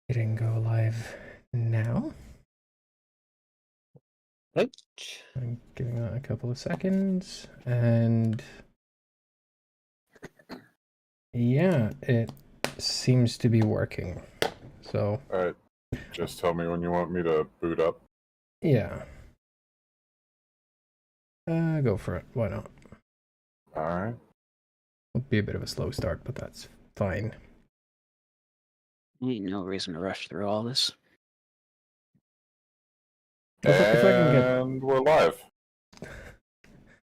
Hitting go live now. Right. I'm giving that a couple of seconds, and yeah, it seems to be working. So, Alright, just tell me when you want me to boot up. yeah. Go for it. Why not? Alright. It'll be a bit of a slow start, but that's fine. Ain't no reason to rush through all this. If I can get, And we're live.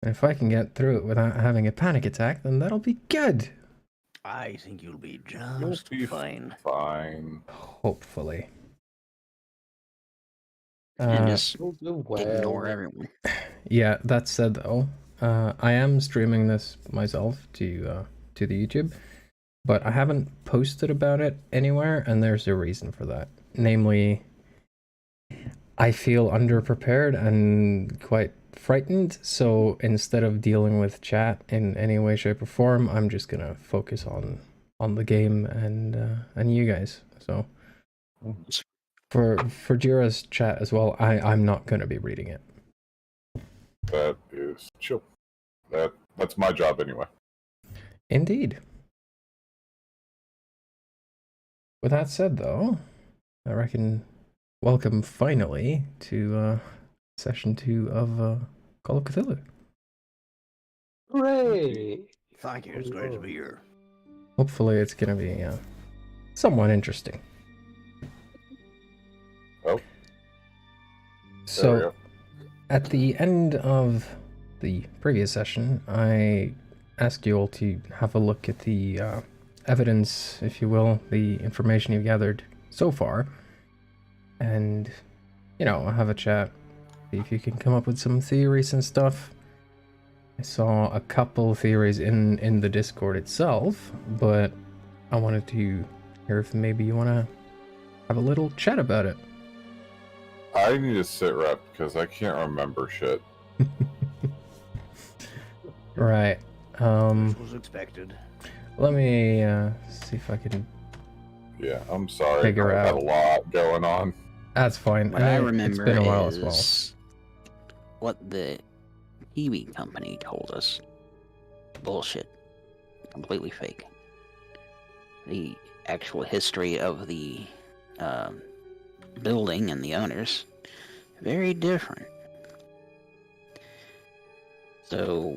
if I can get through it without having a panic attack, then that'll be good. I think you'll be You'll just be fine. fine. Hopefully. And just You'll do well. ignore everyone. Yeah, that said though, I am streaming this myself to the YouTube, but I haven't posted about it anywhere, and there's a reason for that. Namely, I feel underprepared and quite frightened, so instead of dealing with chat in any way, shape, or form, I'm just gonna focus on the game and you guys. So for Jira's chat as well, I'm not gonna be reading it. That is chill. That's my job anyway. Indeed. With that said, though, I reckon welcome finally to session 2 of Call of Cthulhu. Hooray! Thank you. It's great to be here. Hopefully, it's gonna be somewhat interesting. Oh. So, at the end of the previous session, I asked you all to have a look at the evidence, if you will, the information you've gathered so far, and, you know, have a chat, see if you can come up with some theories and stuff. I saw a couple theories in the Discord itself, but I wanted to hear if maybe you want to have a little chat about it. I need to sit rep because I can't remember shit. Right. This was expected. Let me see if I can. Yeah, I'm sorry. Figure I've out. had a lot going on. That's fine. What I It's remember been a while as is what the TV company told us. Bullshit. Completely fake. The actual history of the building and the owners, very different. So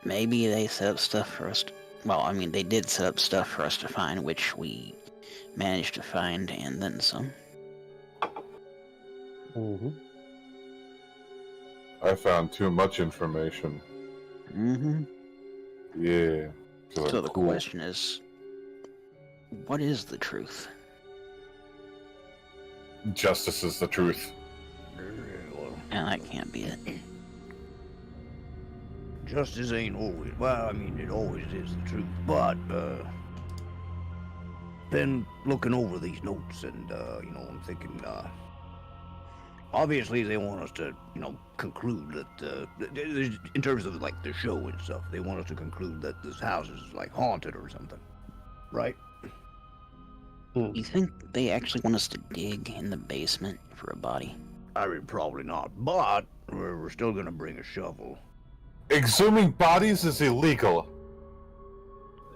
maybe they set up stuff for us. Well, I mean, they did set up stuff for us to find, which we managed to find, and then some. Mm-hmm. I found too much information. Mm-hmm. Yeah. So the question is, what is the truth? Justice is the truth. And that can't be it. Justice ain't always. Well, I mean, it always is the truth. But been looking over these notes, and you know, I'm thinking. Obviously, they want us to, you know, conclude that in terms of like the show and stuff, they want us to conclude that this house is like haunted or something, right? You think they actually want us to dig in the basement for a body? I mean, probably not, but we're still gonna bring a shovel. Exhuming bodies is illegal.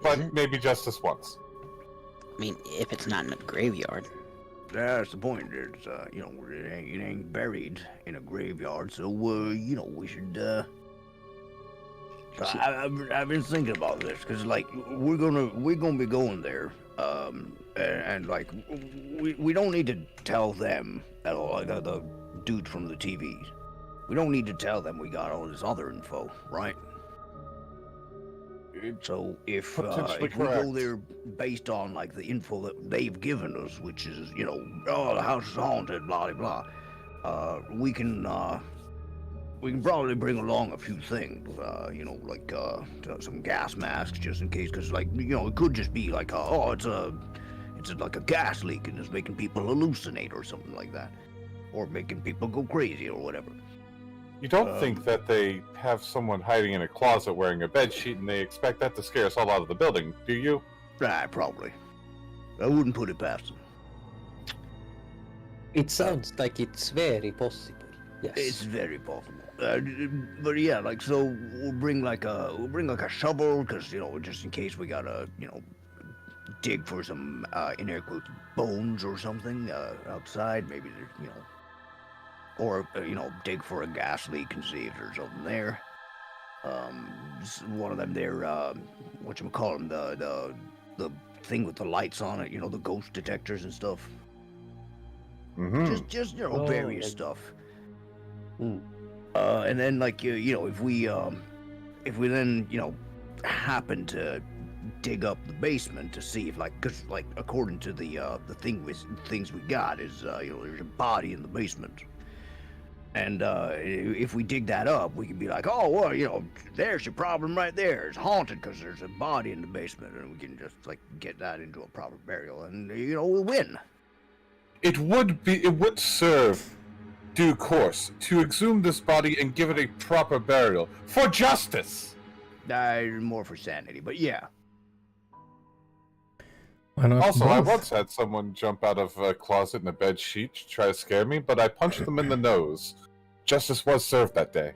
But Is it? maybe just this once. I mean, if it's not in a graveyard. That's the point. It's you know, it ain't buried in a graveyard, so you know, we should. I've been thinking about this because like we're gonna be going there, and like we don't need to tell them at all, like the dude from the TVs. We don't need to tell them we got all this other info, right? So if we go there based on like the info that they've given us, which is, you know, oh, the house is haunted, blah blah blah, we can probably bring along a few things, you know, like some gas masks just in case, because like, you know, it could just be like it's like a gas leak and it's making people hallucinate or something like that, or making people go crazy or whatever. You don't think that they have someone hiding in a closet wearing a bedsheet and they expect that to scare us all out of the building, do you? Right, probably. I wouldn't put it past them. It sounds like it's very possible. Yes. It's very possible. But yeah, like, so we'll bring like a shovel, because, you know, just in case we gotta, you know, dig for some in air quotes bones or something outside. Maybe there's, you know, or you know, dig for a gas leak and see if there's something there. One of them there, whatchamacallem, the thing with the lights on it, you know, the ghost detectors and stuff. Mm-hmm. Just you know, various stuff. Mm. And then, like, you know, if we then, you know, happen to dig up the basement to see if, like, because, like, according to the things we got is, you know, there's a body in the basement. And if we dig that up, we can be like, oh, well, you know, there's your problem right there. It's haunted because there's a body in the basement, and we can just, like, get that into a proper burial, and, you know, we'll win. It would serve due course to exhume this body and give it a proper burial for justice. More for sanity, but yeah. Why not Also, I both? once had someone jump out of a closet in a bed sheet to try to scare me, but I punched them in the nose. Justice was served that day.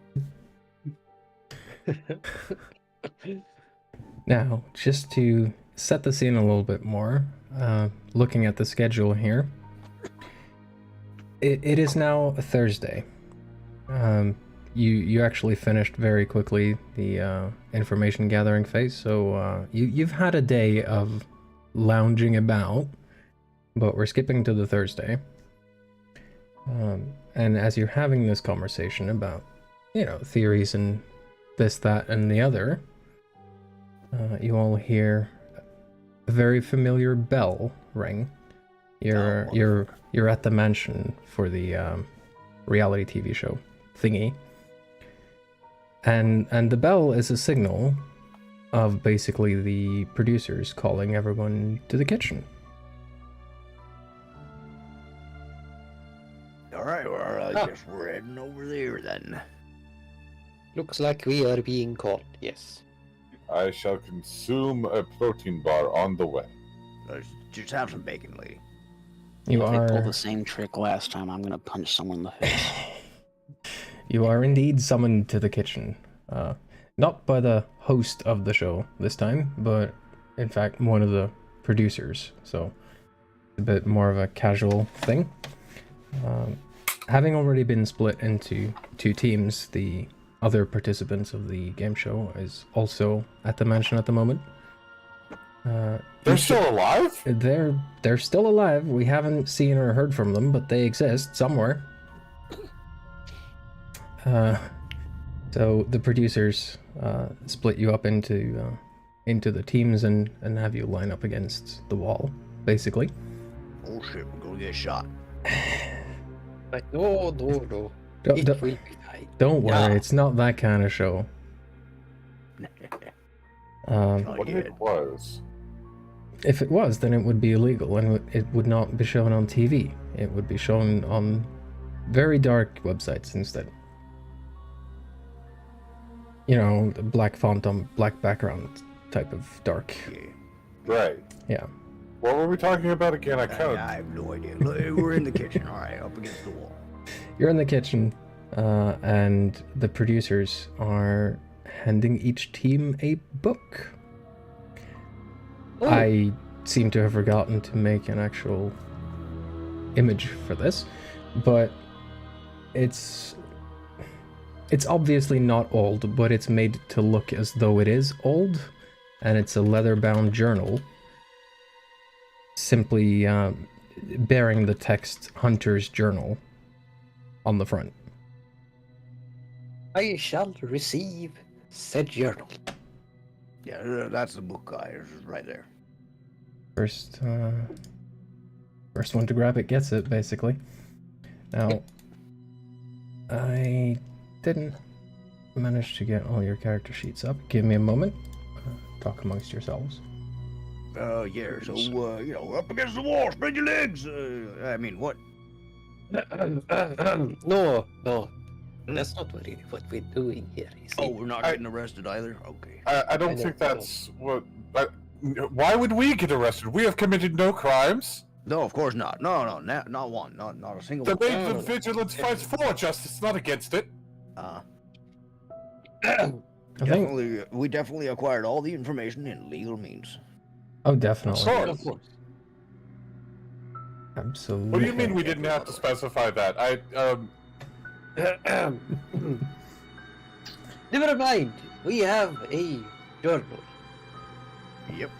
Now, just to set the scene a little bit more, looking at the schedule here, it is now a Thursday. You actually finished very quickly the information gathering phase, so you've had a day of lounging about, but we're skipping to the Thursday. And as you're having this conversation about, you know, theories and this, that, and the other, you all hear a very familiar bell ring. You're at the mansion for the reality TV show thingy, and the bell is a signal of basically the producers calling everyone to the kitchen. All right, well, I guess we're heading over there then. Looks like we are being caught, yes. I shall consume a protein bar on the way. Just have some bacon, lady. You If they pulled are the same trick last time, I'm gonna punch someone in the face. you are indeed summoned to the kitchen. Not by the host of the show this time, but in fact one of the producers, so a bit more of a casual thing. Having already been split into two teams, the other participants of the game show is also at the mansion at the moment. They're still alive? They're still alive. We haven't seen or heard from them, but they exist somewhere. So the producers split you up into the teams and have you line up against the wall, basically. Oh shit, we're gonna get shot. Like, no. Don't It will be nice. worry, Yeah. it's not that kind of show. What if it was? If it was, then it would be illegal, and it would not be shown on TV. It would be shown on very dark websites instead. You know, the black font on black background type of dark. Yeah. Right. Yeah. What were we talking about again? I kind I have no idea. Look, we're in the kitchen, all right, up against the wall. You're in the kitchen, and the producers are handing each team a book. Oh. I seem to have forgotten to make an actual image for this, but it's obviously not old, but it's made to look as though it is old, and it's a leather-bound journal, simply bearing the text Hunter's Journal on the front. I shall receive said journal. Yeah, that's the book guy. It's right there. First one to grab it gets it, basically. Now, I didn't manage to get all your character sheets up. Give me a moment. Talk amongst yourselves. Yeah, so, you know, up against the wall, spread your legs! I mean, what? No. That's not really what we're doing here. You see. Oh, we're not getting arrested either? Okay. I don't think that's what... Why would we get arrested? We have committed no crimes. No, of course not. No, not one. Not a single The one. main vigilance fights for justice, not against it. We definitely acquired all the information in legal means. Oh, definitely. Of course. Absolutely. What do you mean we didn't have to specify that? Never mind. We have a journal. Yep.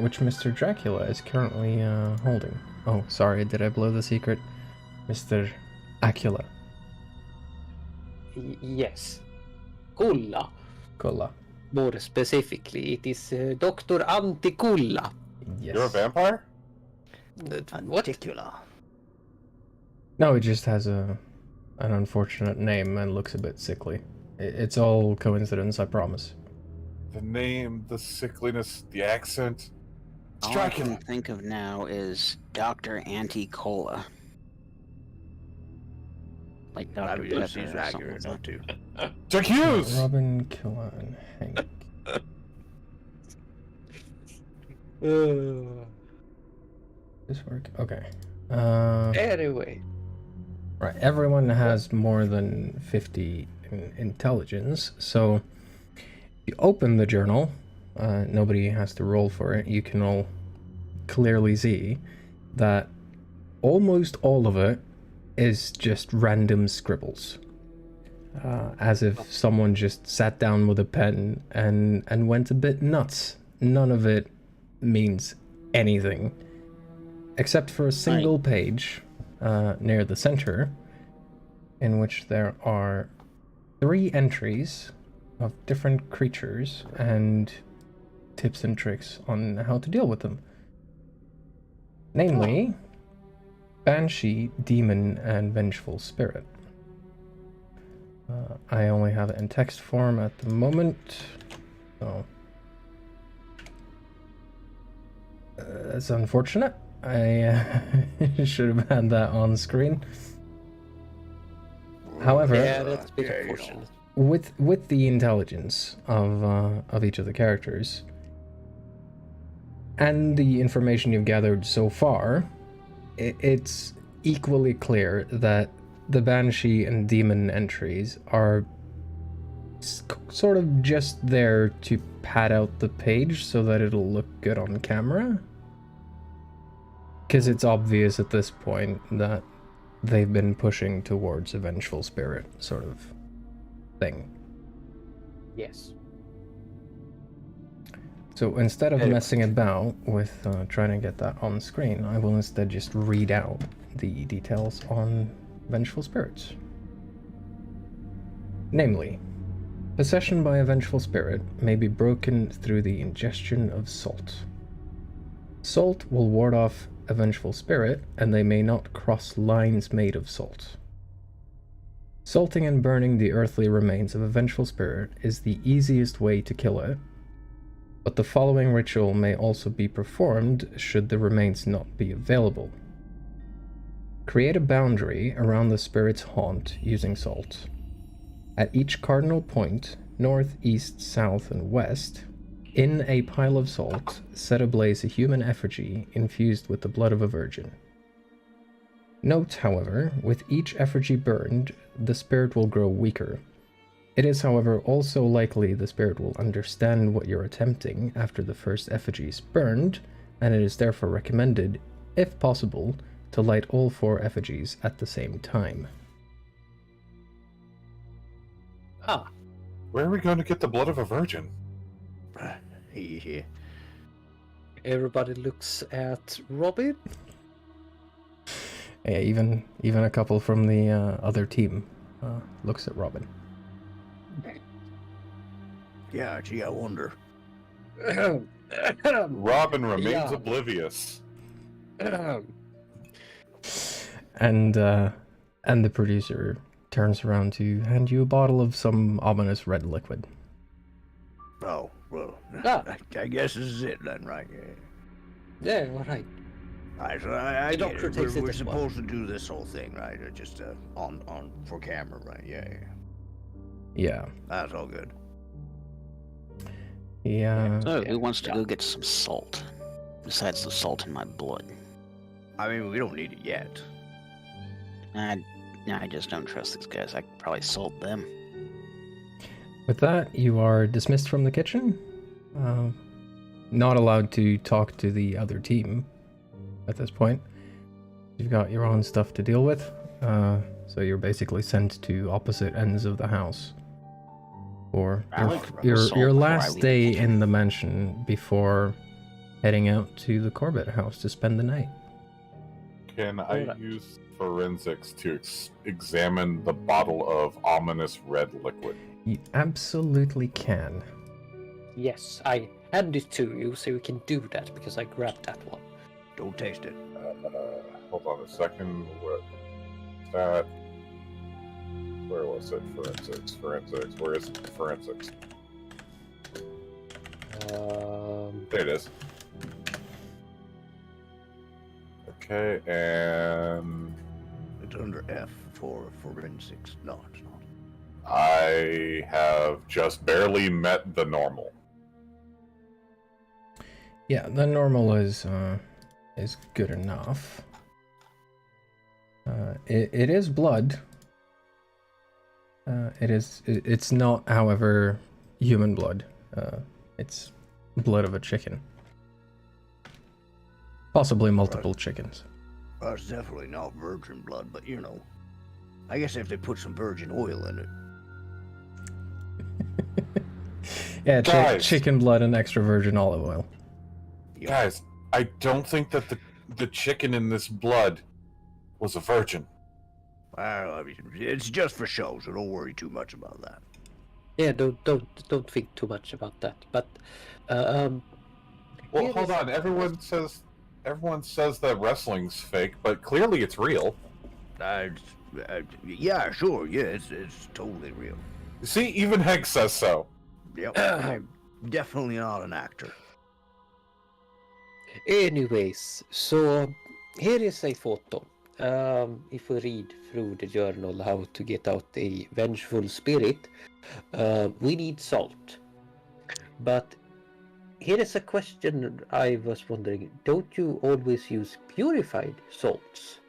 Which Mr. Dracula is currently holding. Oh, sorry, did I blow the secret? Mr. Acula. Yes. Kulla. Kolla. More specifically, it is Dr. Antikulla. Yes. You're a vampire? What? Particular. No, it just has an unfortunate name and looks a bit sickly. It's all coincidence, I promise. The name, the sickliness, the accent. It's All I Dracula. can think of now is Dr. Anti-Cola. Like Dr. That Pepper seems or accurate something. enough too. Jack Hughes! Robin, Killa, and Hank. This work? Okay. Anyway. Right, everyone has more than 50 in intelligence, so you open the journal, nobody has to roll for it, you can all clearly see that almost all of it is just random scribbles. As if someone just sat down with a pen and went a bit nuts. None of it means anything, except for a single page near the center, in which there are 3 entries of different creatures and tips and tricks on how to deal with them. Namely, Banshee, Demon, and Vengeful Spirit. I only have it in text form at the moment, so that's unfortunate. I should have had that on screen. However, Yeah, that's a bit unfortunate. with the intelligence of each of the characters and the information you've gathered so far, it's equally clear that the Banshee and Demon entries are sort of just there to pad out the page so that it'll look good on camera. Because it's obvious at this point that they've been pushing towards a Vengeful Spirit sort of thing. Yes. So instead of messing about with trying to get that on screen, I will instead just read out the details on Vengeful Spirits. Namely, possession by a Vengeful Spirit may be broken through the ingestion of salt. Salt will ward off a Vengeful Spirit, and they may not cross lines made of salt. Salting and burning the earthly remains of a Vengeful Spirit is the easiest way to kill it, but the following ritual may also be performed should the remains not be available. Create a boundary around the spirit's haunt using salt. At each cardinal point, north, east, south, and west, in a pile of salt, set ablaze a human effigy infused with the blood of a virgin. Note, however, with each effigy burned, the spirit will grow weaker. It is, however, also likely the spirit will understand what you're attempting after the first effigy is burned, and it is therefore recommended, if possible, to light all 4 effigies at the same time. Ah. Where are we going to get the blood of a virgin? Yeah. Everybody looks at Robin. Yeah, even a couple from the other team looks at Robin. Yeah, gee, I wonder. Robin remains Yeah. oblivious. And the producer turns around to hand you a bottle of some ominous red liquid. Oh, well, Ah. I guess this is it then, right? Yeah, all right. Alright, so I The get doctor it. takes it We're as well. supposed to do this whole thing, right? Just on for camera, right? Yeah. Yeah. That's all good. Yeah. So, who wants to go get some salt? Besides the salt in my blood. I mean, we don't need it yet. I just don't trust these guys. I could probably salt them. With that, you are dismissed from the kitchen. Not allowed to talk to the other team at this point. You've got your own stuff to deal with. So you're basically sent to opposite ends of the house. For your last day in the mansion before heading out to the Corbett house to spend the night. Can I use forensics to examine the bottle of ominous red liquid? You absolutely can. Yes, I hand it to you so you can do that because I grabbed that one. Don't taste it. Hold on a second. What is that? Where was it? Forensics. Where is it? Forensics. There it is. Okay, and It's under F for forensics. No, it's not. I have just barely met the normal. Yeah, the normal is good enough. It is blood. It's not, however, human blood. It's blood of a chicken. Possibly multiple chickens. Well, it's definitely not virgin blood, but you know. I guess if they put some virgin oil in it. Yeah, Guys. chicken blood and extra virgin olive oil. Yeah. Guys, I don't think that the chicken in this blood was a virgin. Well, I mean, it's just for show, so don't worry too much about that. Yeah, don't think too much about that. But Well, here hold is- on. Everyone says that wrestling's fake, but clearly it's real. Yeah, sure. Yeah, it's totally real. See, even Hank says so. Yep. I'm definitely not an actor. Anyways, so here is a photo. If we read through the journal how to get out a vengeful spirit, we need salt. But here is a question I was wondering. Don't you always use purified salts?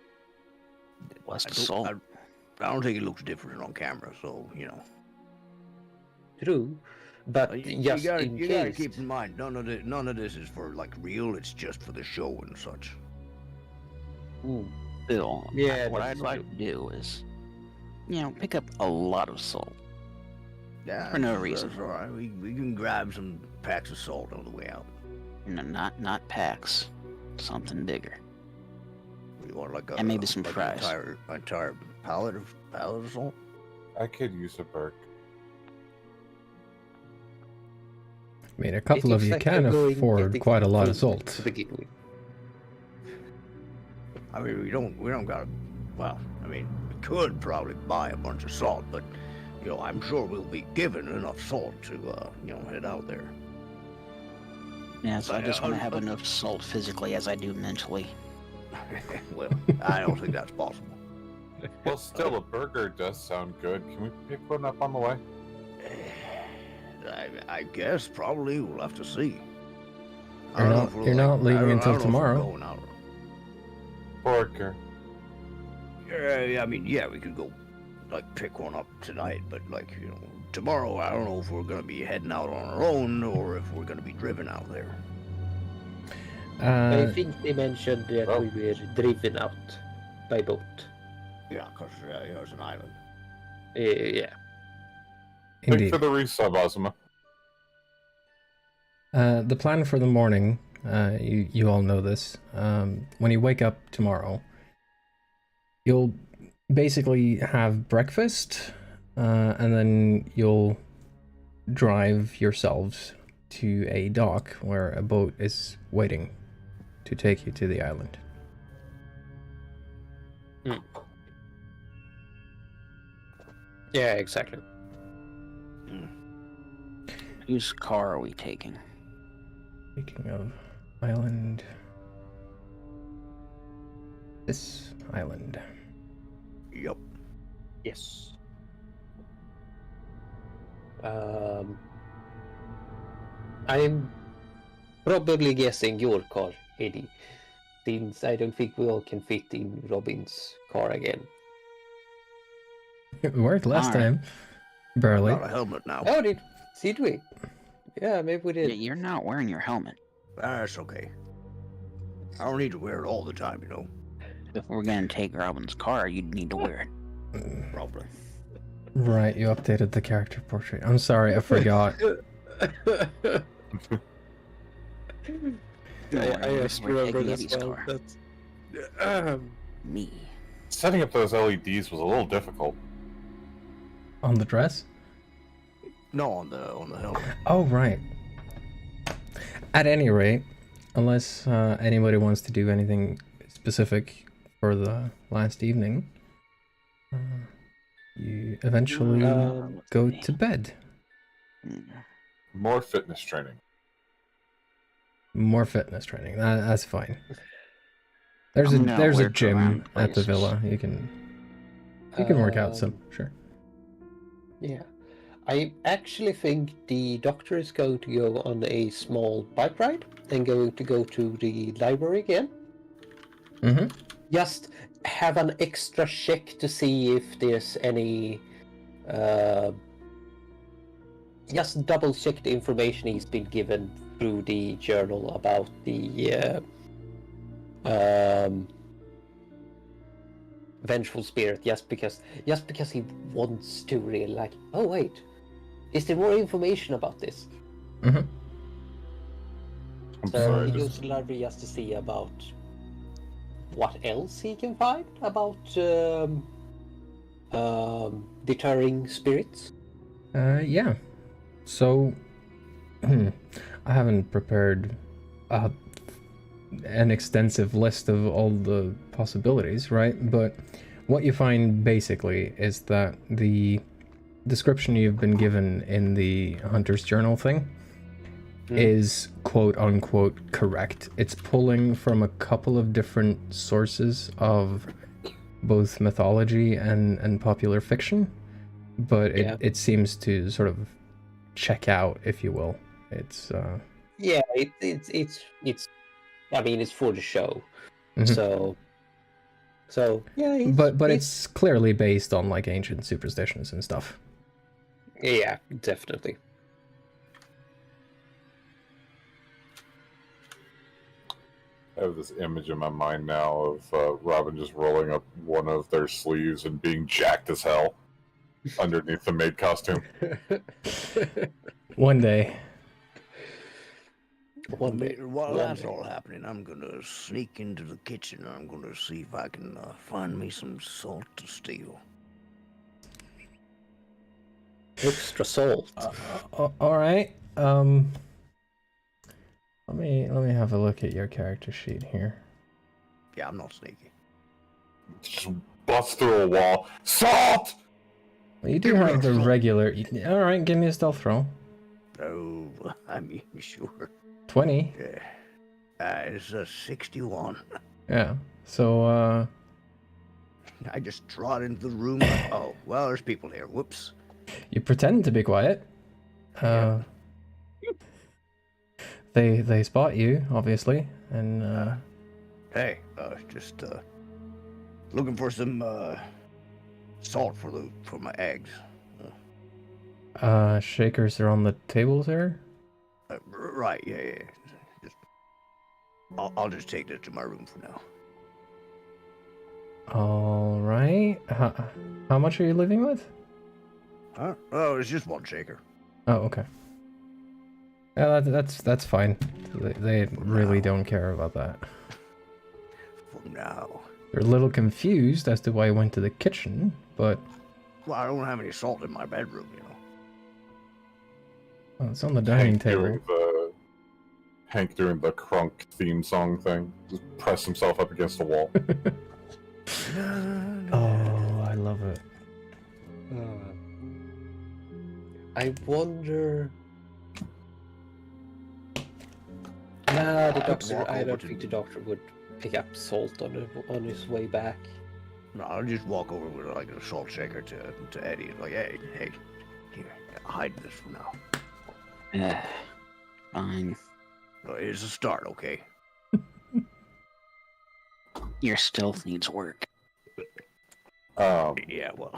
What's I the don't- salt? I don't think it looks different on camera, so you know. True, but You just gotta, in you gotta case. keep in mind, none of this is for like real. It's just for the show and such. Bill, Yeah, what that's I'd like to do is, pick up a lot of salt. Yeah, For no that's reason. all right. We can grab some packs of salt on the way out. No, not packs. Something bigger. We want like a And maybe some like fries. An entire pallet of salt. I could use a burk. I mean, a couple It of looks you like can you're going afford getting quite a lot of food salt. to begin with. I mean, we don't gotta. Well, I mean, we could probably buy a bunch of salt, but I'm sure we'll be given enough salt to head out there. Yeah, so I just want to I'll- have enough salt physically as I do mentally. Well, I don't think that's possible. Well, still, a burger does sound good. Can we pick one up on the way? I guess probably we'll have to see. I You're don't know not- if we're, you're not leaving I don't until know if we're tomorrow. going out. Burger. I mean, yeah, we could go pick one up tonight, but tomorrow I don't know if we're gonna be heading out on our own or if we're gonna be driven out there. I think they mentioned that well- we were driven out by boat. Yeah, because it's an island. Yeah. Thanks Indeed. for the resub, Ozma. The plan for the morning, you all know this. When you wake up tomorrow, you'll basically have breakfast, and then you'll drive yourselves to a dock where a boat is waiting to take you to the island. Yeah, exactly. Whose car are we taking? Speaking of island, this island. Yep. Yes. I'm probably guessing your car, Eddie, since I don't think we all can fit in Robin's car again. It worked last Alright. time. Barely. Got a helmet now. Oh, did we? Yeah, maybe we Yeah, did. you're not wearing your helmet. That's okay. I don't need to wear it all the time, you know. If we're gonna take Robin's car, you'd need to wear it. Probably. Right, you updated the character portrait. I'm sorry, I forgot. I just We're remembered taking as Eddie's well. car. That's, Me. Setting up those LEDs was a little difficult. On the dress? No, on the helmet. Oh, right. At any rate, unless anybody wants to do anything specific for the last evening, you eventually go to bed. More fitness training. More fitness training. That's fine. There's I'm a gonna there's a work gym around at the places. villa. You can work out some. Sure. Yeah. I actually think the doctor is going to go on a small bike ride and going to go to the library again. Mm-hmm. Just have an extra check to see if there's any. Just double check the information he's been given through the journal about the vengeful spirit. Just because he wants to really like. Oh wait, is there more information about this? Mm-hmm. I'm So sorry. he goes to the library just to see about what else he can find about deterring spirits. Yeah. So, I haven't prepared an extensive list of all the possibilities, right? But what you find basically is that the description you've been given in the Hunter's Journal thing is quote unquote correct. It's pulling from a couple of different sources of both mythology and popular fiction, but it seems to sort of check out, if you will. It's Yeah, it's. I mean, it's for the show, Mhm. so yeah. but it's clearly based on like ancient superstitions and stuff. Yeah, definitely. I have this image in my mind now of Robin just rolling up one of their sleeves and being jacked as hell underneath the maid costume. One day. One day. While that's all happening, I'm gonna sneak into the kitchen and I'm gonna see if I can find me some salt to steal. Extra salt. All right. Let me have a look at your character sheet here. Yeah, I'm not sneaky. Just bust through a wall. Salt! Well, you do have the regular. All right, give me a stealth roll. Oh, I mean, sure. 20. Yeah. It's a 61. Yeah. So I just trot into the room. Like, oh, well, there's people here. Whoops. you pretend to be quiet. They spot you, obviously, and Hey, just looking for some salt for my eggs. shakers are on the tables here. Right, yeah. Just, I'll just take this to my room for now. All right. How much are you living with? Huh? Oh, it's just one shaker. Oh, okay. Yeah, that's fine. They really don't care about that. For now. They're a little confused as to why I went to the kitchen, but Well, I don't have any salt in my bedroom, you know. well, it's on the dining table. Hank doing the crunk theme song thing. Just press himself up against the wall. Oh, I love it. I wonder. Nah, the doctor. I don't think the doctor would pick up salt on his way back. No, I'll just walk over with like a salt shaker to Eddie. Like, hey, here, hide this for now. Fine. It's a start, okay? Your stealth needs work. Yeah, well,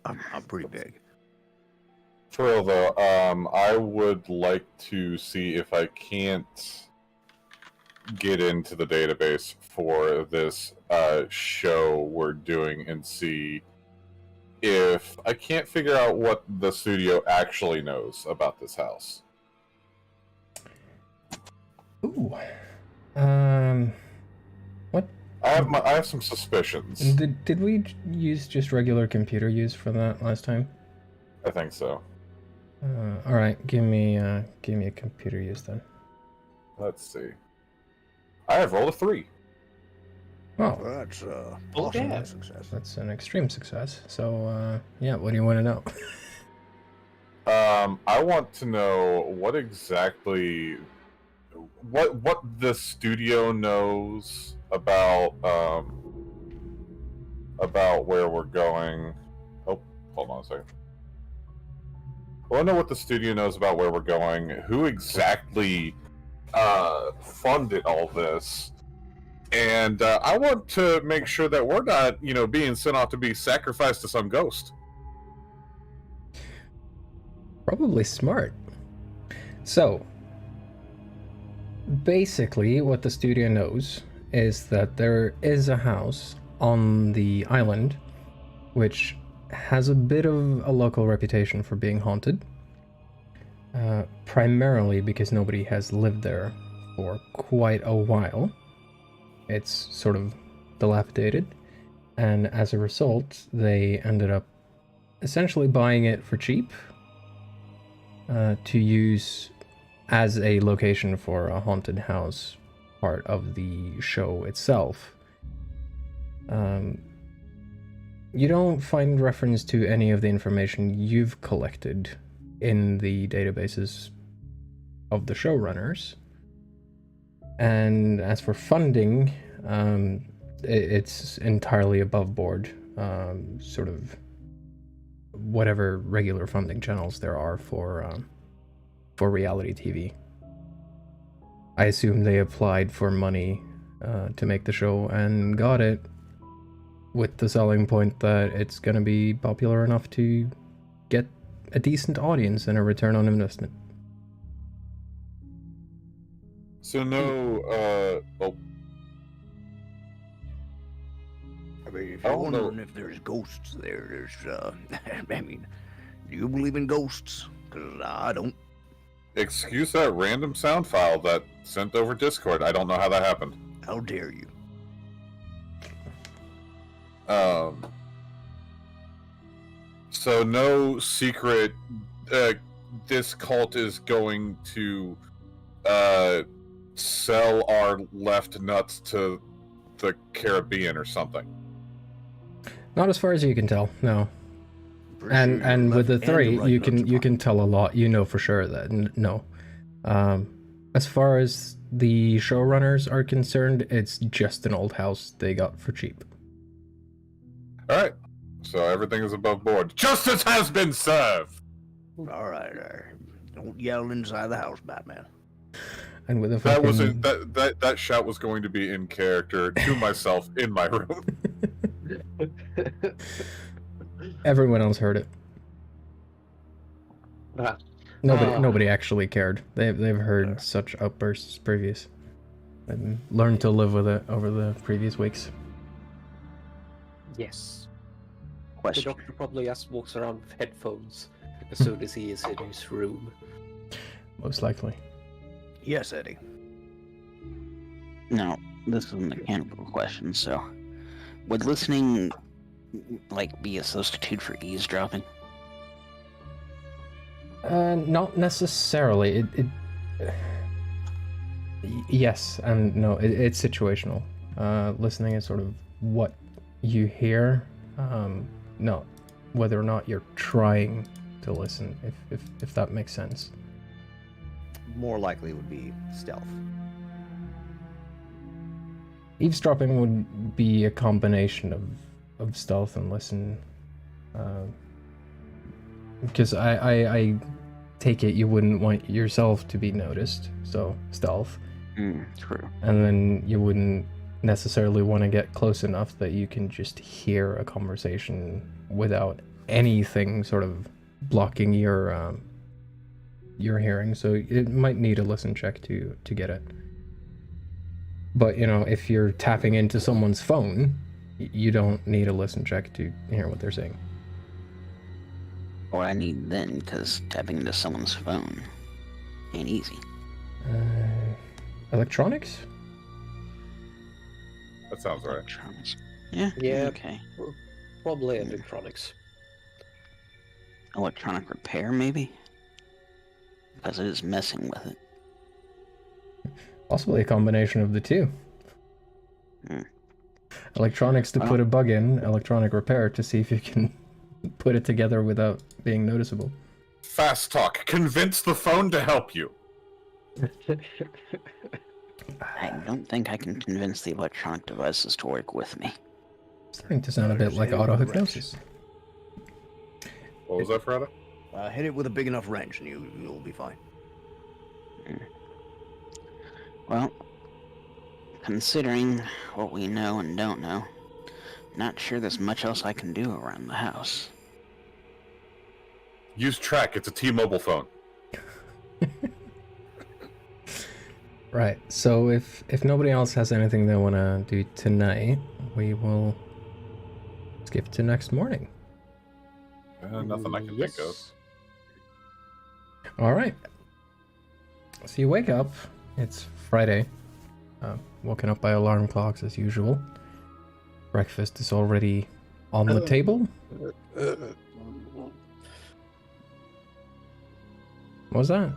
I'm pretty big. For real though, I would like to see if I can't get into the database for this show we're doing and see if I can't figure out what the studio actually knows about this house. Ooh. What? I have some suspicions. Did we use just regular computer use for that last time? I think so. All right, give me a computer use then. Let's see. I have rolled a 3. Oh, Well, that's Oh, awesome yeah. success. that's an extreme success. So, yeah, what do you want to know? I want to know what exactly what the studio knows about where we're going. Oh, hold on a second. I want to know what the studio knows about where we're going. Who exactly funded all this? And I want to make sure that we're not, being sent off to be sacrificed to some ghost. Probably smart. So, basically, what the studio knows is that there is a house on the island which has a bit of a local reputation for being haunted. Primarily because nobody has lived there for quite a while. It's sort of dilapidated, and as a result, they ended up essentially buying it for cheap to use as a location for a haunted house part of the show itself. You don't find reference to any of the information you've collected in the databases of the showrunners. And as for funding, it's entirely above board, sort of whatever regular funding channels there are for reality TV. I assume they applied for money to make the show and got it, with the selling point that it's going to be popular enough to get a decent audience and a return on investment. So no, I mean, if I you're don't know. wondering if there's ghosts there, there's, I mean, do you believe in ghosts? Because I don't. Excuse that random sound file that sent over Discord. I don't know how that happened. How dare you? So no secret. This cult is going to sell our left nuts to the Caribbean or something. Not as far as you can tell, no. Pretty And sure and your with the left and three, your right you nuts are can fine. tell a lot. You know for sure that no. As far as the showrunners are concerned, it's just an old house they got for cheap. All right. So everything is above board. Justice has been served. All right. Don't yell inside the house, Batman. And with a That was fucking... that shout was going to be in character to myself in my room. Everyone else heard it. Ah, Nobody actually cared. They've heard such outbursts previous, and learned to live with it over the previous weeks. yes. The Question. doctor probably just walks around with headphones as soon as he is in his room. Most likely. Yes, Eddie. Now, this is a mechanical question, so would listening be a substitute for eavesdropping? Not necessarily. Yes and no. It's situational. Listening is sort of what you hear, not whether or not you're trying to listen. If that makes sense. More likely would be stealth. Eavesdropping would be a combination of stealth and listen. Because I take it you wouldn't want yourself to be noticed, so stealth. True. And then you wouldn't necessarily want to get close enough that you can just hear a conversation without anything sort of blocking your hearing. So it might need a listen check to get it. But you know, if you're tapping into someone's phone, you don't need a listen check to hear what they're saying. What I need then, because tapping into someone's phone ain't easy. Electronics? That sounds right. Electronics. Yeah. Yeah. Okay. Probably electronics. Electronic repair, maybe? Because it is messing with it. Possibly a combination of the two. Electronics to Well, put a bug in, electronic repair to see if you can put it together without being noticeable. Fast talk. Convince the phone to help you. I don't think I can convince the electronic devices to work with me. Starting to sound a bit like auto-hypnosis. What was that, Freda? Hit it with a big enough wrench and you'll be fine. Well, considering what we know and don't know, not sure there's much else I can do around the house. Use track. It's a T-Mobile phone. Right, so if nobody else has anything they want to do tonight, we will skip to next morning. Nothing I can think of. Alright. So you wake up, it's Friday, woken up by alarm clocks as usual. Breakfast is already on the table. What was that?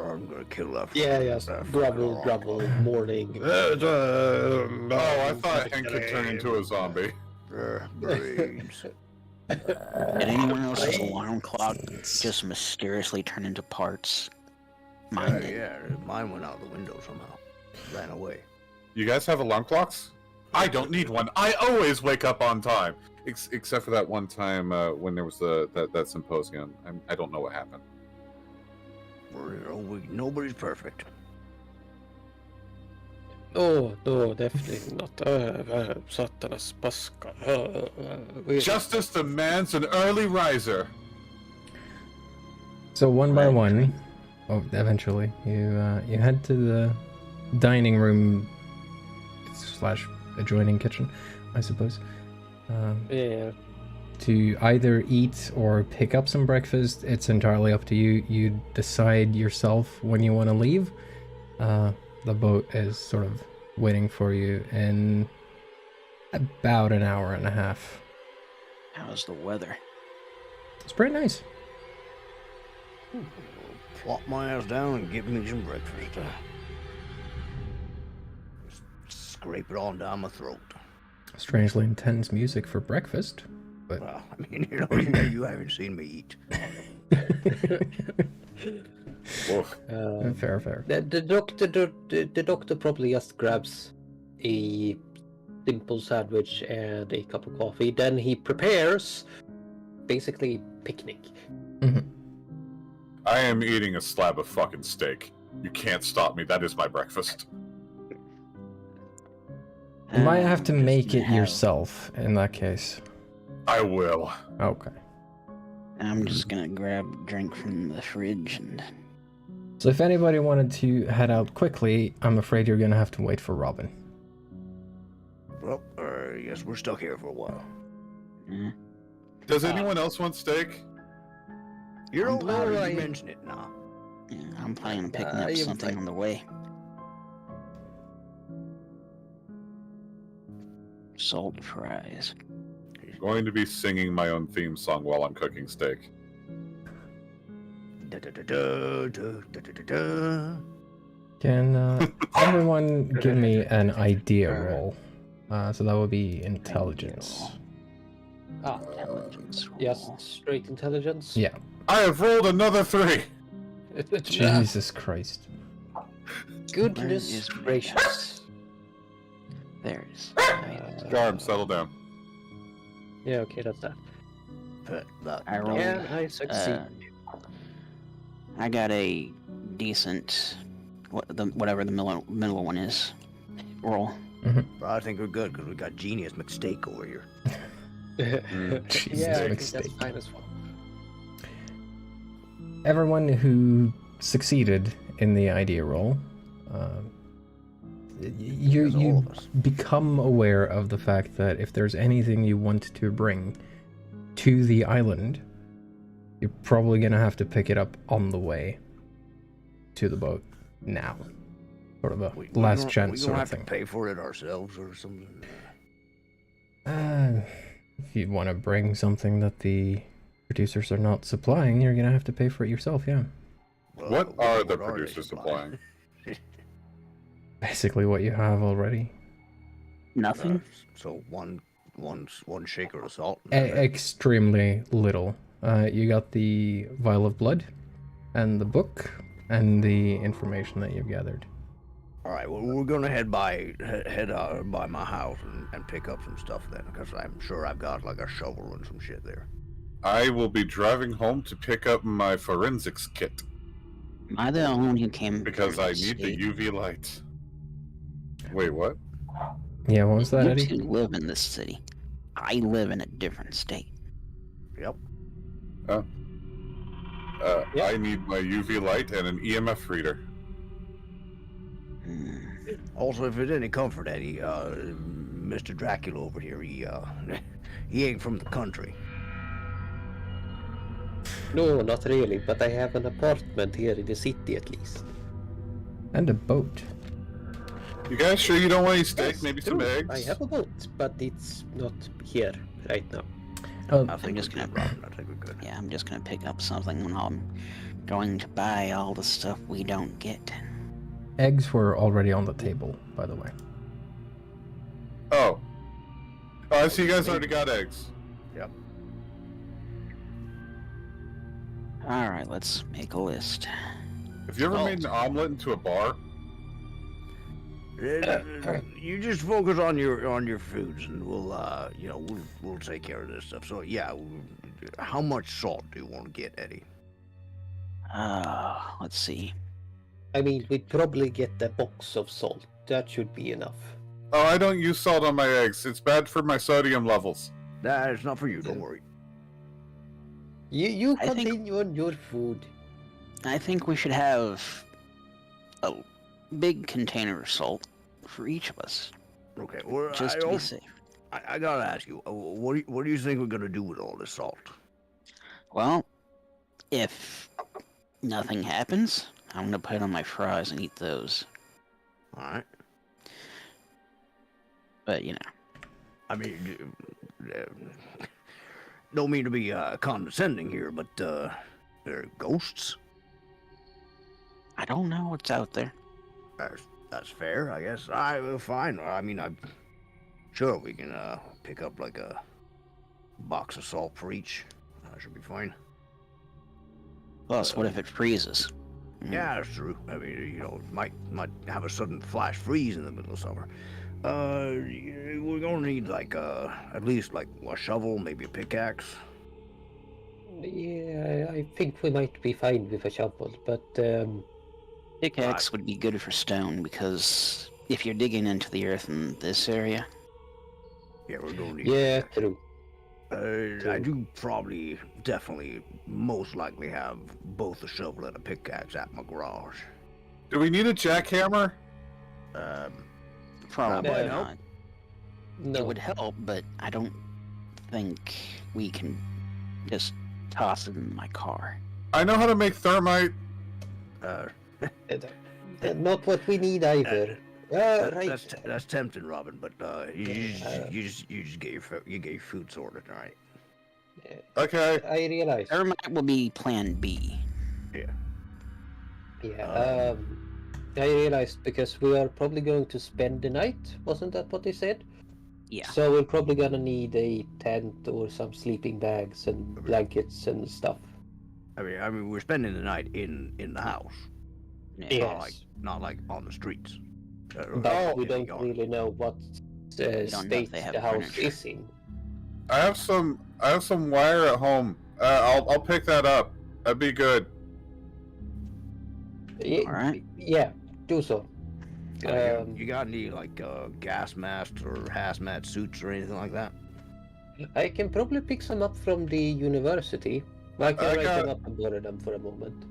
I'm gonna kill that. Yes. Grubble, morning. Oh, I thought Hank could turn into a zombie. Brains. Did anyone else's alarm clock just mysteriously turn into parts? Mine did. Yeah, mine went out the window somehow. Ran away. You guys have alarm clocks? I don't need one. I always wake up on time. Except for that one time when there was that symposium. I don't know what happened. Nobody's perfect. No, definitely not. Satanas paska. Justice demands an early riser. So one by one, eventually, you head to the dining room / adjoining kitchen, I suppose. Yeah. To either eat or pick up some breakfast. It's entirely up to you. You decide yourself when you want to leave. The boat is sort of waiting for you in about an hour and a half. How's the weather? It's pretty nice. Plop my ass down and give me some breakfast. Scrape it on down my throat. Strangely intense music for breakfast. But... Well, I mean, you haven't seen me eat. Fair. The doctor probably just grabs a simple sandwich and a cup of coffee. Then he prepares basically picnic. Mm-hmm. I am eating a slab of fucking steak. You can't stop me. That is my breakfast. You might have to make it yourself in that case. I will. Okay. I'm just gonna grab a drink from the fridge and... So if anybody wanted to head out quickly, I'm afraid you're gonna have to wait for Robin. Well, I guess we're stuck here for a while. Mm. Does anyone else want steak? You're I'm all right. glad You mention it now. Yeah, I'm planning on picking up something on the way. Salt fries. Going to be singing my own theme song while I'm cooking steak. Can everyone give me an idea roll? So that would be intelligence. Intelligence roll. Yes, straight intelligence. Yeah. I have rolled another 3! Jesus Christ. Goodness gracious. There it is. Garm, settle down. Yeah, okay, that's that. I rolled, Can I succeed? I got a decent, whatever the middle one is, roll. But I think we're good because we got Genius McSteak over here. Jesus, yeah, I think mistake. that's fine as well. Everyone who succeeded in the idea roll, That's all you of us. become aware of the fact that if there's anything you want to bring to the island, you're probably going to have to pick it up on the way to the boat now. Sort of a last chance sort of have thing. to pay for it ourselves or something. If you want to bring something that the producers are not supplying, you're going to have to pay for it yourself, yeah. Well, What are the they producers supplying? Basically what you have already. Nothing. So one shaker of salt. Extremely little. You got the vial of blood, and the book, and the information that you've gathered. All right, well, we're gonna head by my house and pick up some stuff then, because I'm sure I've got like a shovel and some shit there. I will be driving home to pick up my forensics kit Am I the only one who came? because from I the need the state? UV light. Wait, what? Yeah, what was that, You Eddie? two live in this city. I live in a different state. Yep. I need my UV light and an EMF reader. Also, if it's any comfort, Eddie, Mr. Dracula over here, he ain't from the country. No, not really, but I have an apartment here in the city at least. And a boat. You guys sure you don't want any steak? Yes, Maybe true. some eggs? I have a boat, but it's not here right now. Oh, I think just we're gonna- good, Robin. I think we're good. Yeah, I'm just gonna pick up something when I'm going to buy all the stuff we don't get. eggs were already on the table, by the way. Oh. Oh, I see you guys already got eggs. Yep. Alright, let's make a list. Have you ever Oh. made an omelet into a bar? You just focus on your foods, and we'll take care of this stuff. So yeah, how much salt do you want to get, Eddie? Let's see. I mean, we'd probably get a box of salt. That should be enough. Oh, I don't use salt on my eggs. It's bad for my sodium levels. Nah, it's not for you. Don't worry. You I think- continue on your food. I think we should have a big container of salt for each of us, Okay. Well, just to be safe. I gotta ask you, what do you think we're gonna do with all this salt? Well, if nothing happens, I'm gonna put it on my fries and eat those. All right. But, you know. I mean, don't mean to be condescending here, but there are ghosts. I don't know what's out there. That's fair, I guess. Fine. I mean, sure we can pick up like a box of salt for each. That should be fine. Plus, what if it freezes? Yeah, that's true. I mean, it might have a sudden flash freeze in the middle of summer. We're gonna need like at least like a shovel, maybe a pickaxe. Yeah, I think we might be fine with a shovel, but Pickaxe would be good for stone, because if you're digging into the earth in this area, Yeah, we're gonna need. yeah, true. I do definitely, most likely have both a shovel and a pickaxe at my garage. Do we need a jackhammer? probably might not. No, It would help, but I don't think we can just toss it in my car. I know how to make thermite. not what we need either. Right. That's tempting, Robin. But you just get your food sorted, all right? Okay. I realize. Thermite will be plan B. Yeah. I realized because we are probably going to spend the night. Wasn't that what they said? Yeah. So we're probably gonna need a tent or some sleeping bags and blankets and stuff. I mean, we're spending the night in the house, Yes. not like on the streets. But we in the don't yard. really know what don't know if state they have the house furniture. is in. I have some wire at home. I'll pick that up. That'd be good. Alright. Yeah, do so. You got any like gas masks or hazmat suits or anything like that? I can probably pick some up from the university. I can I write got- them up and borrow them for a moment.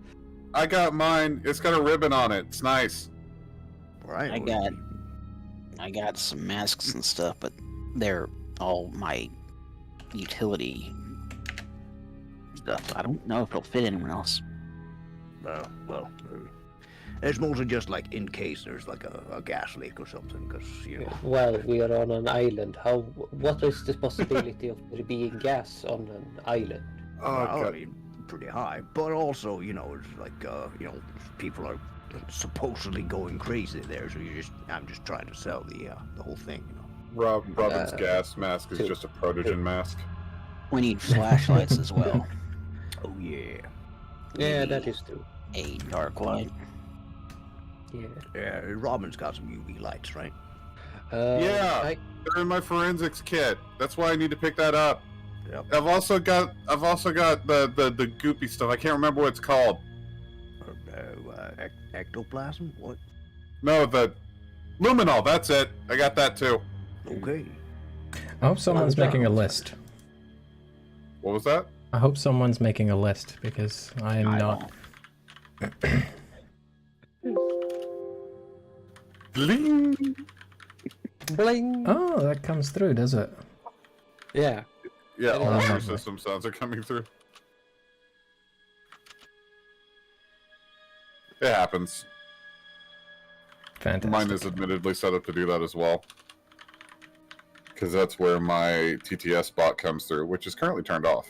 I got mine. It's got a ribbon on it. It's nice. Right. I got some masks and stuff, but they're all my utility stuff. I don't know if it'll fit anyone else. Well, it's mostly just like in case there's like a gas leak or something, because you know. Well, we are on an island. What is the possibility of there being gas on an island? Oh, Well, God. I mean, pretty high, but also it's like people are supposedly going crazy there, so I'm just trying to sell the whole thing, Robin's gas mask is two. just a protogen mask. We need flashlights as well. Oh yeah. Yeah, Maybe that is true. a dark light. Yeah. Yeah, Robin's got some UV lights, right? Yeah. I, They're in my forensics kit. That's why I need to pick that up. Yep. I've also got the goopy stuff. I can't remember what it's called. Ectoplasm? What? No, the luminol. That's it. I got that too. Okay. I hope someone's making a list. What was that? I hope someone's making a list because I am not. Bling. bling. Oh, that comes through, does it? Yeah. Yeah, all Oh, your lovely. system sounds are coming through. It happens. Fantastic. Mine is admittedly set up to do that as well. Because that's where my TTS bot comes through, which is currently turned off.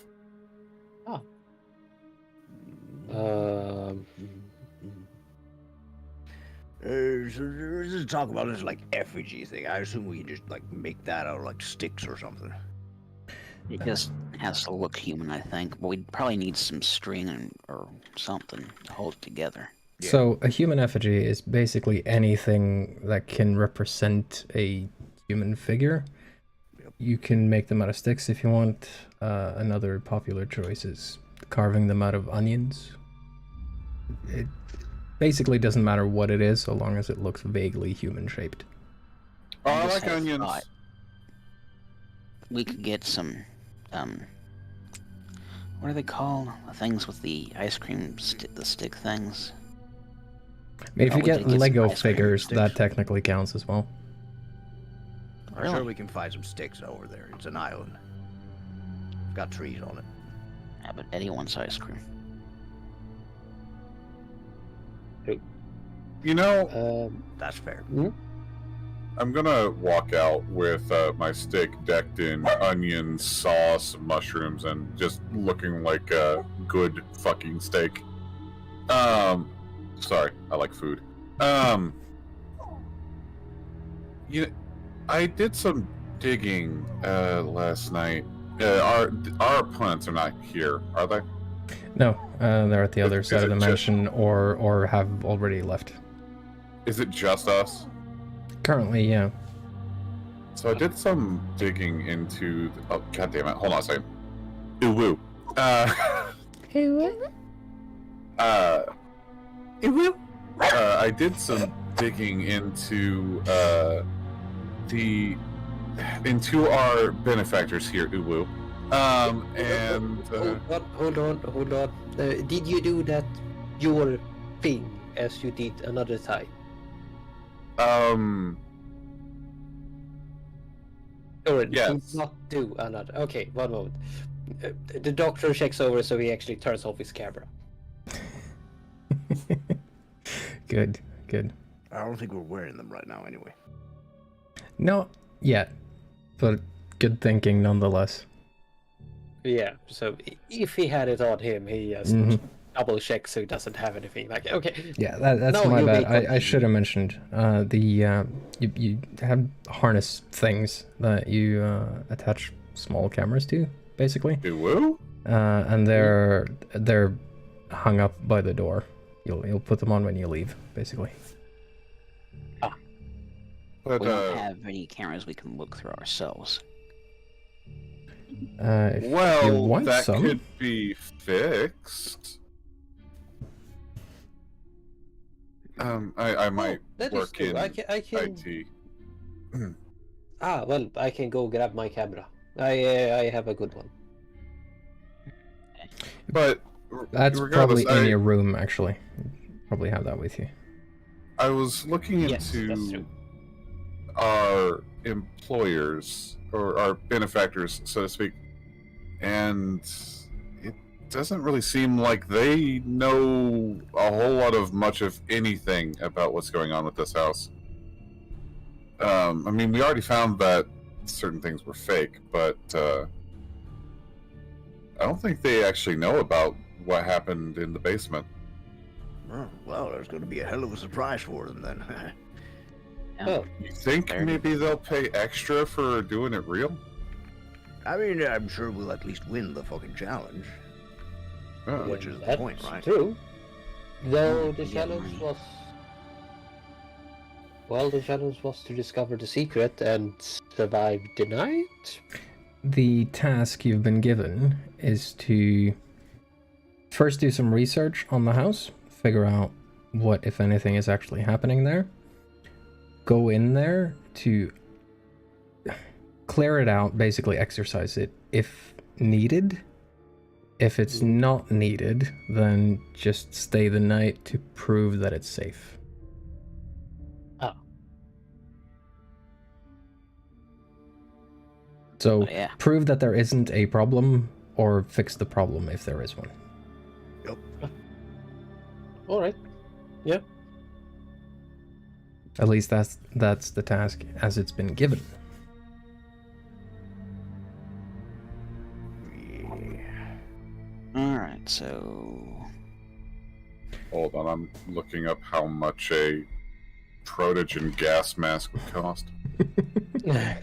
So let's talk about this like effigy thing. I assume we can just like make that out of like sticks or something. It just has to look human, I think. But we'd probably need some string or something to hold it together. Yeah. So a human effigy is basically anything that can represent a human figure. Yep. You can make them out of sticks if you want. Another popular choice is carving them out of onions. It basically doesn't matter what it is, so long as it looks vaguely human-shaped. Oh, I just like had a onions. thought. We could get some, what are they called? The things with the ice cream, the stick things. I mean, if Oh, you we get did get some Lego ice cream figures, sticks. that technically counts as well. I'm sure we can find some sticks over there. It's an island. It's got trees on it. Yeah, but Eddie wants ice cream. You know, That's fair. I'm gonna walk out with my stick decked in onions, sauce, mushrooms, and just looking like a good fucking steak. Sorry, I like food. I did some digging last night. Our opponents are not here, are they? No, they're at the other Is side of it the mansion or have already left. Is it just us? Currently, yeah. So I did some digging into. Oh, god damn it! Hold on a second. Ooh woo. I did some digging into into our benefactors here, Uwu. And Hold on. Did you do that your thing as you did another time? Or Yes. did not do another? Okay, one moment. The doctor checks over, so he actually turns off his camera. Good. I don't think we're wearing them right now, anyway. Not yet, but good thinking nonetheless. Yeah, so if he had it on him, he just double checks so he doesn't have anything. Like, okay. Yeah, that's No, my you bad. may I continue. should have mentioned you have harness things that you attach small cameras to, basically, Uwu? and they're hung up by the door. You'll put them on when you leave, basically. But We don't have any cameras we can look through ourselves. If you well, want that some, could be fixed. I might that is work true. in I can. IT. Well, I can go grab my camera. I have a good one. But That's regardless, probably in your room, actually. Probably have that with you. I was looking Yes, that's into true. our employers or our benefactors, so to speak, and it doesn't really seem like they know a whole lot of much of anything about what's going on with this house. I mean, we already found that certain things were fake, but I don't think they actually know about what happened in the basement. Well, there's going to be a hell of a surprise for them then. Oh, You think Fair. maybe they'll pay extra for doing it real? I mean, I'm sure we'll at least win the fucking challenge. Oh. Which is the that's point, right? True. Though the Yeah, challenge money. was. Well, the challenge was to discover the secret and survive the night. The task you've been given is to first do some research on the house, figure out what, if anything, is actually happening there. Go in there to clear it out, basically exercise it if needed. If it's not needed, then just stay the night to prove that it's safe. Oh. So Oh, yeah. prove that there isn't a problem, or fix the problem if there is one. All right. Yeah. At least that's the task as it's been given. Alright, so. Hold on, I'm looking up how much a protogen gas mask would cost. What?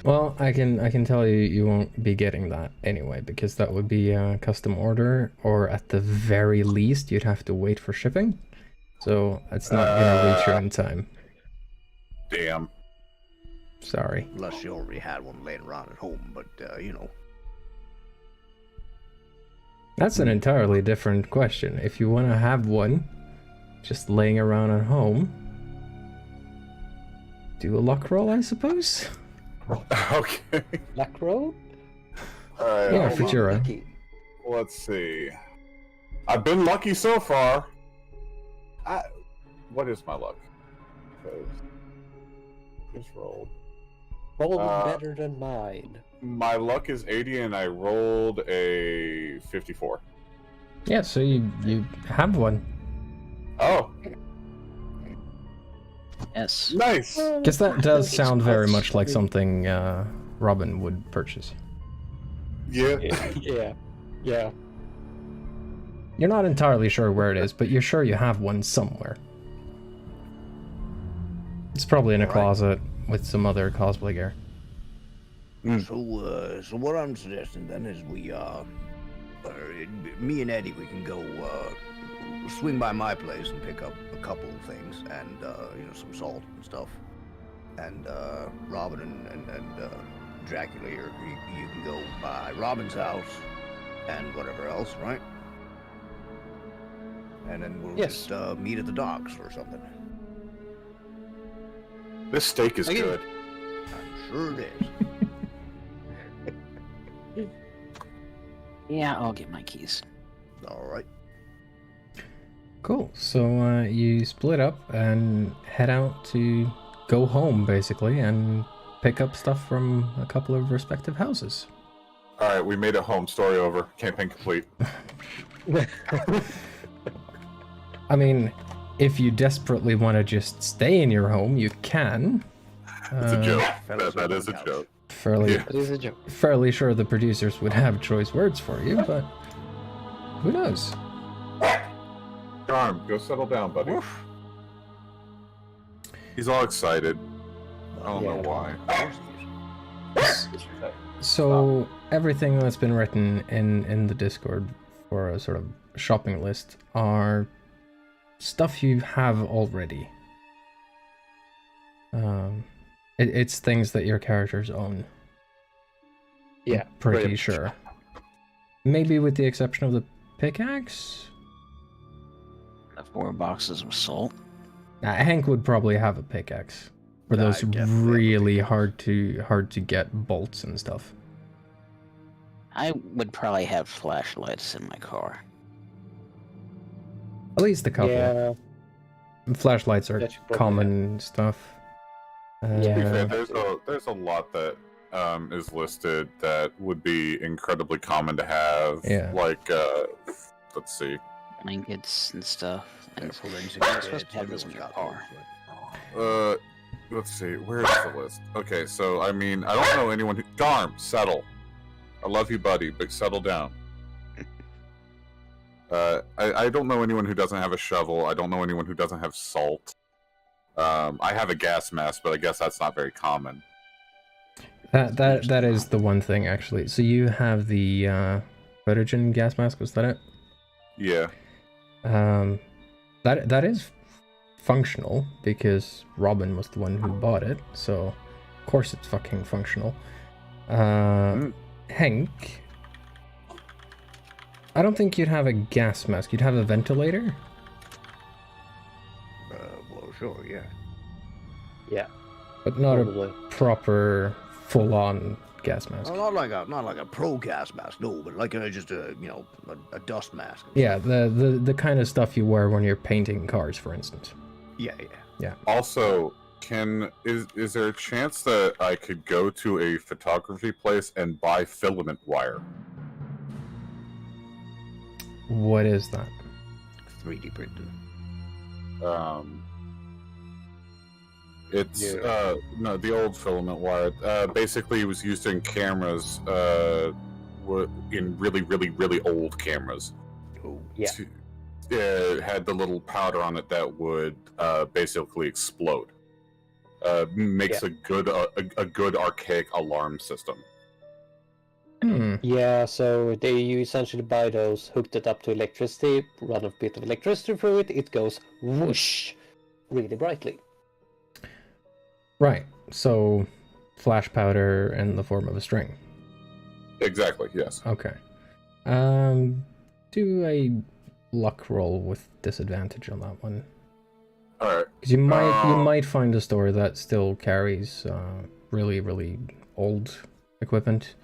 Well, I can tell you you won't be getting that anyway, because that would be a custom order, or at the very least you'd have to wait for shipping. So it's not gonna reach you in time. Damn. Sorry. Unless you already had one laying around at home, but, you know. That's an entirely different question. If you want to have one just laying around at home, do a luck roll, I suppose? Okay. Luck roll? Alright, Yeah, hold for on. sure. Lucky. Let's see. I've been lucky so far. What is my luck? Just rolled. Roll Uh, better than mine. My luck is 80 and I rolled a 54. Yeah, so you have one. Oh, Yes. nice. Guess that does It's sound very close. much like something Robin would purchase. Yeah. Yeah. You're not entirely sure where it is, but you're sure you have one somewhere. It's probably in a Alright. closet with some other cosplay gear. So what I'm suggesting then is we, me and Eddie, we can go, swing by my place and pick up a couple of things and, you know, some salt and stuff. And, Robin and Dracula here, you can go by Robin's house and whatever else, right? And then we'll Yes. just, meet at the docks or something. This steak is Again. good. I'm sure it is. Yeah, I'll get my keys. All right. Cool. So you split up and head out to go home, basically, and pick up stuff from a couple of respective houses. Alright, we made it home. Story over. Campaign complete. I mean, if you desperately want to just stay in your home, you can. It's a joke. fellas That on is the a couch. joke. Fairly, Yeah. It is a joke. fairly sure the producers would have choice words for you, but who knows? Charm, go settle down, buddy. He's all excited. I don't know why. So everything that's been written in the Discord for a sort of shopping list are stuff you have already. It's things that your characters own. Yeah. Pretty very much. sure. Maybe with the exception of the pickaxe? 4 boxes of salt. Hank would probably have a pickaxe for those really hard to get bolts and stuff. I would probably have flashlights in my car. At least a couple. Yeah. Flashlights are common stuff. To be fair, there's a lot that is listed that would be incredibly common to have. Yeah. Like, let's see. Blankets and stuff. And Forensic you're supposed to have those in your car. Let's see. Where's the list? Okay, so I mean, I don't know anyone who. Garm, settle. I love you, buddy, but settle down. I don't know anyone who doesn't have a shovel. I don't know anyone who doesn't have salt. I have a gas mask, but I guess that's not very common. That is the one thing, actually. So you have the hydrogen gas mask, was that it? Yeah. That is functional, because Robin was the one who bought it, so of course it's fucking functional. Hank, I don't think you'd have a gas mask. You'd have a ventilator? Well, sure, yeah. Yeah. But not Probably. a proper, full-on gas mask. Well, not like a pro gas mask, no, but like just a a dust mask. Yeah, the kind of stuff you wear when you're painting cars, for instance. Yeah. Also, is there a chance that I could go to a photography place and buy filament wire? What is that? 3D printed. It's no, the old filament wire. Basically, it was used in cameras, in really old cameras. Oh, Yeah. It had the little powder on it that would basically explode. Makes a good archaic alarm system. Yeah, so you essentially buy those, hooked it up to electricity, run a bit of electricity through it, it goes whoosh really brightly. Right, so flash powder in the form of a string. Exactly, yes. Okay. Do a luck roll with disadvantage on that one. Alright. Because you might find a store that still carries really old equipment.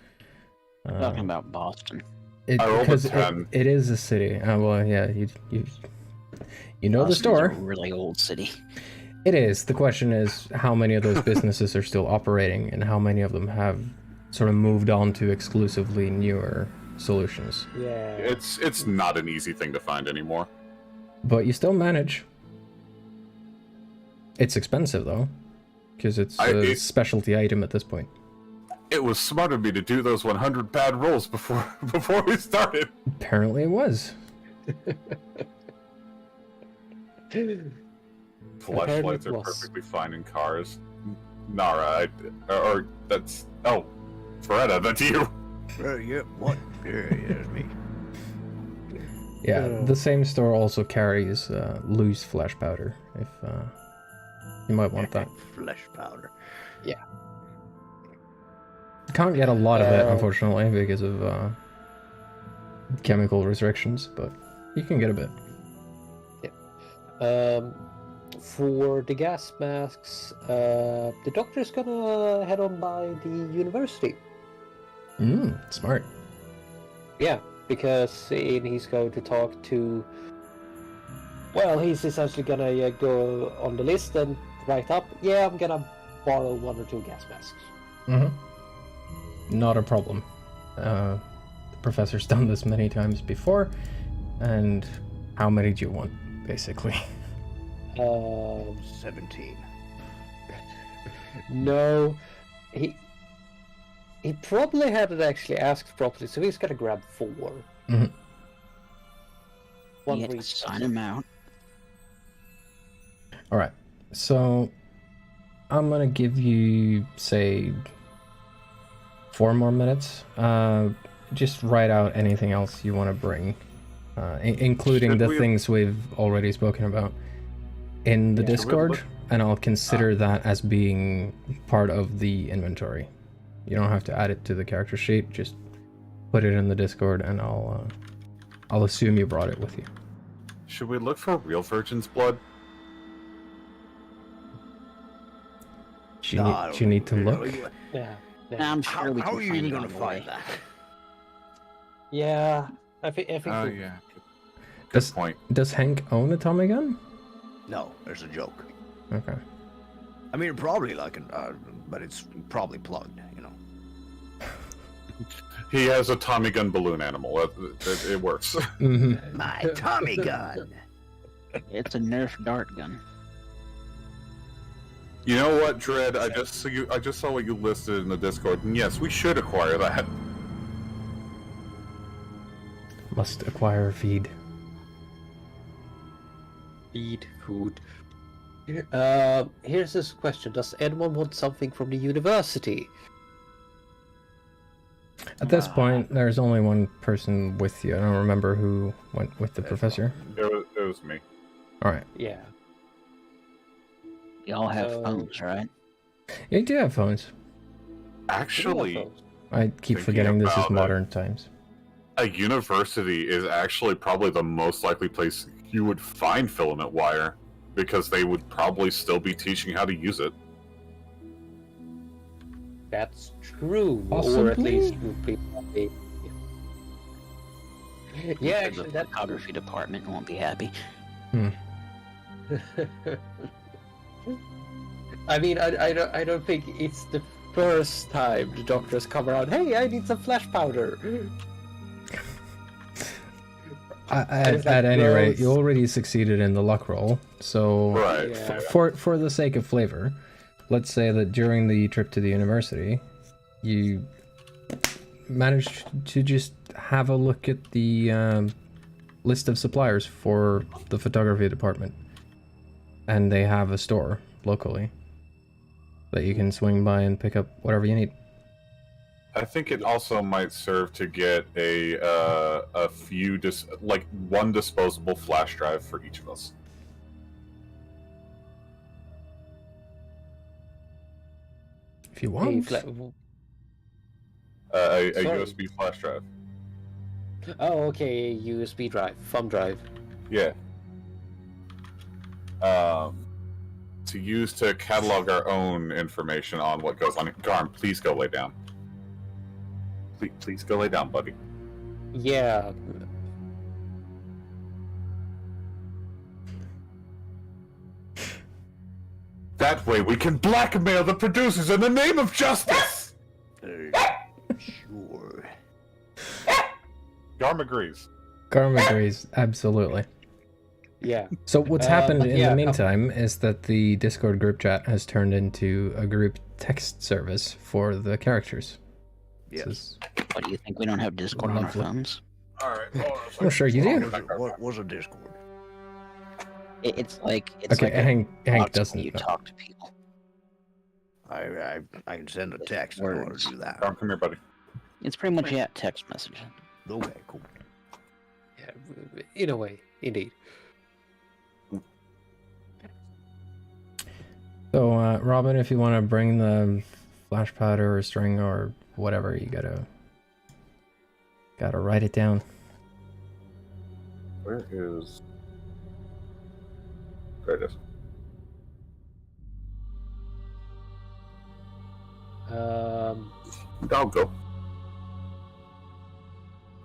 Talking about Boston. Because it is a city. Well, yeah, you know the Boston's store. a really old city. It is. The question is how many of those businesses are still operating and how many of them have sort of moved on to exclusively newer solutions. Yeah. It's not an easy thing to find anymore. But you still manage. It's expensive though, because it's a specialty item at this point. It was smart of me to do those 100 bad rolls before we started. Apparently it was. Flashlights are perfectly fine in cars. Nara, Feretta, that's you. Yeah, what? Yeah, that's me. Yeah, the same store also carries loose flash powder, if you might want that. Flesh powder. Yeah. Can't get a lot of it, unfortunately, because of chemical restrictions, but you can get a bit. Yeah. For the gas masks, the doctor's gonna head on by the university. Smart. Yeah, because he's going to talk to... Well, he's essentially gonna go on the list and write up, yeah, I'm gonna borrow 1 or 2 gas masks. Not a problem. The professor's done this many times before, and how many do you want, basically? 17. No, he probably hadn't actually asked properly, so he's gonna grab 4. One for each. Sign him out. Alright, so I'm gonna give you, say, 4 more minutes. Just write out anything else you want to bring, including the things we've already spoken about in the Discord, and I'll consider that as being part of the inventory. You don't have to add it to the character sheet, just put it in the Discord and I'll assume you brought it with you. Should we look for real virgin's blood? Do you need to look? Yeah. I'm sure we How can are you find even it going on to the find way. that? Yeah. I think. Oh, yeah. Good Does point. Does Hank own a Tommy gun? No, there's a joke. Okay. I mean, probably but it's probably plugged, you know. He has a Tommy gun balloon animal. It works. Mm-hmm. My Tommy gun. It's a Nerf dart gun. You know what, Dread? I just saw what you listed in the Discord, and yes, we should acquire that. Must acquire feed. Feed food. Here's this question: does anyone want something from the university? At this point, there's only one person with you. I don't remember who went with the professor. It was me. All right. Yeah. You all have So- phones, right? You do have phones. Actually, I keep Thinking forgetting this is about it. modern times. a university is actually probably the most likely place you would find filament wire, because they would probably still be teaching how to use it. That's true. Or at Possibly? least would be. Yeah, actually, the that. photography department won't be happy. I mean, I don't think it's the first time the doctors come around. Hey, I need some flash powder. At any rate, you already succeeded in the luck roll. So, Right. Yeah. for the sake of flavor, let's say that during the trip to the university, you managed to just have a look at the list of suppliers for the photography department, and they have a store locally that you can swing by and pick up whatever you need. I think it also might serve to get a few like one disposable flash drive for each of us. If you Hey, want. A Sorry. USB flash drive. Oh, okay, USB drive, thumb drive. Yeah. To use to catalog our own information on what goes on. Garm, please go lay down. Please go lay down, buddy. Yeah. That way we can blackmail the producers in the name of justice! Sure. Garm agrees. Garm agrees, absolutely. Yeah. So what's happened in yeah, the meantime is that the Discord group chat has turned into a group text service for the characters. This Yes. is- What do you think? We don't have Discord on our Lovely. phones? Alright. I'm sure you do. What was a Discord? It's like Okay, a Hank box doesn't when you know. talk to people. I can send a text in order Words. to do that. Garm, come here, buddy. It's pretty much text message. Okay, cool. Yeah, in a way, indeed. So, Robin, if you want to bring the flash powder or string or whatever, you gotta write it down. Where is... There it is. I'll go.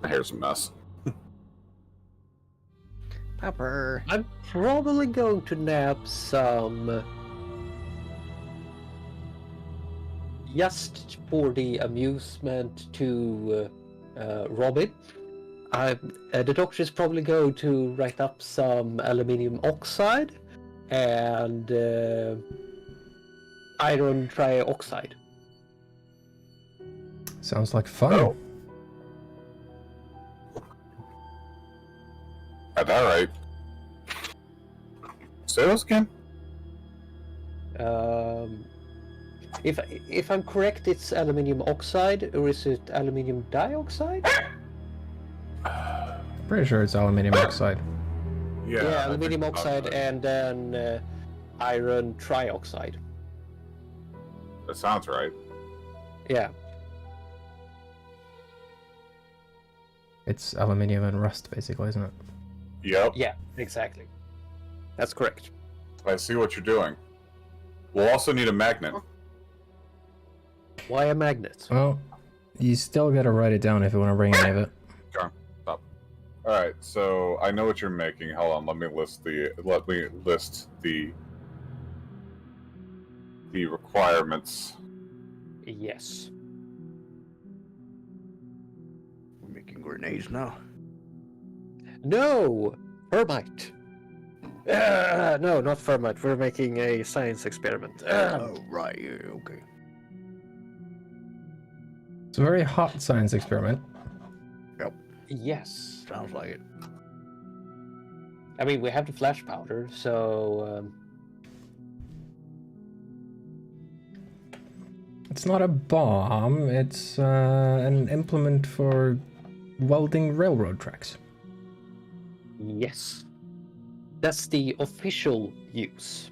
My hair's a mess. Pepper. I'm probably going to nab some. Just for the amusement to Robin. The doctor is probably going to write up some aluminium oxide and iron trioxide. Sounds like fun. Oh. Alright. Say those again? If I'm correct, it's aluminium oxide, or is it aluminium dioxide? Pretty sure it's aluminium oxide. Yeah, I aluminium think- oxide and then iron trioxide. That sounds right. Yeah. It's aluminium and rust, basically, isn't it? Yep. Yeah, exactly. That's correct. I see what you're doing. We'll also need a magnet. Why a magnet? Well, you still gotta write it down if you want to bring any of it. Okay, stop. All right, so I know what you're making. Hold on, let me list the requirements. Yes. We're making grenades now. No! Thermite! No, not thermite. We're making a science experiment. Oh, right, yeah, okay. It's a very hot science experiment. Yes. Sounds like it. I mean, we have the flash powder, so... It's not a bomb, it's an implement for welding railroad tracks. yes. That's the official use.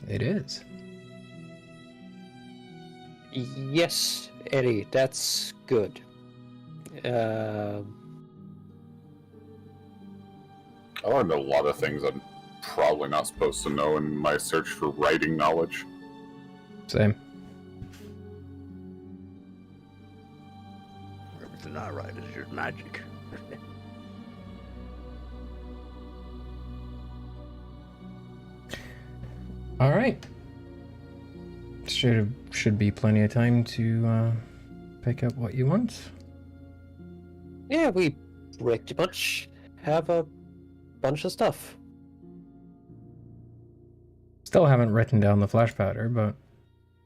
It is. Yes, Eddie, that's good. I learned a lot of things I'm probably not supposed to know in my search for writing knowledge. Same. Everything I write is just magic. All right. Should be plenty of time to pick up what you want. Yeah, we pretty much have a bunch of stuff. Still haven't written down the flash powder, but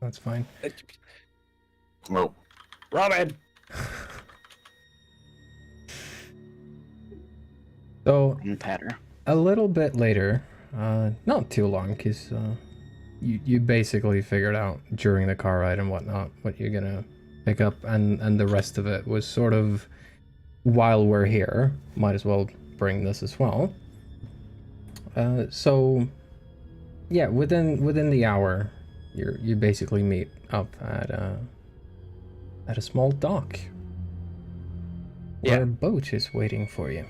that's fine. Well, Robin! So Patter. a little bit later, not too long, because you basically figured out during the car ride and whatnot what you're gonna pick up, and the rest of it was sort of, while we're here, might as well bring this as well. So yeah, within the hour, you basically meet up at a small dock where a boat is waiting for you.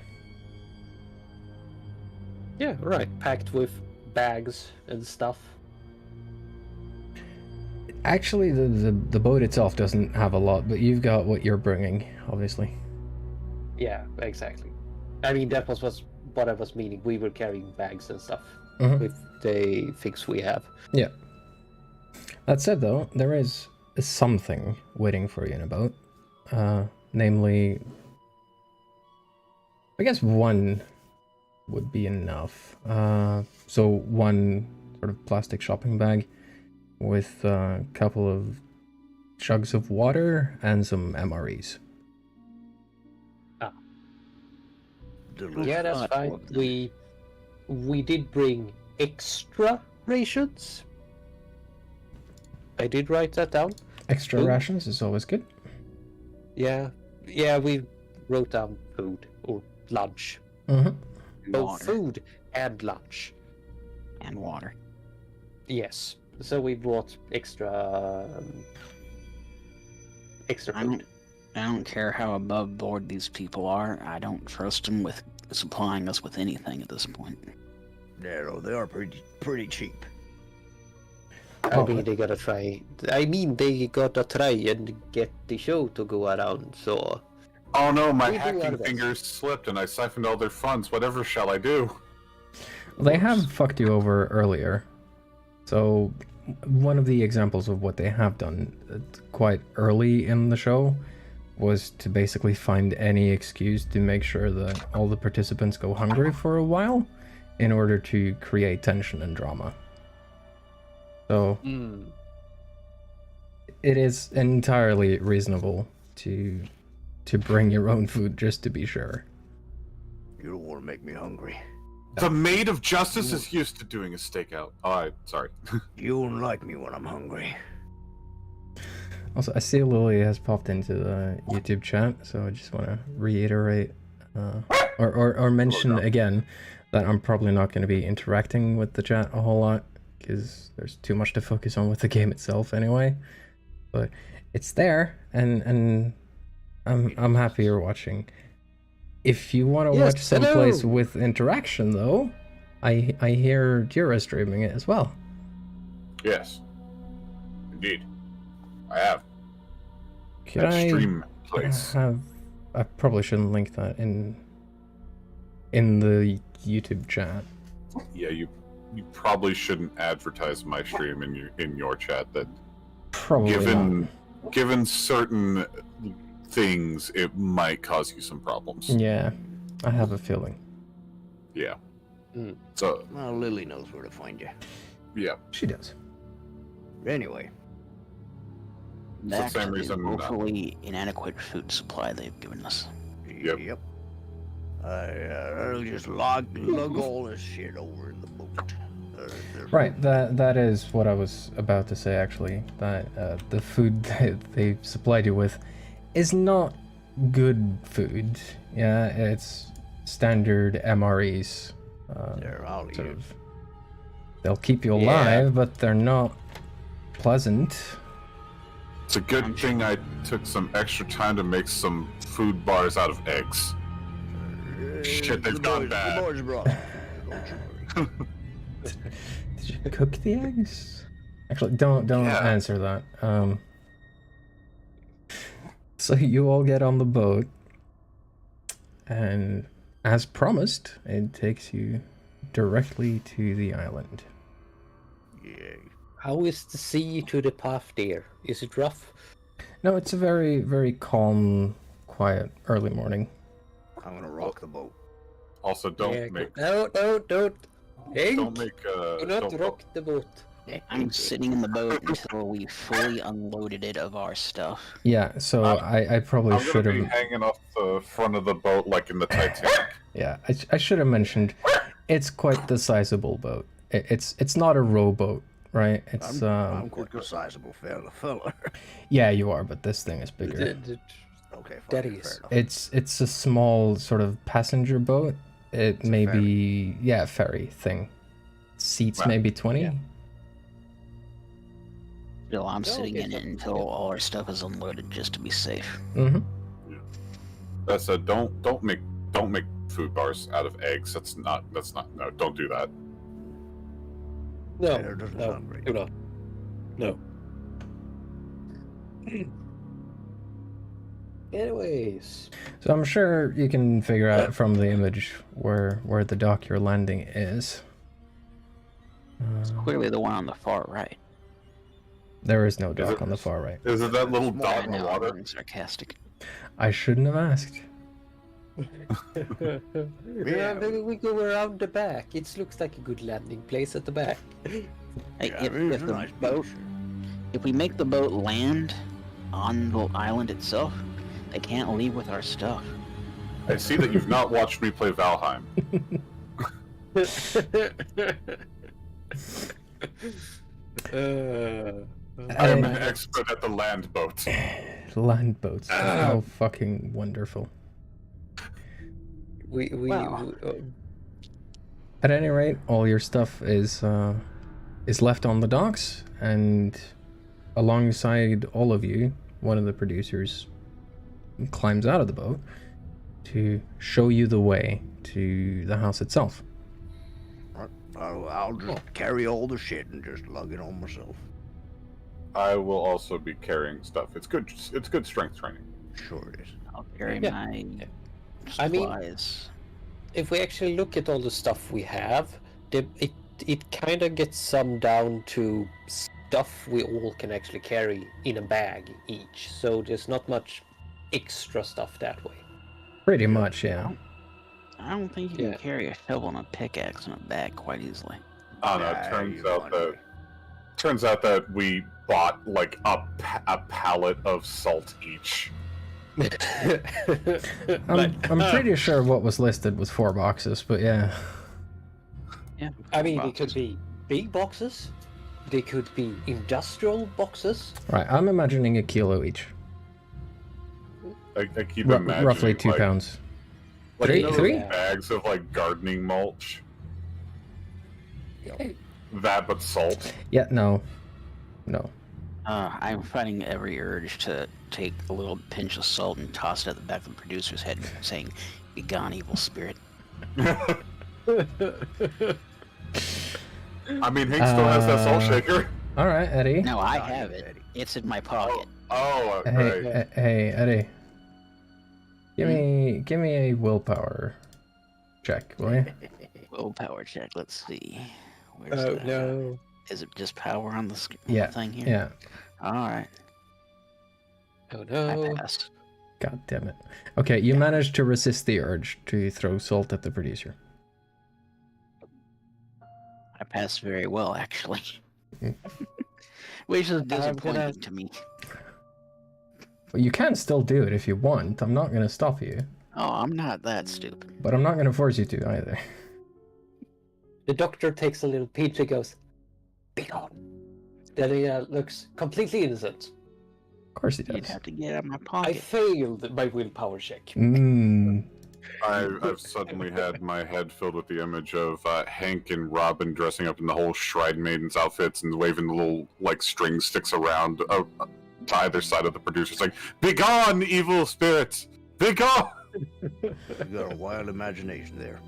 Yeah, right. Packed with bags and stuff. Actually, the boat itself doesn't have a lot, but you've got what you're bringing, obviously. Yeah, exactly. I mean, that was what I was meaning. We were carrying bags and stuff with the things we have. Yeah. That said, though, there is something waiting for you in a boat. Namely, I guess one would be enough. So one sort of plastic shopping bag with a couple of jugs of water and some MREs. Yeah, that's fine. We did bring extra rations. I did write that down. Extra Food? rations is always good. Yeah, we wrote down food or lunch. Both Water. food and lunch. And water. Yes. So we brought extra food. I don't care how above board these people are. I don't trust them with supplying us with anything at this point. Yeah, no, they are pretty cheap. I mean, they gotta try. I mean, they gotta try and get the show to go around. So. oh no, my We do hacking our best. fingers slipped and I siphoned all their funds. Whatever shall I do? They have fucked you over earlier. So one of the examples of what they have done quite early in the show was to basically find any excuse to make sure that all the participants go hungry for a while in order to create tension and drama. So it is entirely reasonable to bring your own food just to be sure. You don't want to make me hungry. The maid of justice is used to doing a stakeout. Oh, sorry. You don't like me when I'm hungry. Also, I see Lily has popped into the YouTube chat, so I just want to reiterate or mention again that I'm probably not going to be interacting with the chat a whole lot because there's too much to focus on with the game itself anyway. But it's there, and I'm happy you're watching. If you want to Yes, watch someplace hello. with interaction, though, I hear Jira streaming it as well. Yes. Indeed. I have. Could That I stream place. I probably shouldn't link that in the YouTube chat. Yeah, you probably shouldn't advertise my stream in your chat. That Probably not. given certain things, it might cause you some problems. Yeah, I have a feeling. Yeah. Mm. So Well, Lily knows where to find you. yeah, She does. Anyway, the Back same to the reason, woefully inadequate food supply they've given us. Yep. I'll just lug all this shit over in the boat. There's Right, that is what I was about to say, actually. That the food that they supplied you with is not good food. Yeah, it's standard MREs. There, I'll eat Sort it. of. They'll keep you Yeah. alive, but they're not pleasant. it's a good thing I took some extra time to make some food bars out of eggs. Shit, they've gone bad. The boys brought it. Don't you worry. Did you cook the eggs? Actually, don't Yeah. answer that. So you all get on the boat, and as promised, it takes you directly to the island. Yeah. How is the sea to the path there? Is it rough? No, it's a very, very calm, quiet early morning. I'm gonna rock the boat. Also, don't Yeah, make don't. Hank, don't make do not don't- rock the boat. I'm sitting in the boat until we fully unloaded it of our stuff. Yeah, so I probably I'm should gonna be have. hanging off the front of the boat like in the Titanic. Yeah, I should have mentioned. It's quite the sizable boat. It's not a rowboat, right? It's I'm quite a sizable fella. Yeah, you are, but this thing is bigger. Okay, fine. That fair is- enough. It's a small sort of passenger boat. It It's a may ferry. be ferry thing. Seats Right. maybe 20. Yeah. Still, I'm sitting okay, in so- it until all our stuff is unloaded just to be safe. Mm-hmm. That's a don't make food bars out of eggs. That's not no. Don't do that. No, Yeah, it doesn't no, sound great. do not. No. Anyways, So I'm sure you can figure out from the image where the dock you're landing is. Clearly the one on the far right. There is no Is dock it- on the far right. Is it that little More dot I in the know, I'm water? being sarcastic. I shouldn't have asked. yeah, maybe we go around the back. It looks like a good landing place at the back. Hey, Yeah, if, it's if a the nice boat, beach. if we make the boat land on the island itself, they can't leave with our stuff. I see that you've not watched me play Valheim. I am an expert at the land boat. Land boats. How fucking wonderful. Wow. At any rate, all your stuff is left on the docks, and alongside all of you, one of the producers climbs out of the boat to show you the way to the house itself. I'll just carry all the shit and just lug it on myself. I will also be carrying stuff. It's good. It's good strength training. Sure it is. I'll carry Yeah. my I mean- supplies. If we actually look at all the stuff we have, it kind of gets summed down to stuff we all can actually carry in a bag each. So there's not much extra stuff that way. Pretty much, yeah. I don't think you can Yeah. carry a shovel and a pickaxe in a bag quite easily. Oh no! Nah, Turns you out want that me. we bought like a pallet of salt each. I'm pretty sure what was listed was 4 boxes, but yeah. I mean, it could be big boxes. They could be industrial boxes. Right, I'm imagining a kilo each. I keep imagining Roughly 2 like, pounds. like Three- you know those three? bags of like gardening mulch. That, but salt. Yeah, no. I'm fighting every urge to take a little pinch of salt and toss it at the back of the producer's head, saying, Be gone, evil spirit. I mean, Hank still has that salt shaker. All right, Eddie. No, I Not have you, it. Eddie. It's in my pocket. Oh, Hey, right. hey, Eddie. Give me a willpower check, will you? Willpower check. Let's see. Where's Oh that? no. Is it just power on the Yeah. thing here? Yeah. All right. Oh I no. passed. God damn it. Okay, you managed to resist the urge to throw salt at the producer. I passed very well, actually. Mm. Which is I'm disappointing gonna- to me. Well, you can still do it if you want. I'm not going to stop you, Oh, I'm not that stupid. but I'm not going to force you to either. The doctor takes a little peach and goes, "Be gone." Then he looks completely innocent. Of course he You'd does. have to get out of my I pocket. failed my willpower check. Mmm. I've suddenly had my head filled with the image of Hank and Robin dressing up in the whole Shrine Maiden's outfits and waving the little like string sticks around to either side of the producers, like "Begone, evil spirits! Begone!" You got a wild imagination there.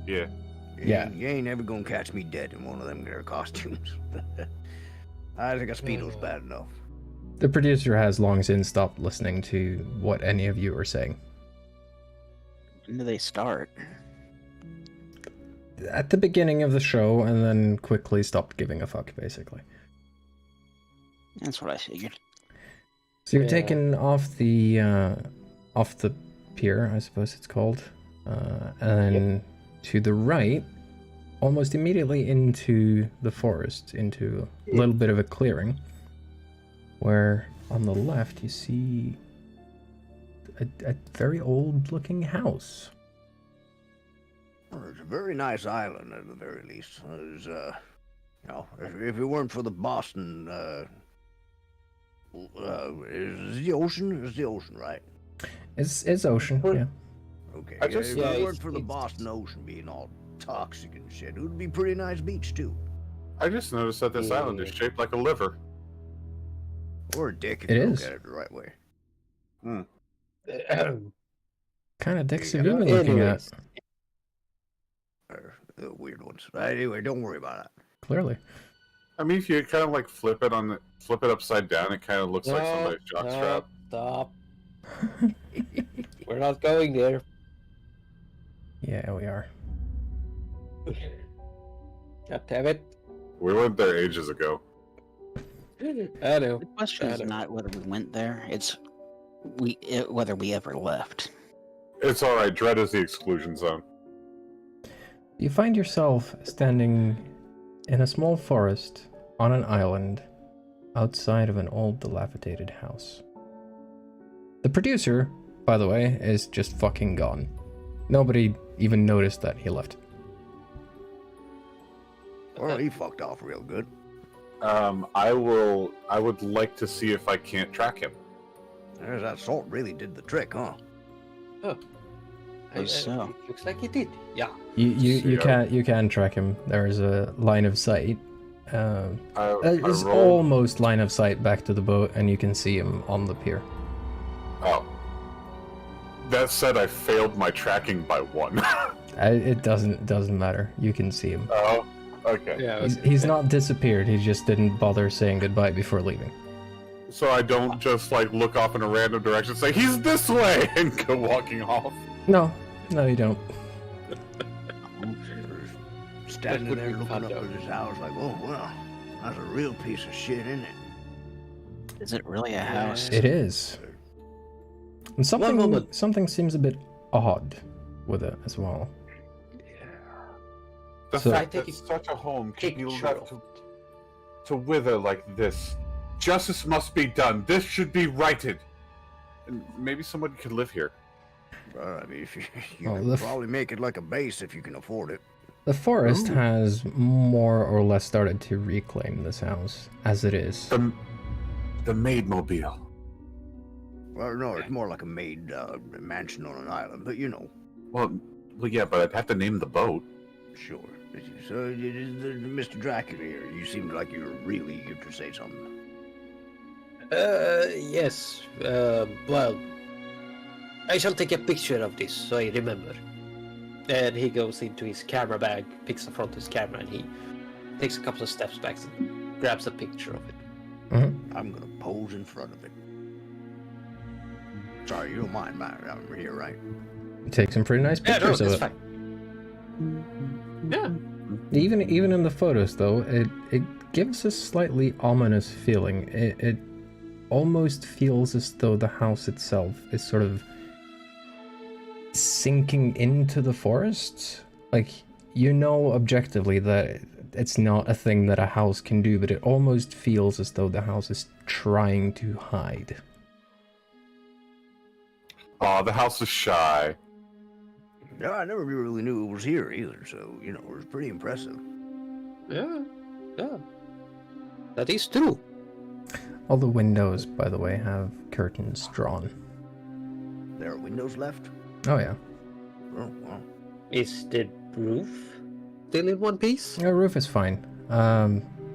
Yeah. Yeah. You ain't ever gonna catch me dead in one of them there costumes. I think a speedo's bad enough. The producer has long since stopped listening to what any of you are saying. When do they start? At the beginning of the show, and then quickly stopped giving a fuck, basically. That's what I figured. So you're Yeah. taken off the pier, I suppose it's called, and then to the right, almost immediately into the forest, into a little bit of a clearing, where on the left you see a very old-looking house. Well, it's a very nice island at the very least. It's, you know, if it weren't for the Boston, is the ocean? It's the ocean, right? It's ocean, yeah. Okay. I just- if Yeah, it weren't it's- for the it's- Boston Ocean being all toxic and shit, it would be a pretty nice beach too. I just noticed that this island is shaped like a liver. Or a dick if It you is. look at it the right way. Kind of dicks There have you you go. been looking at? Anyways. Or the weird ones. Anyway, don't worry about that. Clearly. I mean, if you kind of like flip it upside down, it kind of looks like somebody's jockstrap. Stop. We're not going there. Yeah, we are. God damn it. We went there ages ago. I know. The question is Shadow. not whether we went there; it's whether we ever left. It's all right. Dread is the exclusion zone. You find yourself standing in a small forest on an island outside of an old dilapidated house. The producer, by the way, is just fucking gone. Nobody even noticed that he left. Well, he fucked off real good. I would like to see if I can't track him. There's that salt really did the trick, huh? So. It looks like it did. Yeah. You can track him. There is a line of sight. I It's rolled- almost line of sight back to the boat, and you can see him on the pier. Oh. That said, I failed my tracking by 1. It doesn't matter. You can see him. Oh, okay. Yeah. He's not disappeared. He just didn't bother saying goodbye before leaving. So I don't just like look off in a random direction, say he's this way, and go walking off. No, you don't. Standing would there be looking fun, up though. at his house like, oh, well, that's a real piece of shit, isn't it? Is it really a house? It is. And something moment. something seems a bit odd with it as well. The So- fact I that take such a home can be picture left of to wither like this. Justice must be done. This should be righted. And maybe somebody could live here. I mean, if you Oh, can the probably make it like a base if you can afford it. The forest Ooh. has more or less started to reclaim this house as it is. The maid mobile. Well, no, it's more like a made mansion on an island, but you know, Well, yeah, but I'd have to name the boat. sure. So, Mr. Dracula here, you seemed like you were really eager to say something. Yes. Well, I shall take a picture of this so I remember. And he goes into his camera bag, picks up front his camera, and he takes a couple of steps back and grabs a picture of it. Mm-hmm. I'm gonna pose in front of it. Sorry, you don't mind, Matt. I'm here, right? Take some pretty nice Yeah, no, pictures that's of it. fine. Yeah. Even in the photos, though, it gives a slightly ominous feeling. It almost feels as though the house itself is sort of sinking into the forest. Like, you know objectively that it's not a thing that a house can do, but it almost feels as though the house is trying to hide. Aw, the house is shy. Yeah, I never really knew it was here either, so, you know, it was pretty impressive. Yeah. That is true. All the windows, by the way, have curtains drawn. There are windows left? Oh yeah. Oh, wow. Is the roof still in one piece? The roof is fine.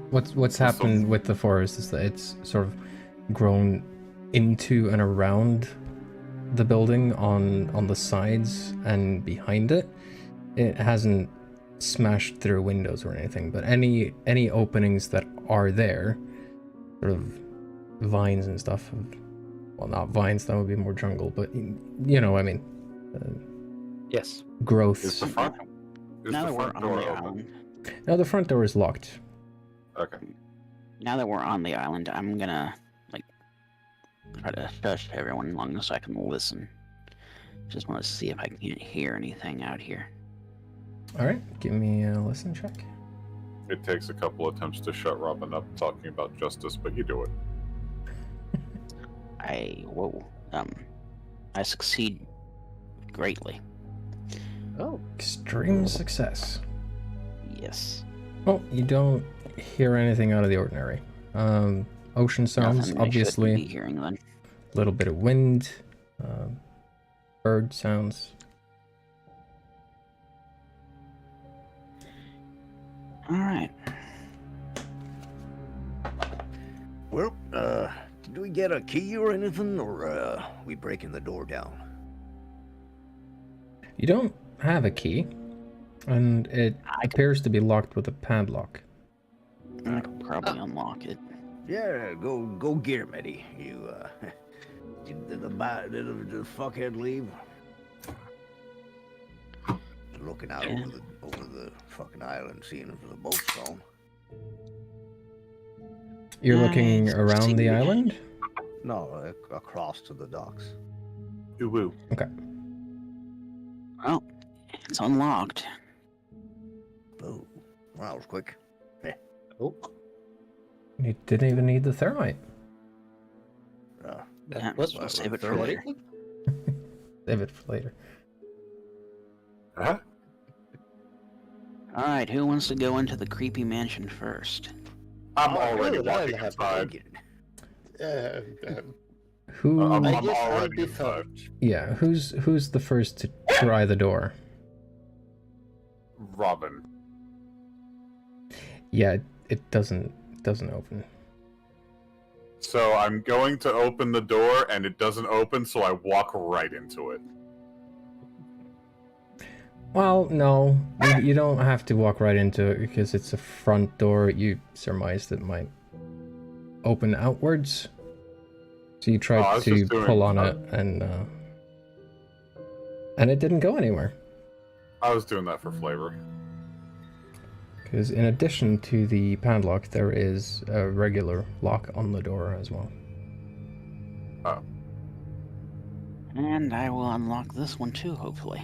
What's happened with the forest is that it's sort of grown into and around the building on the sides and behind it. It hasn't smashed through windows or anything, but any openings that are there, sort of vines and stuff. Well, not vines, that would be more jungle, but you know what I mean. Yes. Growth. Is the front, Now that we're front on door the open? island, Now the front door is locked. Okay. now that we're on the island, I'm gonna try to shush everyone long so I can listen. Just want to see if I can't hear anything out here. All right, give me a listen check. It takes a couple attempts to shut Robin up talking about justice, but you do it. I succeed greatly. Oh. Extreme success. Yes. Well, you don't hear anything out of the ordinary. Ocean sounds, Nothing I shouldn't be obviously. hearing then. A little bit of wind. Bird sounds. All right. Well, did we get a key or anything, or we breaking the door down? You don't have a key, and it appears to be locked with a padlock. I can probably unlock it. Yeah, go get him, Eddie. You, did the fuckhead leave? Looking out Yeah. over the fucking island, seeing if the boat's gone. You're looking It's around the secret. island? No, across to the docks. Ooh woo. Okay. Well, it's unlocked. Oh, well, that was quick. Oh. You didn't even need the thermite. That Yeah, was we'll save it for very later. quick. Save it for later. Huh? All right, who wants to go into the creepy mansion first? I'm Oh, already really? I'll walking have inside. Who? I'm I guess I'll already be inside. first. Yeah. Who's the first to try the door? Robin. Yeah, it doesn't open. So I'm going to open the door, and it doesn't open, so I walk right into it. Well, no, you don't have to walk right into it because it's a front door. You surmised it might open outwards. So you I tried was to just doing- pull on it, and it didn't go anywhere. I was doing that for flavor. Because in addition to the padlock, there is a regular lock on the door as well. Oh. And I will unlock this one too, hopefully.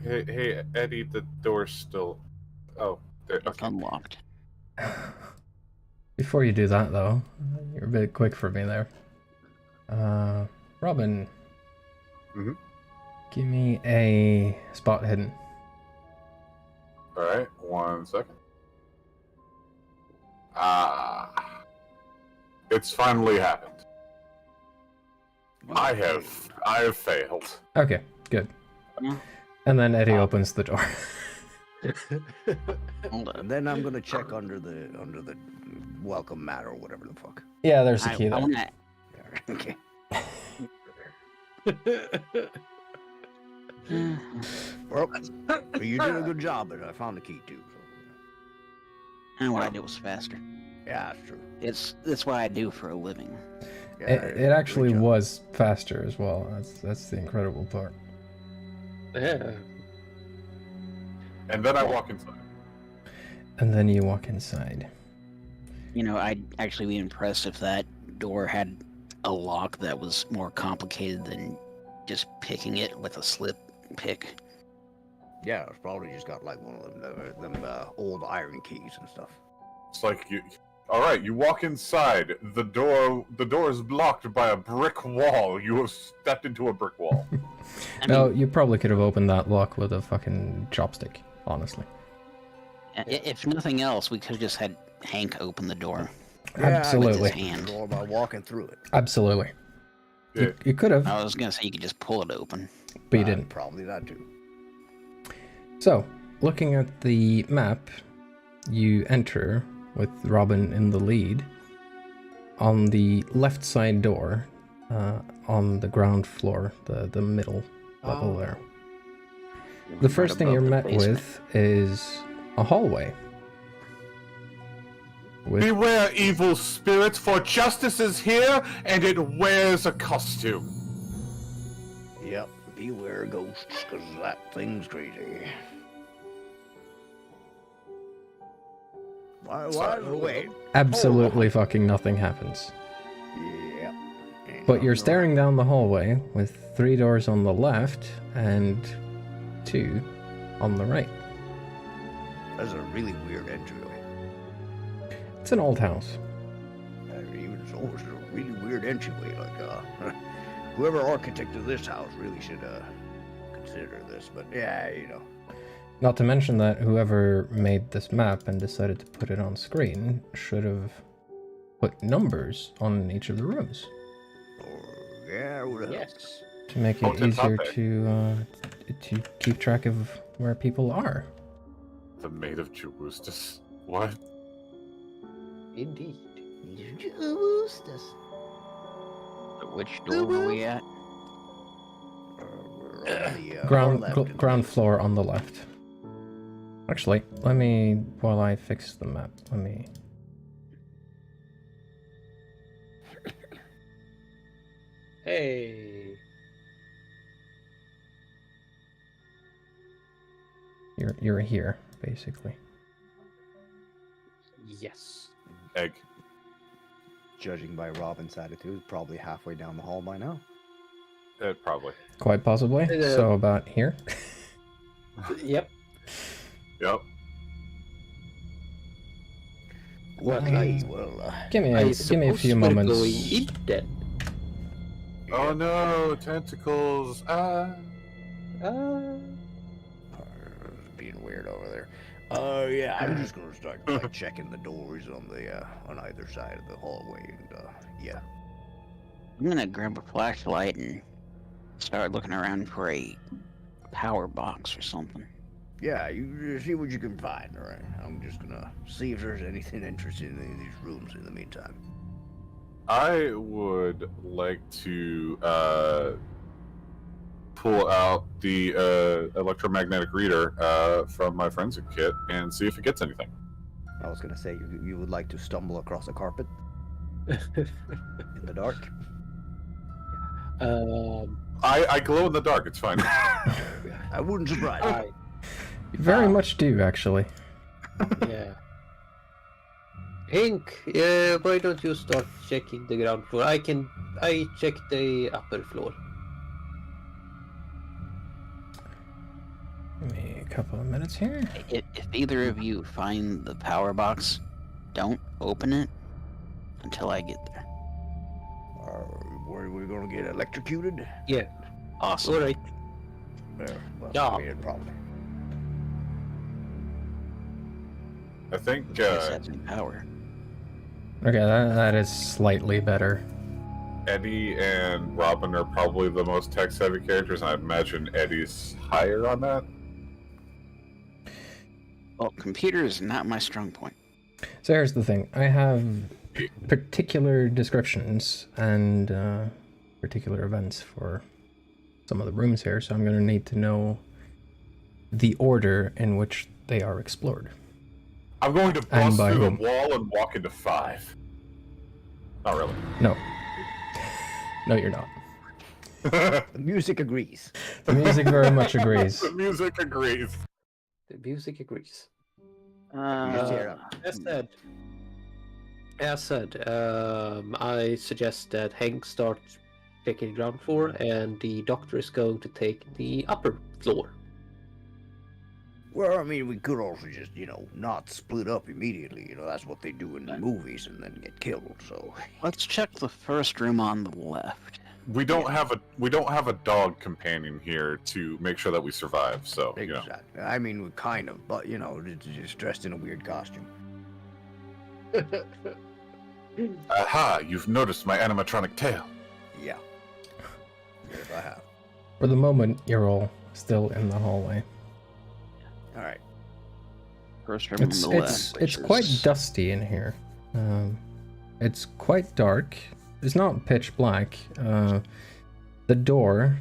Hey, Eddie, the door's still... Oh, there, It's okay. unlocked. Before you do that, though, you're a bit quick for me there. Robin. Mhm. Give me a spot hidden. Alright, 1 second. Ah. It's finally happened. I have failed. Okay, good. Yeah. And then Eddie opens the door. Hold up. And then I'm gonna check under the welcome mat or whatever the fuck. Yeah, there's a I key there. wanna, Okay. Well, you did a good job, but I found the key too. So. And what I did was faster. Yeah, that's true. That's what I do for a living. Yeah, It actually great job. was faster as well. That's the incredible part. Yeah. And then I walk inside. And then you walk inside. You know, I'd actually be impressed if that door had a lock that was more complicated than just picking it with a slip pick. Yeah, it's probably just got like one of them old iron keys and stuff. It's like you. All right, you walk inside. The door is blocked by a brick wall. You have stepped into a brick wall. I No, mean, you probably could have opened that lock with a fucking chopstick, honestly. if nothing else, we could have just had Hank open the door. Absolutely. With his hand. All about walking through it. Absolutely. Yeah. You could have, I was gonna say you could just pull it open. but you didn't. Probably that too. So, looking at the map, you enter with Robin in the lead on the left side door on the ground floor, the middle level there. The first thing you're met with is a hallway. With Beware, evil spirits, for justice is here, and it wears a costume. Yep. Beware ghosts, because that thing's crazy. Wait. absolutely fucking nothing happens. Yep. But you're staring down the hallway with 3 doors on the left and 2 on the right. That's a really weird entryway. It's an old house. Even so, it's a really weird entryway. Like, whoever architected this house really should consider this. But yeah, you know. Not to mention that whoever made this map and decided to put it on screen should have put numbers on each of the rooms Or yeah, what else? Yes. to make Oh, it it's up easier there. to keep track of where people are. The Maid of Jerusalem. What? Indeed. Which door were we at? We're on the, Ground left in the ground floor on the left. Actually, let me, while I fix the map, let me. Hey. You're here, basically. Yes. Egg. Judging by Robin's attitude, probably halfway down the hall by now. Probably. Quite possibly. So about here. Yep. Yep. Okay, well, Give me I a suppose few we're moments. going in then. Oh no, tentacles. being weird over there. Yeah, I'm just gonna start like, checking the doors on the on either side of the hallway, and yeah. I'm gonna grab a flashlight and start looking around for a power box or something. Yeah, you see what you can find, all right? I'm just gonna see if there's anything interesting in any of these rooms in the meantime. I would like to pull out the electromagnetic reader from my forensic kit and see if it gets anything. I was gonna say you would like to stumble across a carpet in the dark. I glow in the dark. It's fine. I wouldn't surprise me. You very much do, actually. Yeah. Hank, why don't you start checking the ground floor? I check the upper floor. Give me a couple of minutes here. If either of you find the power box, don't open it until I get there. Were we gonna get electrocuted? Yeah. Awesome. All right. Well, Yeah. yeah, probably. I think Yes, that's in power. Okay, that is slightly better. Eddie and Robin are probably the most tech-savvy characters, and I imagine Eddie's higher on that. Well, computer is not my strong point. So here's the thing. I have particular descriptions and particular events for some of the rooms here, so I'm going to need to know the order in which they are explored. I'm going to And bust by through whom? the wall and walk into 5. Not really. No. No, you're not. The music agrees. The music very much agrees. The music agrees. The music agrees. Uh, As said, I suggest that Hank starts checking ground floor, and the doctor is going to take the upper floor. Well, I mean, we could also just, not split up immediately. That's what they do in the movies and then get killed. So let's check the first room on the left. We don't have a dog companion here to make sure that we survive. So exactly. I mean, we kind of, but it's just dressed in a weird costume. Aha! You've noticed my animatronic tail. Yeah. Yes, I have. For the moment, you're all still in the hallway. All right. First room on the left. It's quite dusty in here. It's quite dark. It's not pitch black. The door,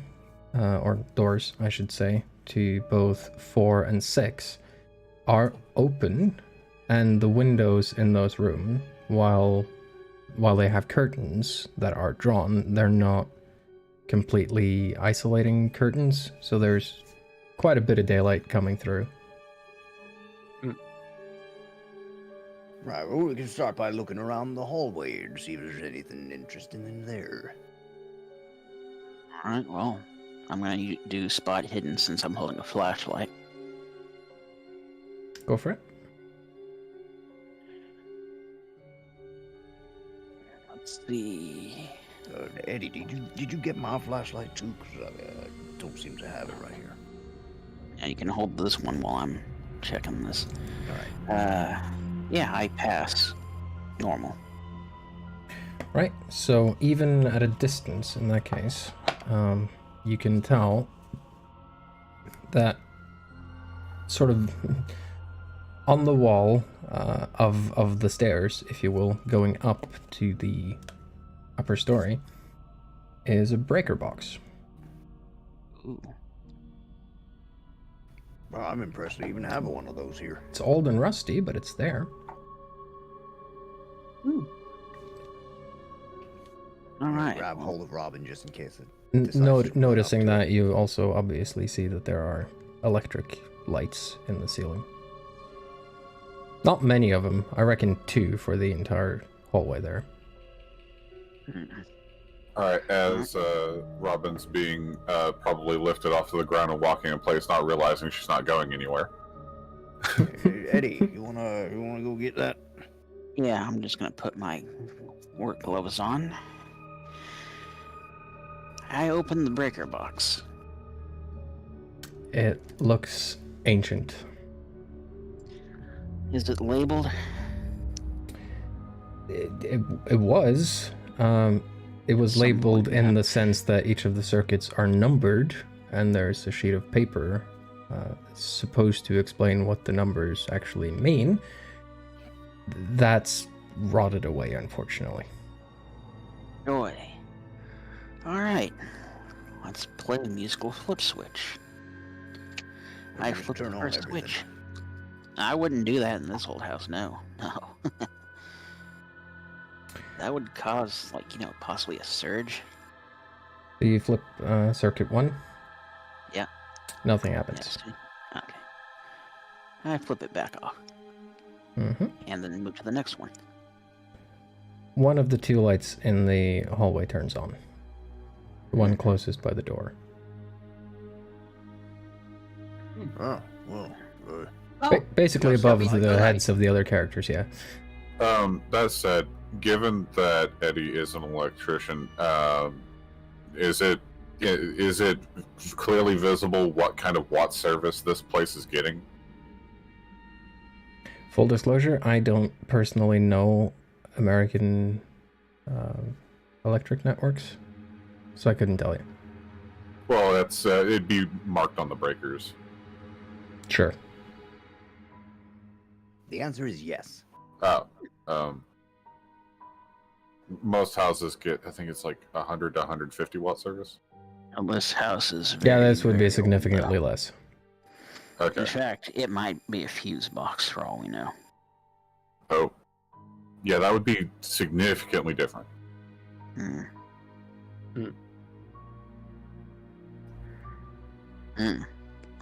or doors, I should say, to both 4 and 6 are open, and the windows in those rooms, while they have curtains that are drawn, they're not completely isolating curtains, so there's quite a bit of daylight coming through. Right, well, we can start by looking around the hallway and see if there's anything interesting in there. Alright, well, I'm gonna do spot hidden since I'm holding a flashlight. Go for it. Let's see. Eddie, did you get my flashlight too? Because I don't seem to have it right here. And you can hold this one while I'm checking this. All right. Yeah, I pass. Normal. Right, so even at a distance in that case, you can tell that sort of on the wall of the stairs, if you will, going up to the upper story, is a breaker box. Ooh. Well, I'm impressed they even have one of those here. It's old and rusty, but it's there. Alright. Grab hold of Robin just in case it. Noticing that, you also obviously see that there are electric lights in the ceiling. Not many of them. I reckon 2 for the entire hallway there. Alright, as Robin's being probably lifted off to the ground and walking in place, not realizing she's not going anywhere. Eddie, you wanna go get that? Yeah, I'm just gonna put my work gloves on. I open the breaker box. It looks ancient. Is it labeled? It was. It was Something labeled like in that. the sense that each of the circuits are numbered, and there's a sheet of paper supposed to explain what the numbers actually mean. That's rotted away, unfortunately. Joy. Alright. Let's play the musical flip switch. I Just flip the turn on first everything. switch. I wouldn't do that in this old house, no. No. That would cause, possibly a surge. Do you flip circuit 1? Yeah. Nothing happens. Yes. Okay. I flip it back off. Mm-hmm. And then move to the next one. One of the 2 lights in the hallway turns on. The one closest by the door. Oh, well. Basically Just above having the like- heads of the other characters, yeah. That said, given that Eddie is an electrician, is it clearly visible what kind of watt service this place is getting? Full disclosure, I don't personally know American electric networks, so I couldn't tell you. Well, that's it'd be marked on the breakers. Sure. The answer is yes. Most houses get, I think it's like 100 to 150 watt service. And this house is Yeah, very, this would be very significantly old. less. Okay. In fact, it might be a fuse box for all we know. Oh. Yeah, that would be significantly different. Hmm. Hmm.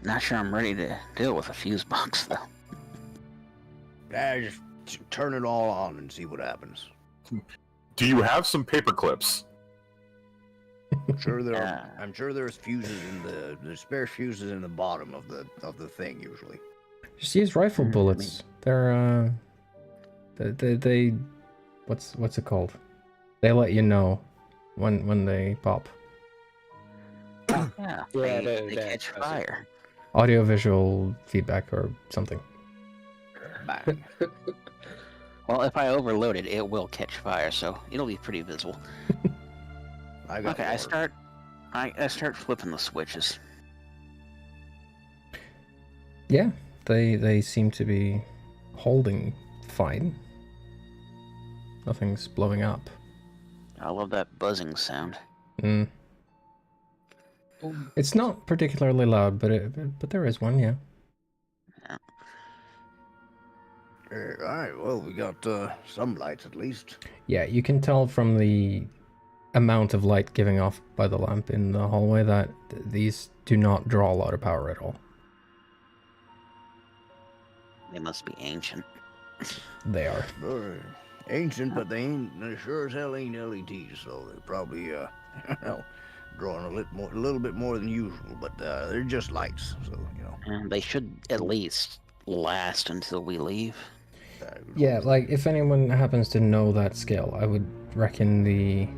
Not sure I'm ready to deal with a fuse box, though. Just turn it all on and see what happens. Do you have some paper clips? I'm sure there are. Yeah. I'm sure there's fuses in the spare fuses in the bottom of the thing usually. Just use rifle bullets. They're they what's it called? They let you know when they pop. Yeah, Yeah, they that catch does it. fire. Audio-visual feedback or something. Bang. Well, if I overload it, it will catch fire, so it'll be pretty visible. I got Okay, water. I start flipping the switches. Yeah, they seem to be holding fine. Nothing's blowing up. I love that buzzing sound. Mm. It's not particularly loud, but there is one, yeah. All right. Well, we got some lights at least. Yeah, you can tell from the amount of light giving off by the lamp in the hallway that these do not draw a lot of power at all. They must be ancient. They are. They're ancient, but they sure as hell ain't LEDs, so they're probably drawing a little bit more than usual. But they're just lights, so you know. And they should at least last until we leave. Yeah, like if anyone happens to know that scale, I would reckon the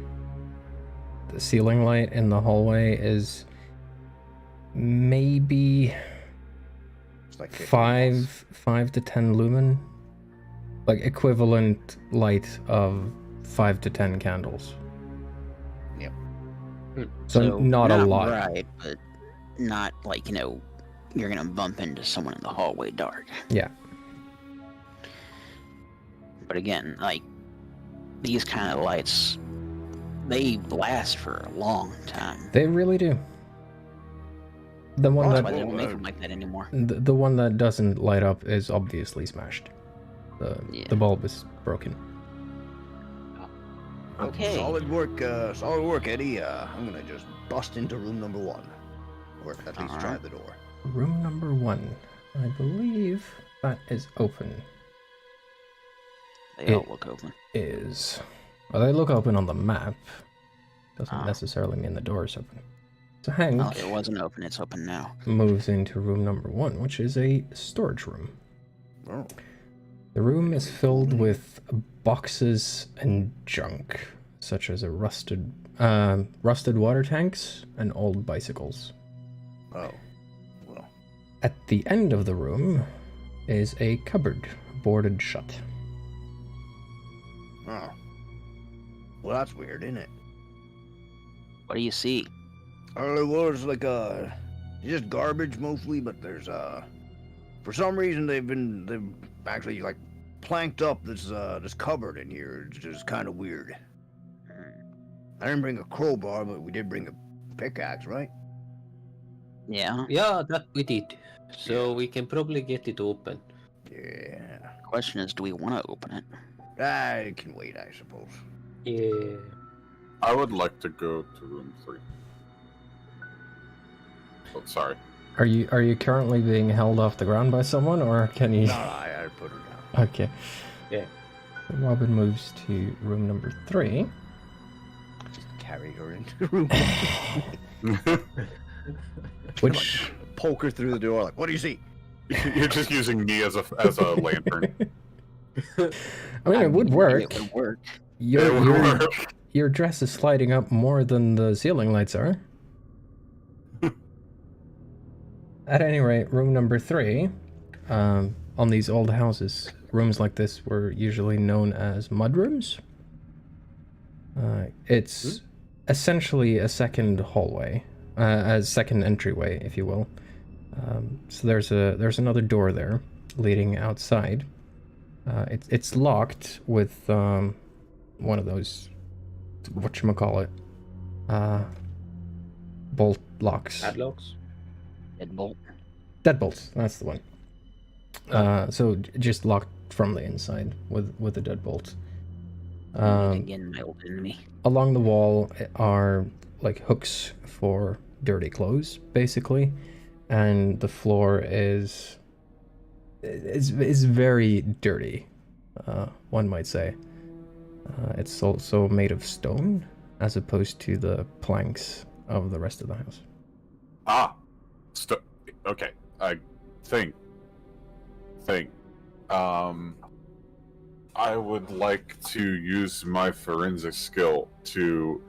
ceiling light in the hallway is maybe It's like 50 5 to 10 lumen, like equivalent light of 5 to 10 candles. Yep. So not a lot. Right, but not like, you're gonna bump into someone in the hallway dark. Yeah. But again, like, these kind of lights, they last for a long time. They really do. The one That's that why they don't make them like that anymore. the one that doesn't light up is obviously smashed. Yeah. The bulb is broken. Okay. Solid work, Eddie. I'm gonna just bust into room number 1, or at least try Alright. the door. Room number 1. I believe that is open. They all look open. Is. Well, they look open on the map. Doesn't Ah. necessarily mean the door is open. So Hank Oh, it wasn't open, it's open now. moves into room number 1, which is a storage room. Oh. The room is filled with boxes and junk, such as a rusted water tanks and old bicycles. Oh. Well. At the end of the room is a cupboard, boarded shut. Oh. Well, that's weird, isn't it? What do you see? Well, it's like just garbage mostly, but there's for some reason they've actually like planked up this cupboard in here. It's just kind of weird. I didn't bring a crowbar, but we did bring a pickaxe, right? Yeah. Yeah, that we did. So we can probably get it open. Yeah. Question is, do we want to open it? I can wait, I suppose. Yeah. I would like to go to room 3. Oh, sorry. Are you currently being held off the ground by someone, or can you? No, I put her down. Okay. Yeah. So Robin moves to room number 3. Just carry her into room. Which Poke her through the door. Like, what do you see? You're just using me as a lantern. I mean, it would work. It would work. It would work. Your dress is sliding up more than the ceiling lights are. At any rate, room number 3, on these old houses, rooms like this were usually known as mudrooms. It's essentially a second hallway, a second entryway, if you will. So there's another door there, leading outside. It's locked with one of those, whatchamacallit, bolt locks. Padlocks. Deadbolt. Deadbolts, that's the one. So just locked from the inside with the deadbolt. Again, my old enemy. Along the wall are like hooks for dirty clothes, basically, and the floor is very dirty, one might say. It's also made of stone, as opposed to the planks of the rest of the house. Okay. I think. I would like to use my forensic skill to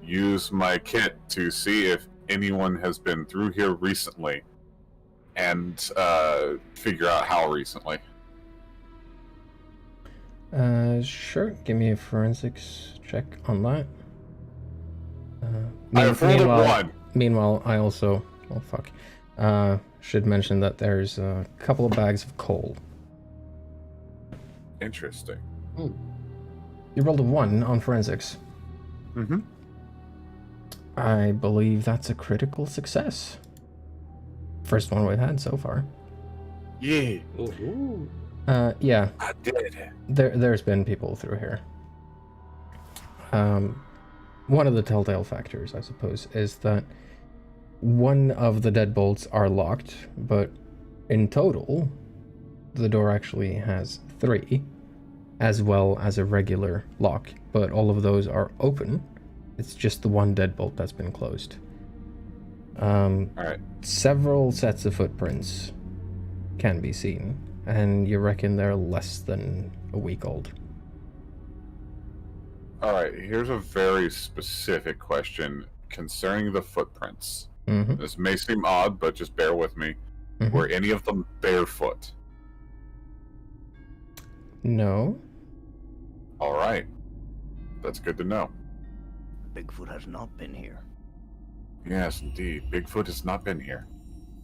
use my kit to see if anyone has been through here recently, and figure out how recently. Sure. Give me a forensics check on that. I have rolled a 1. Meanwhile, I also, oh fuck, should mention that there's a couple of bags of coal. Interesting. You rolled a 1 on forensics. Mm-hmm. I believe that's a critical success. First one we've had so far. Yeah. Ooh. Yeah. I did. There's been people through here. One of the telltale factors, I suppose, is that one of the deadbolts are locked, but in total, the door actually has 3, as well as a regular lock, but all of those are open. It's just the one deadbolt that's been closed. Alright. Several sets of footprints can be seen, and you reckon they're less than a week old. Alright, here's a very specific question concerning the footprints. Mm-hmm. This may seem odd, but just bear with me. Mm-hmm. Were any of them barefoot? No. Alright. That's good to know. Bigfoot has not been here. Yes, indeed. Bigfoot has not been here.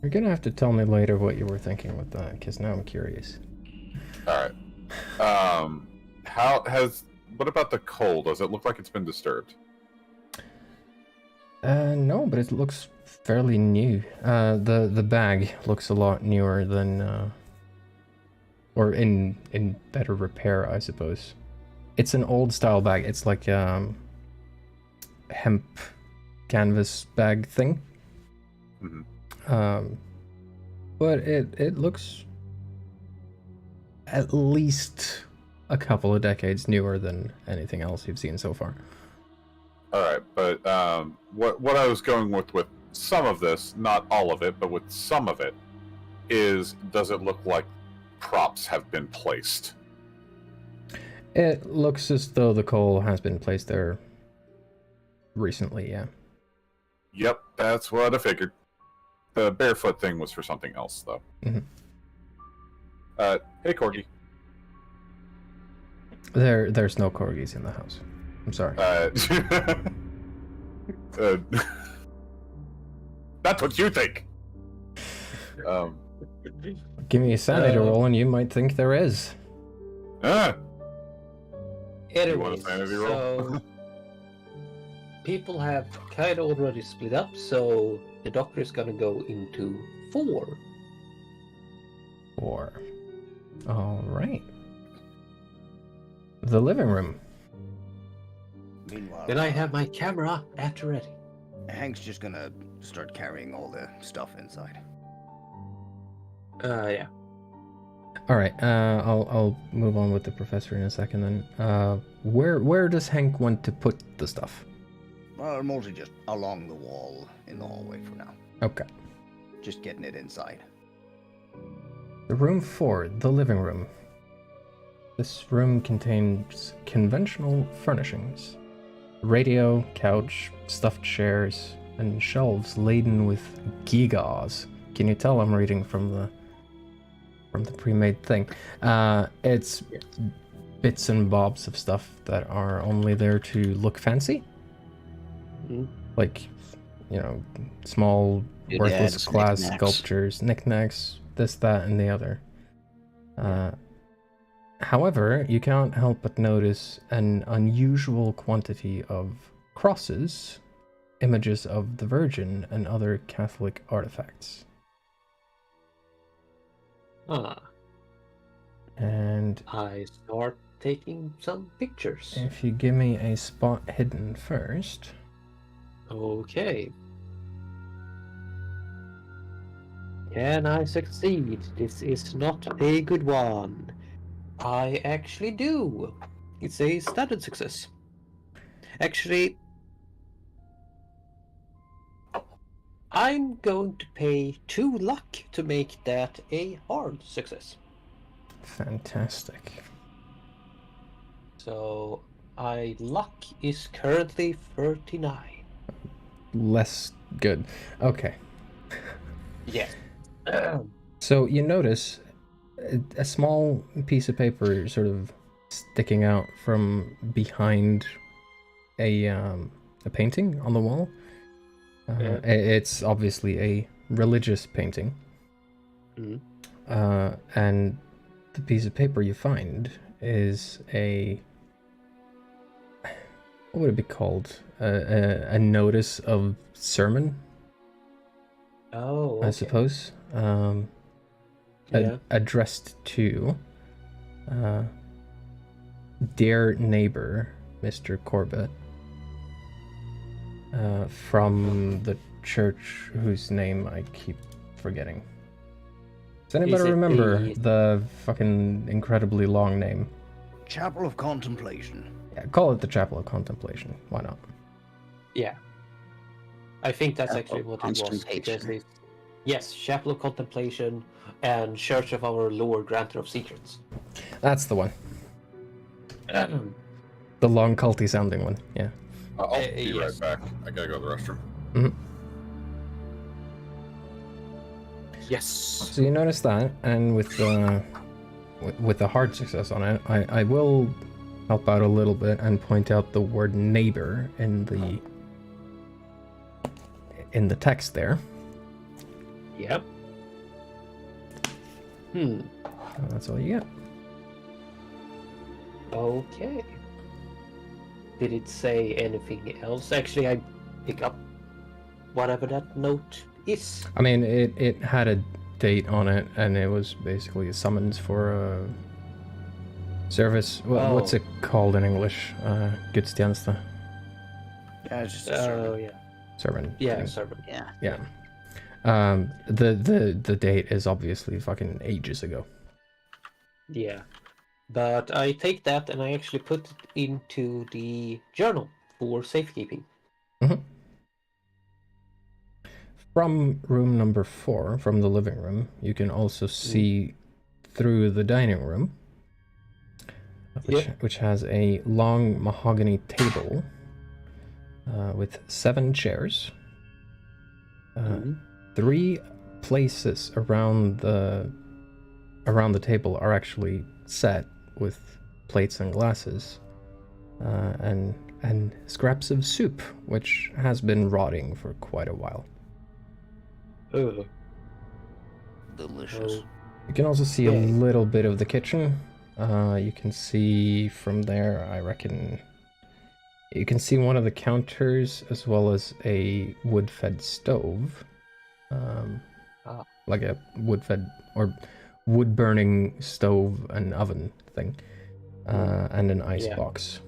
You're gonna have to tell me later what you were thinking with that, because now I'm curious. Alright. What about the coal? Does it look like it's been disturbed? No, but it looks fairly new. The bag looks a lot newer than, or in better repair, I suppose. It's an old style bag. It's like hemp canvas bag thing. Mm-hmm. But it looks at least a couple of decades newer than anything else you've seen so far. Alright, but what I was going with some of this, not all of it, but with some of it, is does it look like props have been placed? It looks as though the coal has been placed there recently, yeah. Yep, that's what I figured. The barefoot thing was for something else, though. Mm-hmm. Hey, Corgi. There's no corgis in the house. I'm sorry. That's what you think. Give me a sanity roll and you might think there is. Anyways, want a sanity roll? so people have kind of already split up, so the doctor is gonna go into 4. 4. All right. The living room. Meanwhile, Then I have my camera at the ready. Hank's just gonna start carrying all the stuff inside. Yeah. All right. I'll move on with the professor in a second. Then, where does Hank want to put the stuff? Mostly just along the wall in the hallway for now. Okay. Just getting it inside. The room 4, the living room. This room contains conventional furnishings. Radio, couch, stuffed chairs, and shelves laden with gewgaws. Can you tell I'm reading from the pre-made thing? It's bits and bobs of stuff that are only there to look fancy. Like, you know, small, worthless glass sculptures, knickknacks, this, that, and the other. However, you can't help but notice an unusual quantity of crosses images of the Virgin and other Catholic artifacts. Ah. And I start taking some pictures. if you give me a spot hidden first. Okay. Can I succeed? This is not a good one. I actually do. It's a standard success. Actually, I'm going to pay 2 luck to make that a hard success. Fantastic. So, luck is currently 39. Less good. Okay. Yeah. So you notice a small piece of paper sort of sticking out from behind a painting on the wall. Yeah. It's obviously a religious painting. Mhm. And the piece of paper you find is what would it be called? A notice of sermon, Oh, okay. I suppose. Yeah. Addressed to dear neighbor, Mr. Corbett, from the church whose name I keep forgetting. Does anybody Is it remember the- the fucking incredibly long name? Chapel of Contemplation. Yeah, call it the Chapel of Contemplation. Why not? Yeah. I think that's Chapel actually of what it was. Because Consternation. it's, yes, Chapel of Contemplation and Church of Our Lord Granter of Secrets. That's the one. The long culty sounding one. Yeah. I'll be yes. right back. I gotta go to the restroom. Yes. So you notice that, and with the hard success on it, I will help out a little bit and point out the word neighbor in the text there. Yep. That's all you get. Okay. Did it say anything else? Actually, I pick up whatever that note is. I mean, it had a date on it, and it was basically a summons for a service. What's it called in English? Gudstjänst. Yeah, it's just a sermon. Yeah. Sermon. Yeah, thing. sermon. Yeah. Yeah. The date is obviously fucking ages ago. Yeah. But I take that and I actually put it into the journal for safekeeping. From room number 4, from the living room, you can also see through the dining room, which has a long mahogany table with 7 chairs. 3 places around the table are actually set with plates and glasses, and scraps of soup, which has been rotting for quite a while. Oh. Delicious. You can also see a Yay. little bit of the kitchen. You can see from there, I reckon, you can see one of the counters as well as a wood-fed stove. Like a wood-fed or wood-burning stove and oven thing. And an ice box.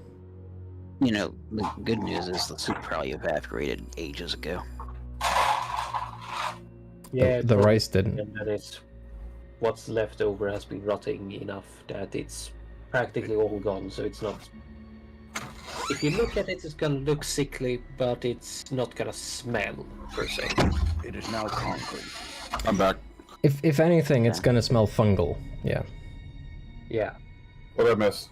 You know, the good news is the soup probably evaporated ages ago. Yeah, The rice didn't. And that is what's left over has been rotting enough that it's practically all gone, so it's not. If you look at it, it's gonna look sickly, but it's not gonna smell per se. It is now concrete. I'm back. If anything, it's gonna smell fungal. Yeah. Yeah. What did I miss?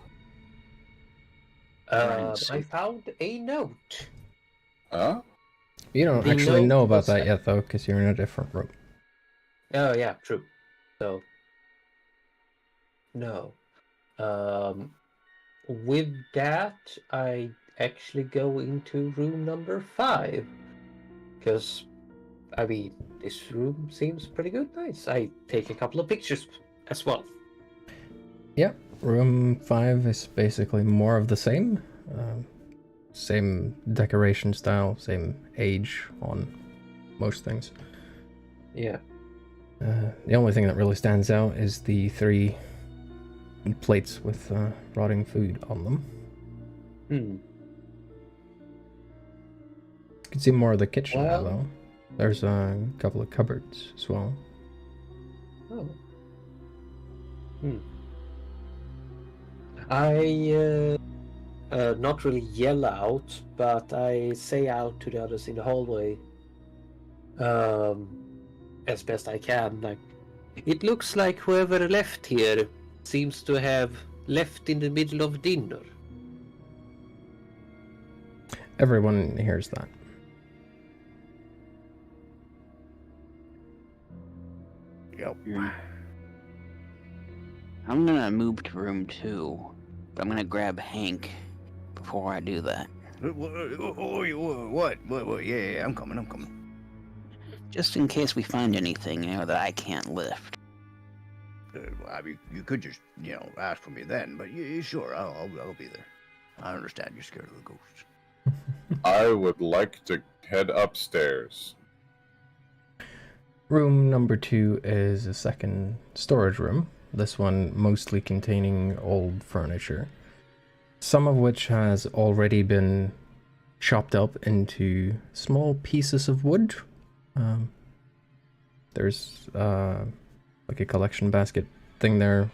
I found a note. Huh? You don't The actually note know about was that that- yet, though, because you're in a different room. Oh yeah, true. So no. With that, I actually go into room number 5 because I mean this room seems pretty good. Nice. I take a couple of pictures as well. Yeah, room 5 is basically more of the same. same decoration style, same age on most things. Yeah. The only thing that really stands out is the 3 plates with rotting food on them. Hmm. You can see more of the kitchen now, Well- though. There's a couple of cupboards as well. Oh. I not really yell out, but I say out to the others in the hallway, as best I can. Like, it looks like whoever left here seems to have left in the middle of dinner. Everyone hears that. Yep. I'm gonna move to room 2, but I'm gonna grab Hank before I do that. What? Yeah, I'm coming. Just in case we find anything, that I can't lift. I mean, you could just, ask for me then, but sure, I'll be there. I understand you're scared of the ghosts. I would like to head upstairs. Room number 2 is a second storage room. This one mostly containing old furniture, some of which has already been chopped up into small pieces of wood. There's like a collection basket thing there.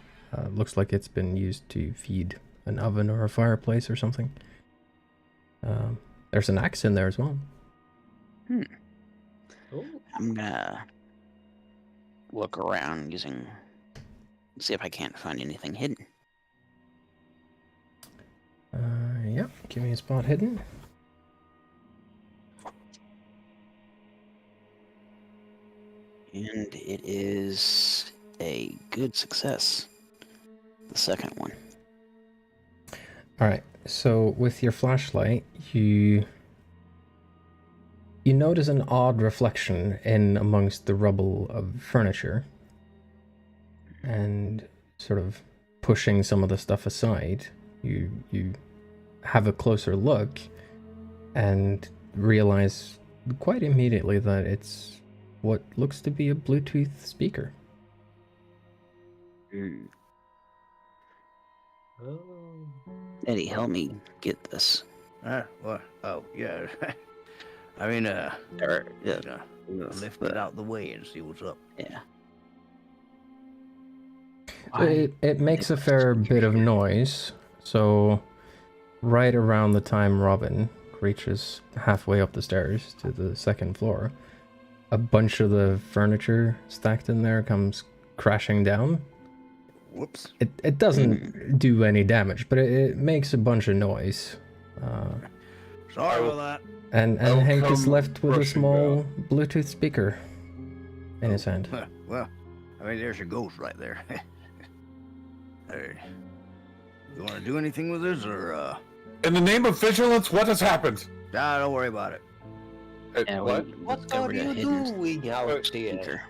Looks like it's been used to feed an oven or a fireplace or something. There's an axe in there as well. I'm gonna look around see if I can't find anything hidden. Yep, give me a spot hidden. And it is a good success. The second one. Alright, so with your flashlight, you notice an odd reflection in amongst the rubble of furniture. And sort of pushing some of the stuff aside, you have a closer look and realize quite immediately that it's what looks to be a Bluetooth speaker. Eddie, help me get this. What? Oh, yeah. I mean, lift it out the way and see what's up. Yeah. It makes a fair bit of noise, so right around the time Robin reaches halfway up the stairs to the second floor, a bunch of the furniture stacked in there comes crashing down. Whoops. It doesn't do any damage, but it makes a bunch of noise. Sorry about that. And I'll Hank is come left with a rushing small Bluetooth speaker in his hand. Well, I mean, there's your ghost right there. You want to do anything with this, or In the name of vigilance, what has happened? Nah, don't worry about it. Yeah, What? What are discovered a you hidden doing out there? speaker.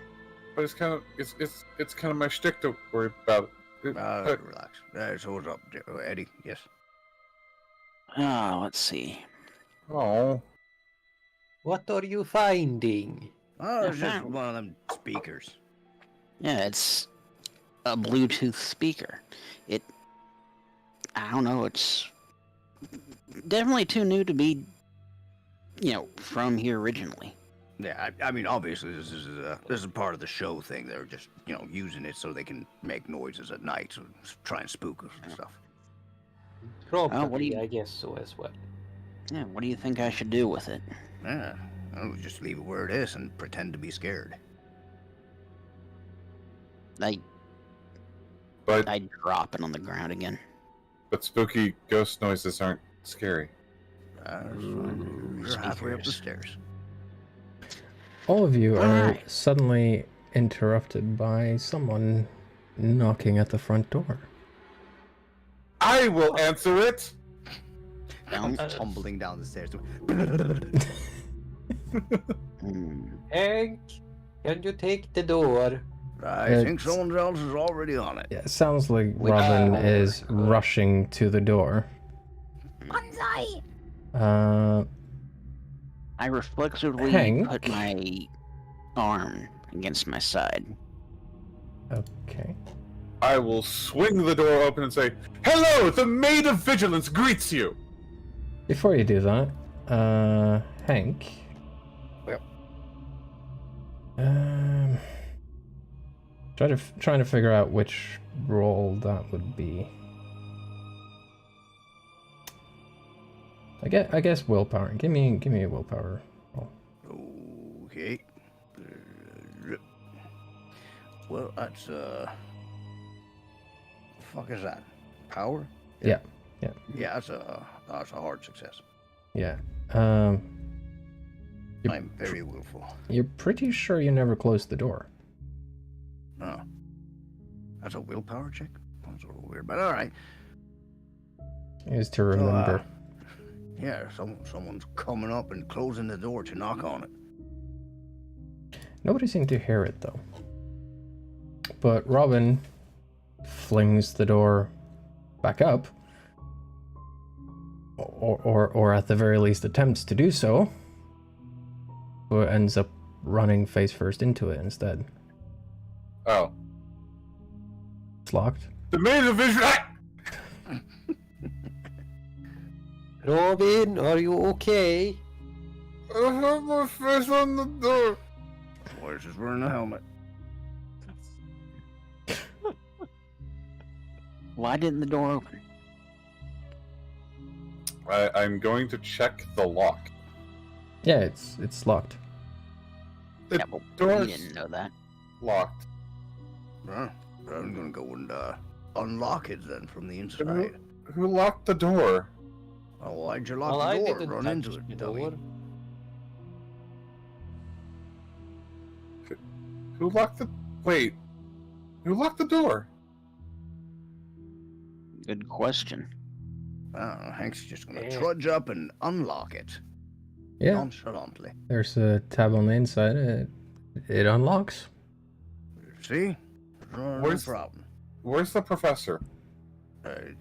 But it's kind of my shtick to worry about. Relax. So what's up, Eddie? Yes. Let's see. Oh, What are you finding? Oh, it's just one of them speakers. Yeah, it's a Bluetooth speaker. I don't know, it's definitely too new to be, from here originally. Yeah, I mean, obviously this is part of the show thing. They're just, using it so they can make noises at night, so try and spook us and stuff. Probably, what do you- I guess so as well. Yeah, what do you think I should do with it? Yeah, I'll just leave it where it is and pretend to be scared. I but drop it on the ground again. spooky ghost noises aren't scary. You're halfway up the stairs. All of you are Alright. suddenly interrupted by someone knocking at the front door. I will answer it. Don't. Tumbling down the stairs. Hank, can you take the door? I It's- think someone else is already on it. Yeah, it sounds like Robin is rushing to the door. I reflexively Hank? put my arm against my side. Okay. I will swing the door open and say, "Hello, the Maid of Vigilance greets you!" Before you do that, Hank. Yep. Trying to figure out which role that would be. I guess willpower. Give me a willpower roll. Okay. Well, that's fuck is that? Power? Yeah. Yeah, that's a hard success. Yeah. I'm very willful. You're pretty sure you never closed the door. Oh. That's a willpower check? That's a little weird, but alright. Is to remember. Yeah, someone's coming up and closing the door to knock on it. Nobody seemed to hear it though. But Robin flings the door back up, or at the very least attempts to do so, but ends up running face first into it instead. Oh. It's locked. The Maid of Vigilance! Robin, are you okay? I have my face on the door. Boy's just wearing a helmet. Why didn't the door open? I'm going to check the lock. Yeah, it's locked. The Yeah, but door's we didn't know that. locked. Huh? I'm gonna go and unlock it then from the inside. Who locked the door? Oh, why'd you lock Well, the I door? didn't Run touch into the it, door. dummy. Who locked the... Wait. Who locked the door? Good question. I don't know, Hank's just gonna Yeah. trudge up and unlock it. Yeah, Nonchalantly. there's a tab on the inside. It unlocks. See? No Where's- problem. Where's the professor? I'm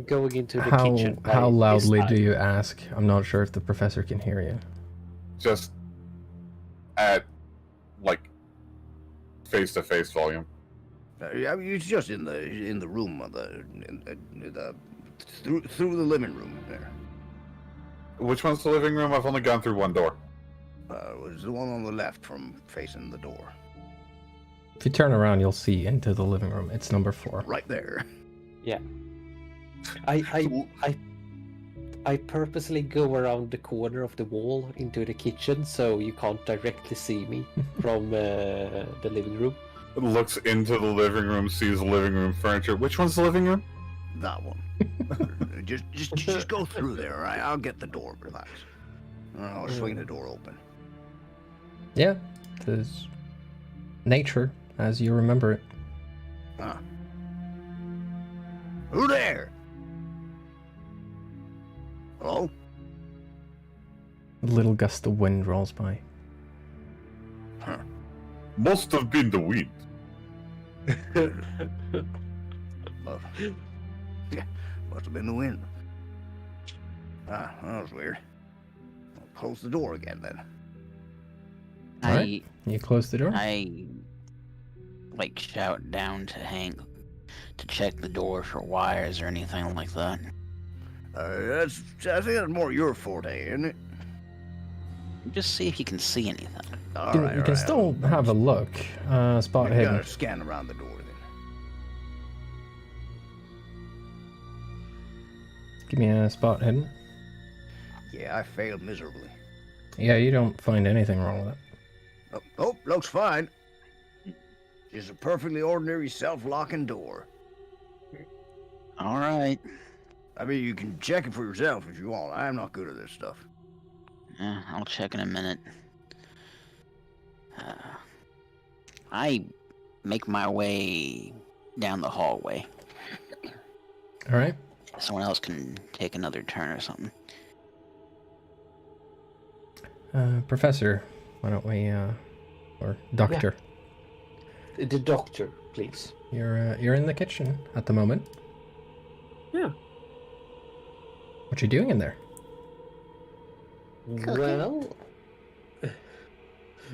going into the How kitchen. by how this loudly time. do you ask? I'm not sure if the professor can hear you. Just at, like, face-to-face volume. I mean, it's just in the room of through the living room there. Which one's the living room? I've only gone through one door. It was the one on the left from facing the door. If you turn around, you'll see into the living room. It's number 4. Right there. Yeah. I purposely go around the corner of the wall into the kitchen so you can't directly see me from the living room. Looks into the living room, sees the living room furniture. Which one's the living room? That one. just go through there, all right? I'll get the door. Relax. I'll swing the door open. Yeah, there's nature as you remember it. Huh. Who there? Hello? A little gust of wind rolls by. Huh. Must have been the wind. Yeah, must have been the wind. Ah, that was weird. I'll close the door again then. Alright. You close the door? I like shout down to Hank to check the door for wires or anything like that. I think that's more your forte, isn't it? Just see if you can see anything. All You right, can all right, still have a look. Spot We hidden. gotta scan around the door then. Give me a spot hidden. Yeah, I failed miserably. Yeah, you don't find anything wrong with it. Oh, looks fine. Just a perfectly ordinary self-locking door. All right. I mean, you can check it for yourself if you want. I'm not good at this stuff. Yeah, I'll check in a minute. I make my way down the hallway. Alright. Someone else can take another turn or something. Professor, why don't we, or Doctor. The doctor, please. You're in the kitchen at the moment. Yeah. What you doing in there? Well,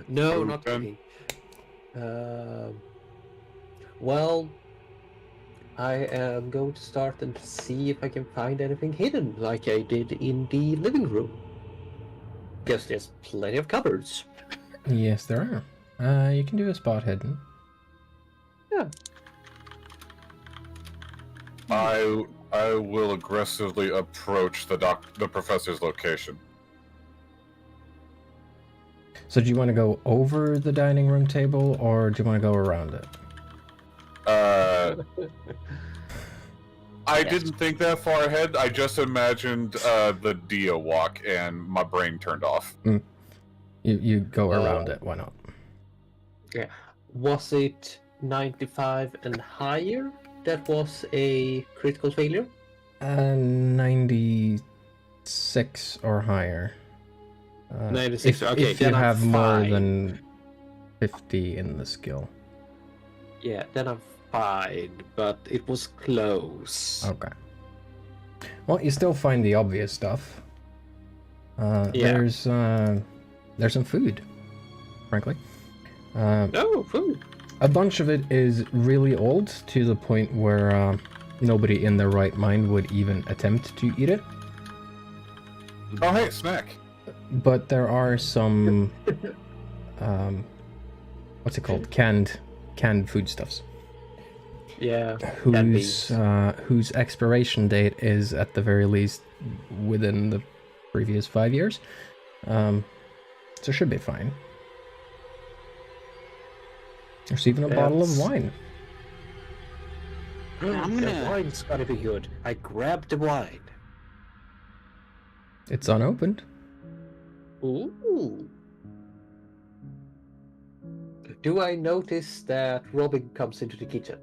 no, not Open. cooking. Well, I am going to start and see if I can find anything hidden, like I did in the living room. Guess there's plenty of cupboards. Yes, there are. You can do a spot hidden. Yeah. I will aggressively approach the professor's location. So do you want to go over the dining room table, or do you want to go around it? I didn't think that far ahead. I just imagined the Dia walk, and my brain turned off. You go around it. Why not? Yeah. Was it 95 and higher? That was a critical failure? 96 or higher. 96, If, okay, if you then I'm have more fine. than 50 in the skill. Yeah, then I'm fine, but it was close. Okay. Well, you still find the obvious stuff. Yeah. There's some food, frankly. Oh, food. A bunch of it is really old, to the point where nobody in their right mind would even attempt to eat it. Oh, hey, snack. But there are some, what's it called? Canned foodstuffs. Yeah. Whose expiration date is at the very least within the previous 5 years. So it should be fine. There's even a bottle of wine. I'm The gonna- wine's gotta be good. I grabbed the wine. It's unopened. Ooh. Do I notice that Robin comes into the kitchen?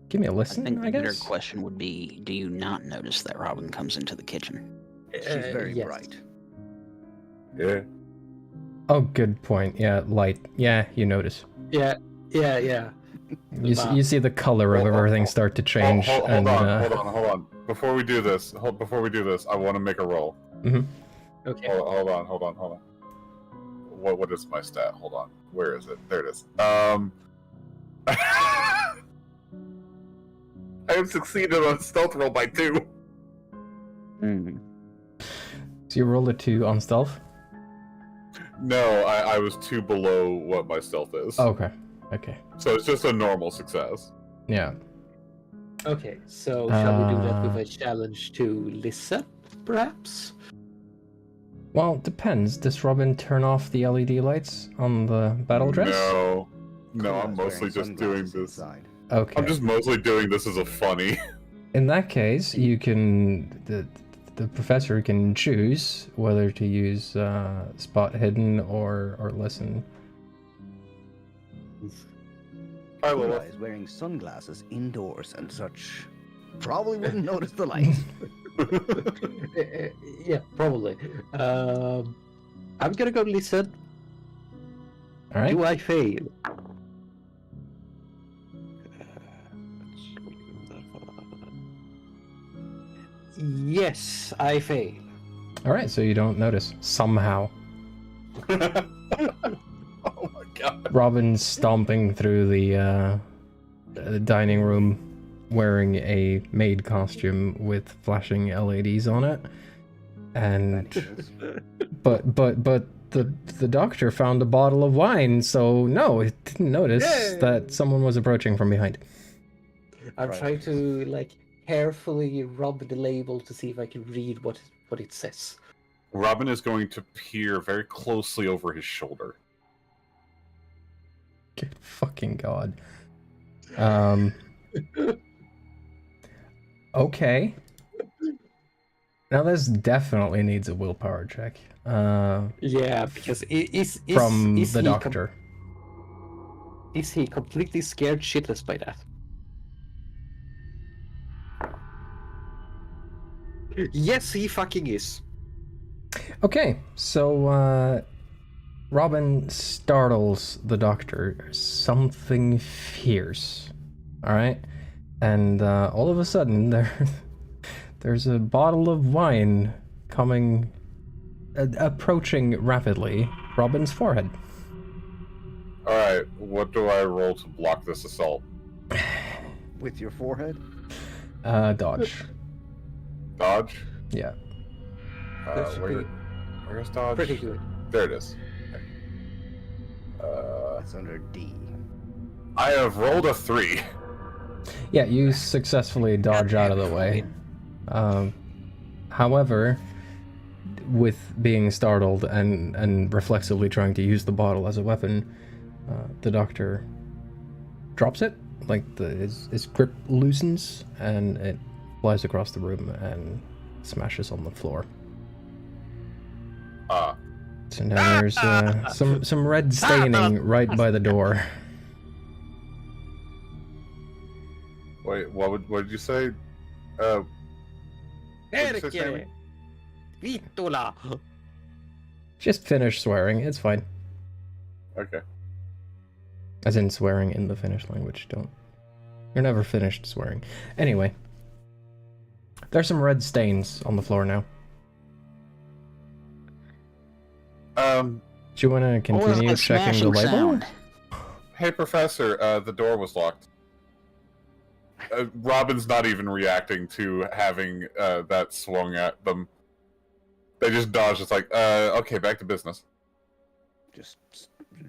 Give me a I listen, think the I better guess. question would be, do you not notice that Robin comes into the kitchen? She's very Yes. bright. Yeah. Oh, good point. Yeah, light. Yeah, you notice. Yeah. You see the color of everything start to change. Hold and, on. Before we do this, I want to make a roll. Okay. Hold on. What is my stat? Hold on. Where is it? There it is. I have succeeded on stealth roll by 2. So you rolled a 2 on stealth? No, I was 2 below what my stealth is. Okay. So it's just a normal success. Yeah. Okay, so shall we do that with a challenge to listen, perhaps? Well, it depends. Does Robin turn off the LED lights on the battle dress? No, Cora's I'm mostly wearing just doing sunglasses this. inside. Okay. I'm just mostly doing this as a funny. In that case, you can the professor can choose whether to use spot hidden or listen. Hi, Cora Lilith. is wearing sunglasses indoors and such. Probably wouldn't notice the lights. Yeah, probably. I'm gonna go listen. All right. Do I fail? Yes, I fail. All right. So you don't notice somehow. Oh my god. Robin's stomping through the dining room, wearing a maid costume with flashing LEDs on it, and but the doctor found a bottle of wine, so no, it didn't notice Yay! that someone was approaching from behind. I'm Right. trying to carefully rub the label to see if I can read what it says. Robin is going to peer very closely over his shoulder. Good fucking god. Okay. Now this definitely needs a willpower check. Yeah, because From is the he doctor. Is he completely scared shitless by that? Yes, he fucking is. Okay, so Robin startles the doctor. Something fierce. Alright? And all of a sudden, there's a bottle of wine coming, approaching rapidly Robin's forehead. Alright, what do I roll to block this assault? With your forehead? Dodge. Dodge? Yeah. That should be Where's dodge? pretty good. There it is. That's under D. I have rolled a 3. Yeah, you successfully dodge out of the way. However, with being startled and reflexively trying to use the bottle as a weapon, the doctor drops it, like his grip loosens, and it flies across the room and smashes on the floor. So now there's some red staining right by the door. Wait, what did you say? Perché? Vitula! Just finish swearing, it's fine. Okay. As in swearing in the Finnish language, You're never finished swearing. Anyway. There's some red stains on the floor now. Do you want to continue checking the label? Sound? Hey, Professor, the door was locked. Robin's not even reacting to having that swung at them. They just dodged. It's like, okay, back to business.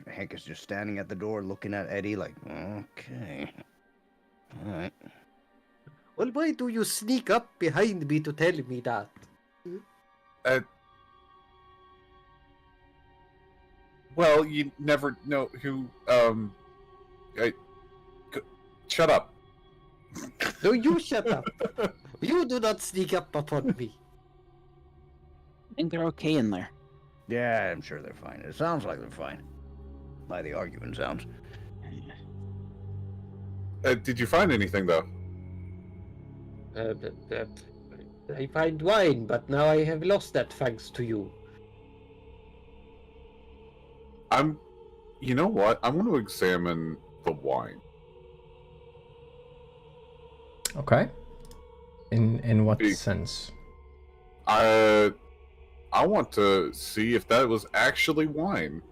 Hank is just standing at the door looking at Eddie like, okay. Alright. Well, why do you sneak up behind me to tell me that? Well, you never know who, shut up. No, you shut up. You do not sneak up upon me. I think they're okay in there. Yeah, I'm sure they're fine. It sounds like they're fine. By the argument sounds. Did you find anything, though? I find wine, but now I have lost that thanks to you. You know what? I'm going to examine the wine. Okay. In what sense? I want to see if that was actually wine.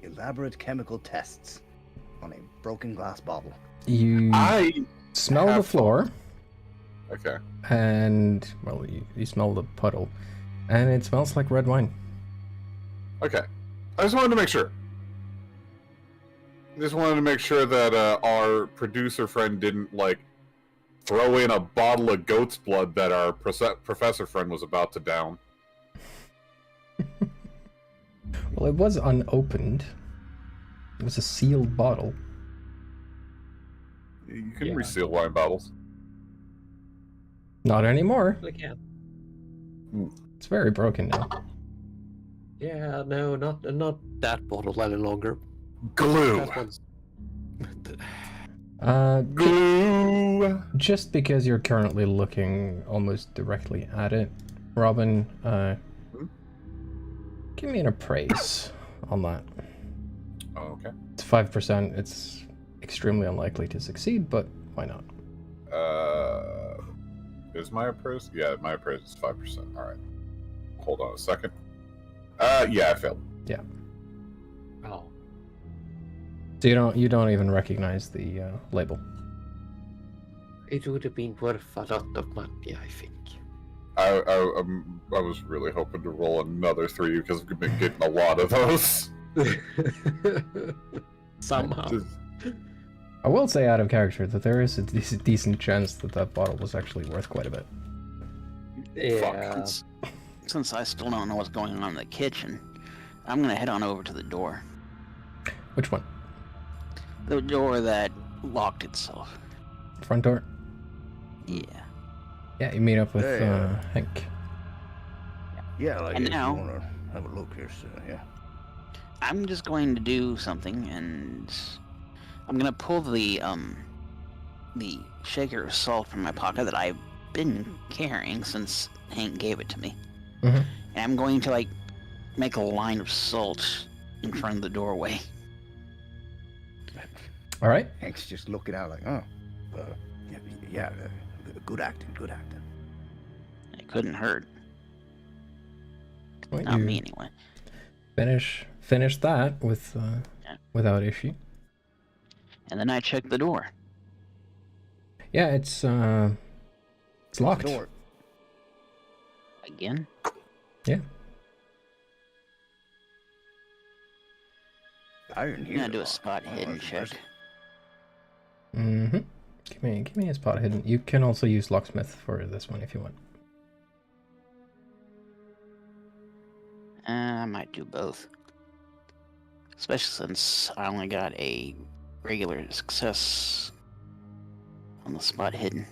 Elaborate chemical tests on a broken glass bottle. You smell the floor. Okay. And, well, you smell the puddle. And it smells like red wine. Okay. I just wanted to make sure. Just wanted to make sure that our producer friend didn't, like, throw in a bottle of goat's blood that our professor friend was about to down. Well, it was unopened. It was a sealed bottle. You can reseal wine bottles. Not anymore. I can. It's very broken now. Yeah, no, not that bottle any longer. Glue. That one's... Glue. Just because you're currently looking almost directly at it, Robin, give me an appraise on that. Oh, okay. It's 5%. It's extremely unlikely to succeed, but why not? Is my appraise? Yeah, my appraise is 5%. All right. Hold on a second. Yeah, I failed. Yeah. Oh. So you don't even recognize the label. It would have been worth a lot of money, I think. I was really hoping to roll another 3 because we've been getting a lot of those. Somehow. I will say out of character that there is a decent chance that that bottle was actually worth quite a bit. Yeah. Since I still don't know what's going on in the kitchen, I'm gonna head on over to the door. Which one? The door that locked itself. Front door? Yeah. Yeah, you meet up with Hank. Yeah, like And if now- you want to have a look here, so yeah. I'm just going to do something, and I'm gonna pull the shaker of salt from my pocket that I've been carrying since Hank gave it to me. Mhm. And I'm going to, like, make a line of salt in front of the doorway. All right. Hank's just looking out like, oh, Yeah, good acting, good acting. It couldn't hurt. Well, Not you me, anyway. finish that with Yeah. without issue. And then I checked the door. Yeah, it's locked. Door. Again? Yeah. I didn't I'm hear gonna do a lock. spot Oh, hidden that's check. impressive. Mm-hmm. Give me a spot hidden. You can also use locksmith for this one if you want. I might do both. Especially since I only got a regular success on the spot hidden.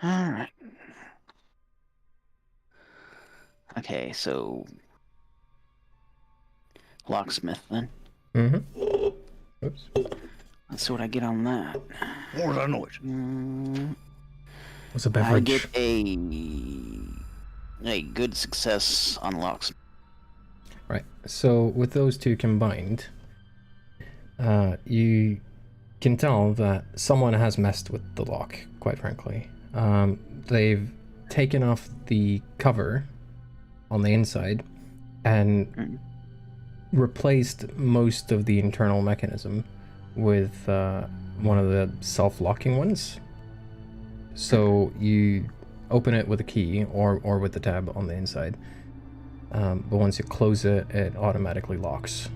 Alright. Okay, so locksmith then. Mm-hmm. Oops. Let's see what I get on that. What was that noise? What's a I beverage? get a good success on locksmith. Right. So with those two combined, you can tell that someone has messed with the lock, quite frankly. They've taken off the cover on the inside and replaced most of the internal mechanism with one of the self-locking ones. So you open it with a key or with the tab on the inside. But once you close it, it automatically locks.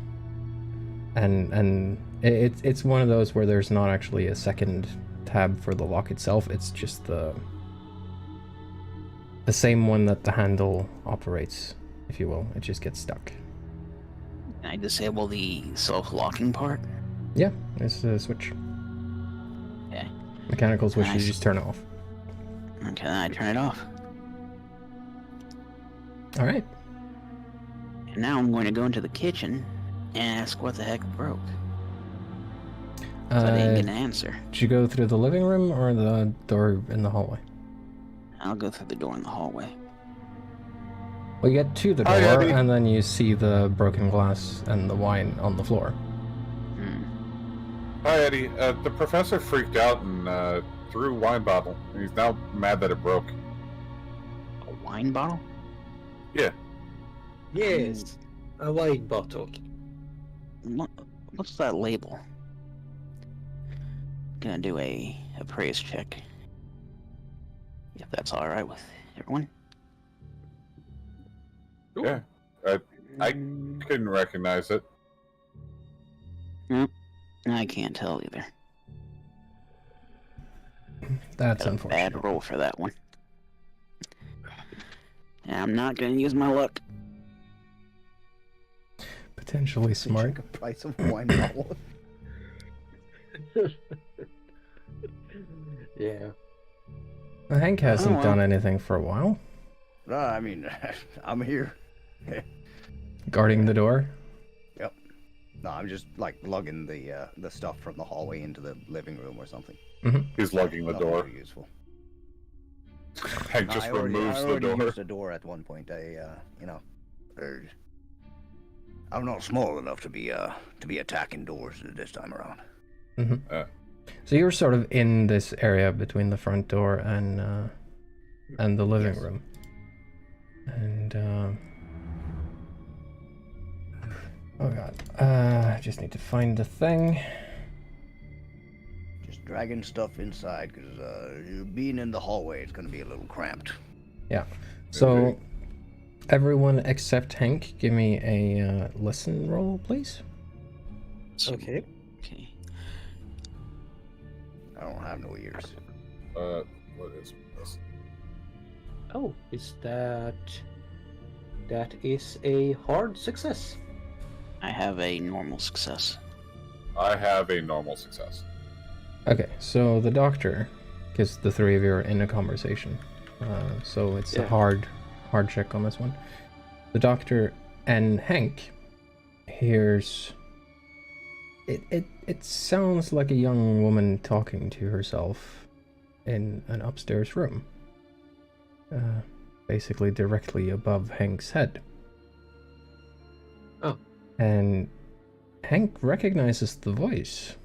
And it's one of those where there's not actually a second tab for the lock itself. It's just the same one that the handle operates, if you will. It just gets stuck. Can I disable the self-locking part? Yeah, it's a switch. Okay. Mechanical switch, you Nice. just turn it off. Okay, then I turn it off. All right. And now I'm going to go into the kitchen and ask what the heck broke. So I didn't get an answer. Did you go through the living room or the door in the hallway? I'll go through the door in the hallway. Well, you get to the Hi, door, Eddie. and then you see the broken glass and the wine on the floor. Hi, Eddie. The professor freaked out and threw a wine bottle. He's now mad that it broke. A wine bottle? Yes, a wine bottle. What's that label? Gonna do a appraise check. If that's alright with everyone. Yeah, I couldn't recognize it. I can't tell either. That's Got a unfortunate. bad roll for that one. And I'm not gonna use my luck. Potentially smart. Check a price of wine bottle. Yeah. Hank hasn't well. done anything for a while. No, I mean, I'm here. Guarding the door. Yep. No, I'm just like lugging the stuff from the hallway into the living room or something. He's lugging the Nothing door. too useful. Hank just I already removes the door. used the door at one point. I'm not small enough to be attacking doors this time around. So you're sort of in this area between the front door and the living Yes. room. And oh god, I just need to find the thing. Just dragging stuff inside because being in the hallway is going to be a little cramped. Yeah. So Okay. everyone except Hank, give me a listen roll, please. Okay. Okay. I don't have no ears. What is this? Oh, is that... That is a hard success. I have a normal success. I have a normal success. Okay, so the doctor, because the three of you are in a conversation, so it's a Yeah. hard check on this one. The doctor and Hank hears. It sounds like a young woman talking to herself in an upstairs room, basically directly above Hank's head. Oh. And Hank recognizes the voice.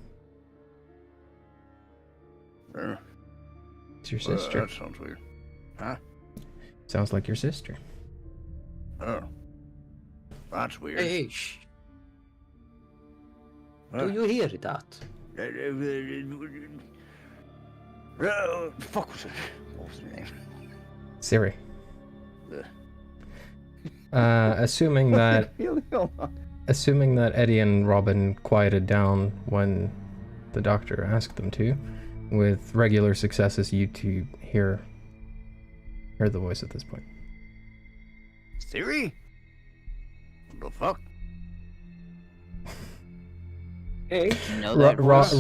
It's your sister. That sounds weird. Huh? Sounds like your sister. Oh. That's weird. Hey, shh. Do you hear that? Fuck was it? What was her name? Siri. Ugh. Assuming that Eddie and Robin quieted down when the doctor asked them to, with regular successes, you two hear the voice at this point. Siri? What the fuck? Hey, You know that voice?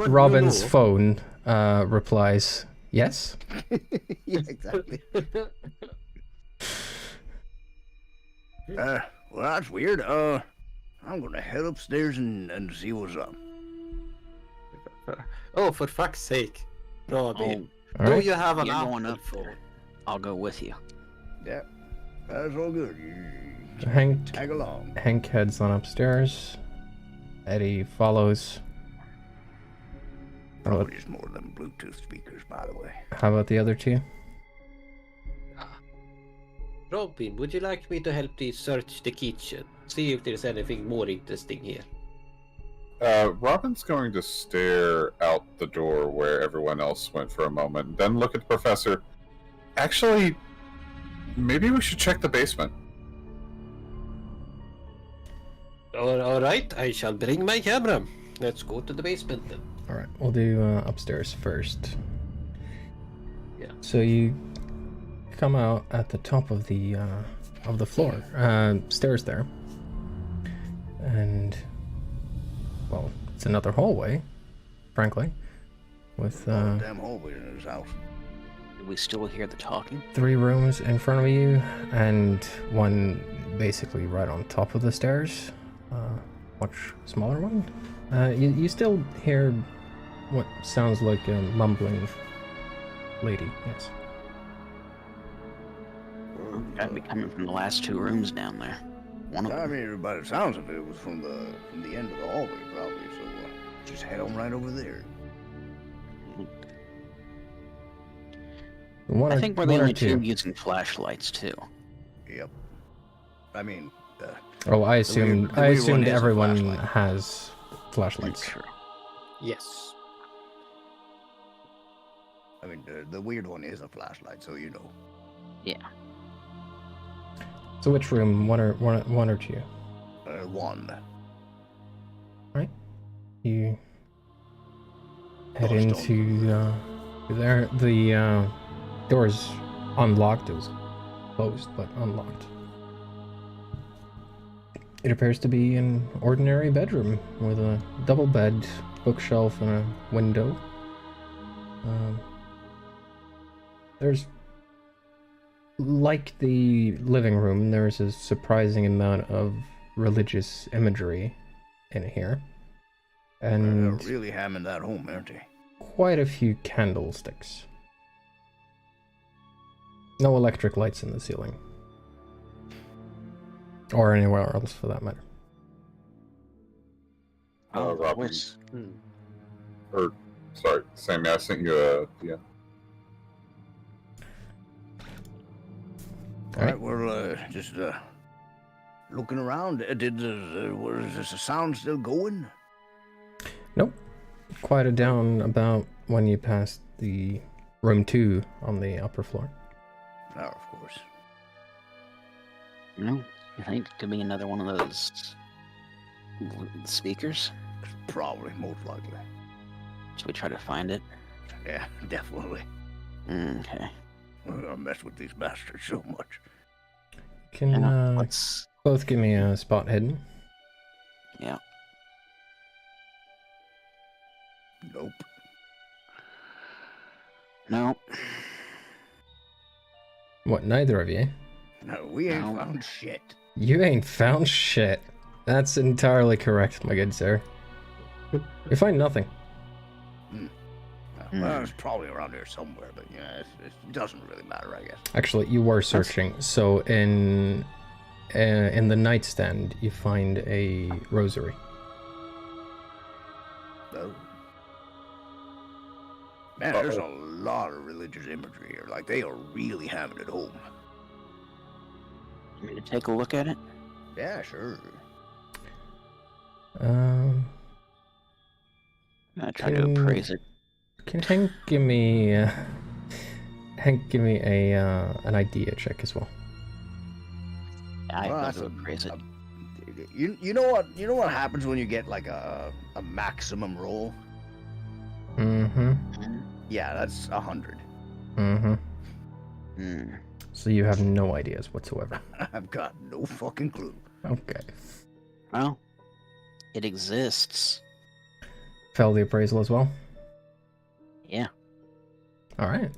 Robin's phone replies, "Yes." Yeah, exactly. Well, that's weird. I'm gonna head upstairs and see what's up. oh, for fuck's sake, Robin. All Do right. you have an You're apple going up for? there. I'll go with you. Yeah, that's all good. You Hank tag along. heads on upstairs. Eddie follows. Probably just more than Bluetooth speakers, by the way. How about the other two? Robin, would you like me to help you search the kitchen? See if there's anything more interesting here. Robin's going to stare out the door where everyone else went for a moment, then look at the professor. Actually, maybe we should check the basement. All right, I shall bring my camera. Let's go to the basement then. All right, we'll do upstairs first. Yeah. So you come out at the top of the floor, stairs there, and well, it's another hallway, frankly, with Damn hallway in his house. Do we still hear the talking? 3 rooms in front of you, and one basically right on top of the stairs, much smaller one. You still hear what sounds like a mumbling lady. Yes. Gotta be coming from the last 2 rooms down there. One of I them. mean, by the sounds of it, it was from the end of the hallway, probably. So just head on right over there. One I or- think we're the one or only two. two using flashlights too. Yep. I mean, Oh, I weird- assumed the weird one is a everyone flashlight. has flashlights. True. Yes. I mean, the weird one is a flashlight, so you know. Yeah. So which room? One or two? One. You head Lost into there. The door's unlocked. It was closed, but unlocked. It appears to be an ordinary bedroom with a double bed, bookshelf, and a window. There's, like the living room, there's a surprising amount of religious imagery in here. And They're really hamming that home, aren't they? quite a few candlesticks. No electric lights in the ceiling. Or anywhere else for that matter. Robin. Where's- Or, sorry, Sammy, I sent you a... Yeah. All right, we're just looking around. Was this sound still going? Nope. Quieted down about when you passed the room 2 on the upper floor. Oh, of course. No, you think it could be another one of those speakers? Probably, most likely. Should we try to find it? Yeah, definitely. Okay. We're gonna mess with these bastards so much. Can Let's. both give me a spot hidden. Yeah. Nope. No. What, neither of you? No, we ain't No. found shit. You ain't found shit. That's entirely correct, my good sir. You find nothing. Well, it's probably around here somewhere, but yeah, it doesn't really matter, I guess. Actually, you were searching. So in in the nightstand, you find a rosary. Oh. Man, there's a lot of religious imagery here. Like, they are really having it home. Want me to take a look at it? Yeah, sure. Um, I try to appraise it. Can Hank give me a an idea check as well? I Well, will that's to appraise it. You know what happens when you get like a maximum roll? Mm-hmm. Yeah, that's 100. Mm-hmm. Hmm. So you have no ideas whatsoever. I've got no fucking clue. Okay. Well, it exists. Fail the appraisal as well? Yeah. Alright.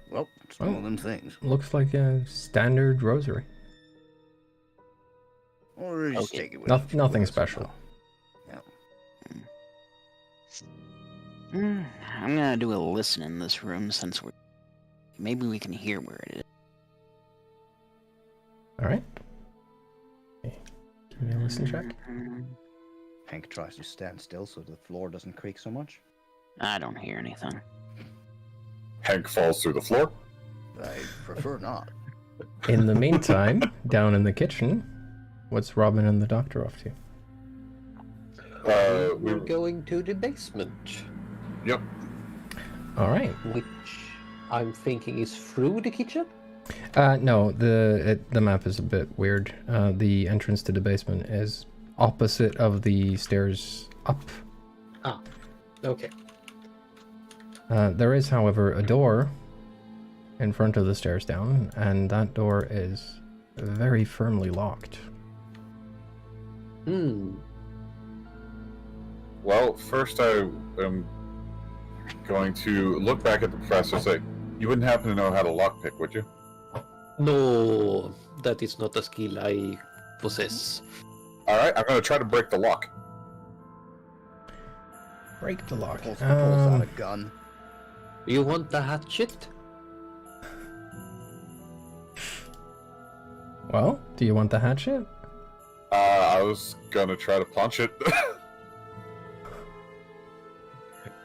Well, it's one of them things. Looks like a standard rosary. Or just Okay. take it with you. Nothing special. I'm gonna do a listen in this room since we're... Maybe we can hear where it is. Alright. Okay. Give me a listen check. Hank tries to stand still so the floor doesn't creak so much. I don't hear anything. Hank falls through the floor. I prefer not. In the meantime, down in the kitchen, what's Robin and the doctor off to? We're going to the basement. Yep. Alright. Which I'm thinking is through the kitchen? No, the map is a bit weird. The entrance to the basement is opposite of the stairs up. Ah, okay. There is, however, a door in front of the stairs down, and that door is very firmly locked. Well, first I am going to look back at the professor and say, you wouldn't happen to know how to lockpick, would you? No, that is not a skill I possess. Alright, I'm going to try to break the lock. Break the lock. Pulls out a gun. You want the hatchet? Well, do you want the hatchet? I was going to try to punch it.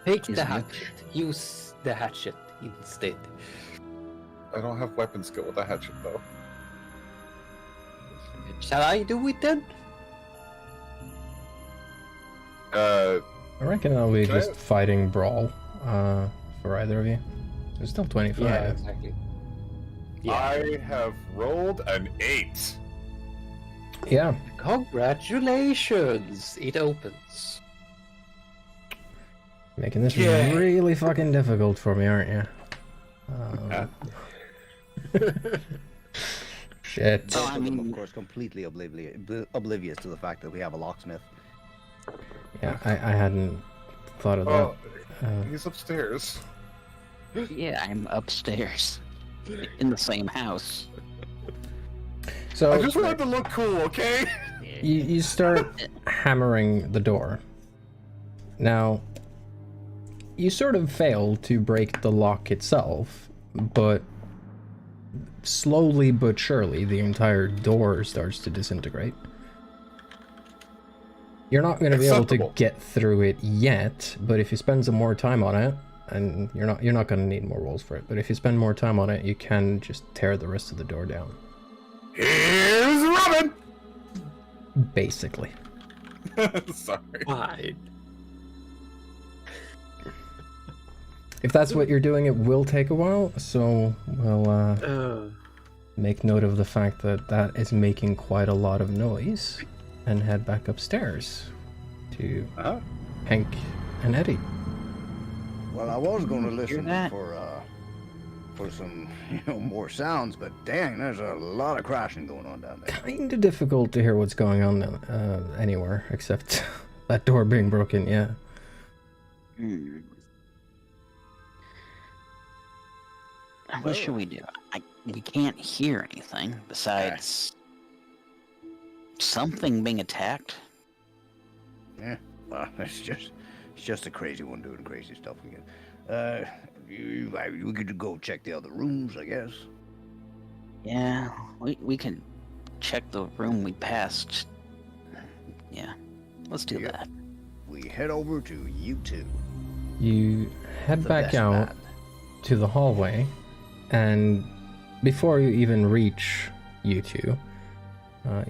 Take the hatchet. Use the hatchet instead. I don't have weapon skill with a hatchet, though. Shall I do it then? I reckon that'll be Okay. just fighting brawl for either of you. There's still 25. Yeah, exactly. Yeah. I have rolled an 8. Yeah. Congratulations! It opens. Making this Yeah. really fucking difficult for me, aren't you? Shit. Oh, I mean- of course, completely oblivious to the fact that we have a locksmith. Yeah, I hadn't thought of that. Oh, Uh, he's upstairs. Yeah, I'm upstairs. In the same house. so I just wanted to look cool, okay? you start hammering the door. Now, you sort of fail to break the lock itself, but slowly but surely the entire door starts to disintegrate. You're not going to be able to Acceptable. get through it yet, but if you spend some more time on it, and you're not going to need more rolls for it, but if you spend more time on it, you can just tear the rest of the door down. Here's Robin! Basically. Sorry. Fine. If that's what you're doing, it will take a while, so we'll make note of the fact that that is making quite a lot of noise, and head back upstairs to Hank and Eddie. Well, I was going to Hear listen that? for some, more sounds, but dang, there's a lot of crashing going on down there. Kinda difficult to hear what's going on anywhere, except that door being broken, yeah. What should we do? We can't hear anything besides something being attacked. Yeah, well, it's just a crazy one doing crazy stuff again. We could go check the other rooms, I guess. Yeah, we can check the room we passed. Yeah, let's do Yeah. that. We head over to U2. You head The back best out band. to the hallway, and before you even reach U2,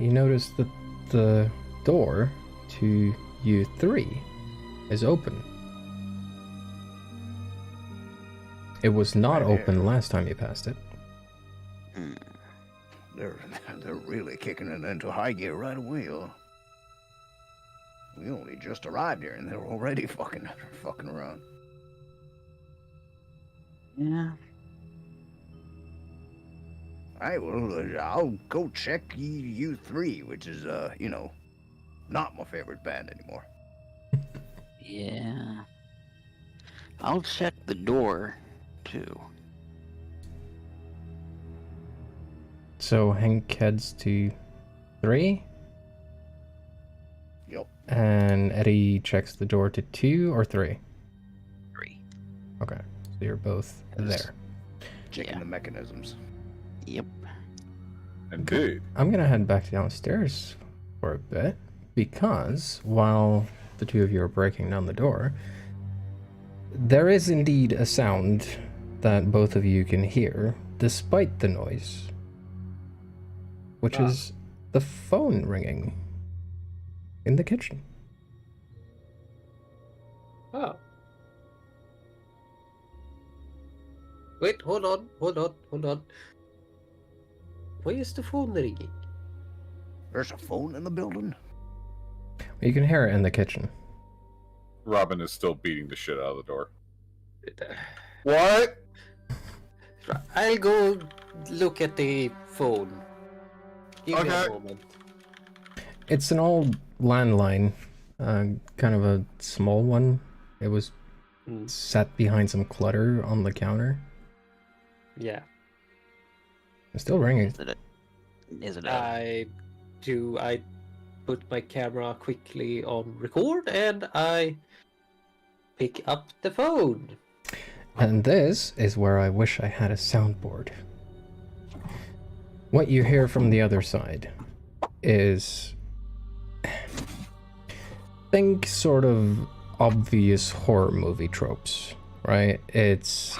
you notice that the door to U3 is open. It was not Right here. open last time you passed it. Hmm. They're really kicking it into high gear right away, huh? We only just arrived here and they're already fucking around. Yeah. Alright, well, I'll go check U3, which is, not my favorite band anymore. Yeah. I'll check the door, too. So Hank heads to 3, Yep. and Eddie checks the door to 2 or 3. 3. Okay, so you're both there. Checking Yeah. the mechanisms. Yep. Indeed. I'm gonna head back downstairs for a bit, because while the two of you are breaking down the door, there is indeed a sound that both of you can hear, despite the noise, which is the phone ringing in the kitchen. Oh. Wait, hold on. Why is the phone ringing? There's a phone in the building? You can hear it in the kitchen. Robin is still beating the shit out of the door. What? I'll go look at the phone. Give me a Okay. moment. It's an old landline, kind of a small one. It was Mm. set behind some clutter on the counter. Yeah. It's still ringing. Is it a... I put my camera quickly on record and I pick up the phone. And this is where I wish I had a soundboard. What you hear from the other side is... think sort of obvious horror movie tropes, right? It's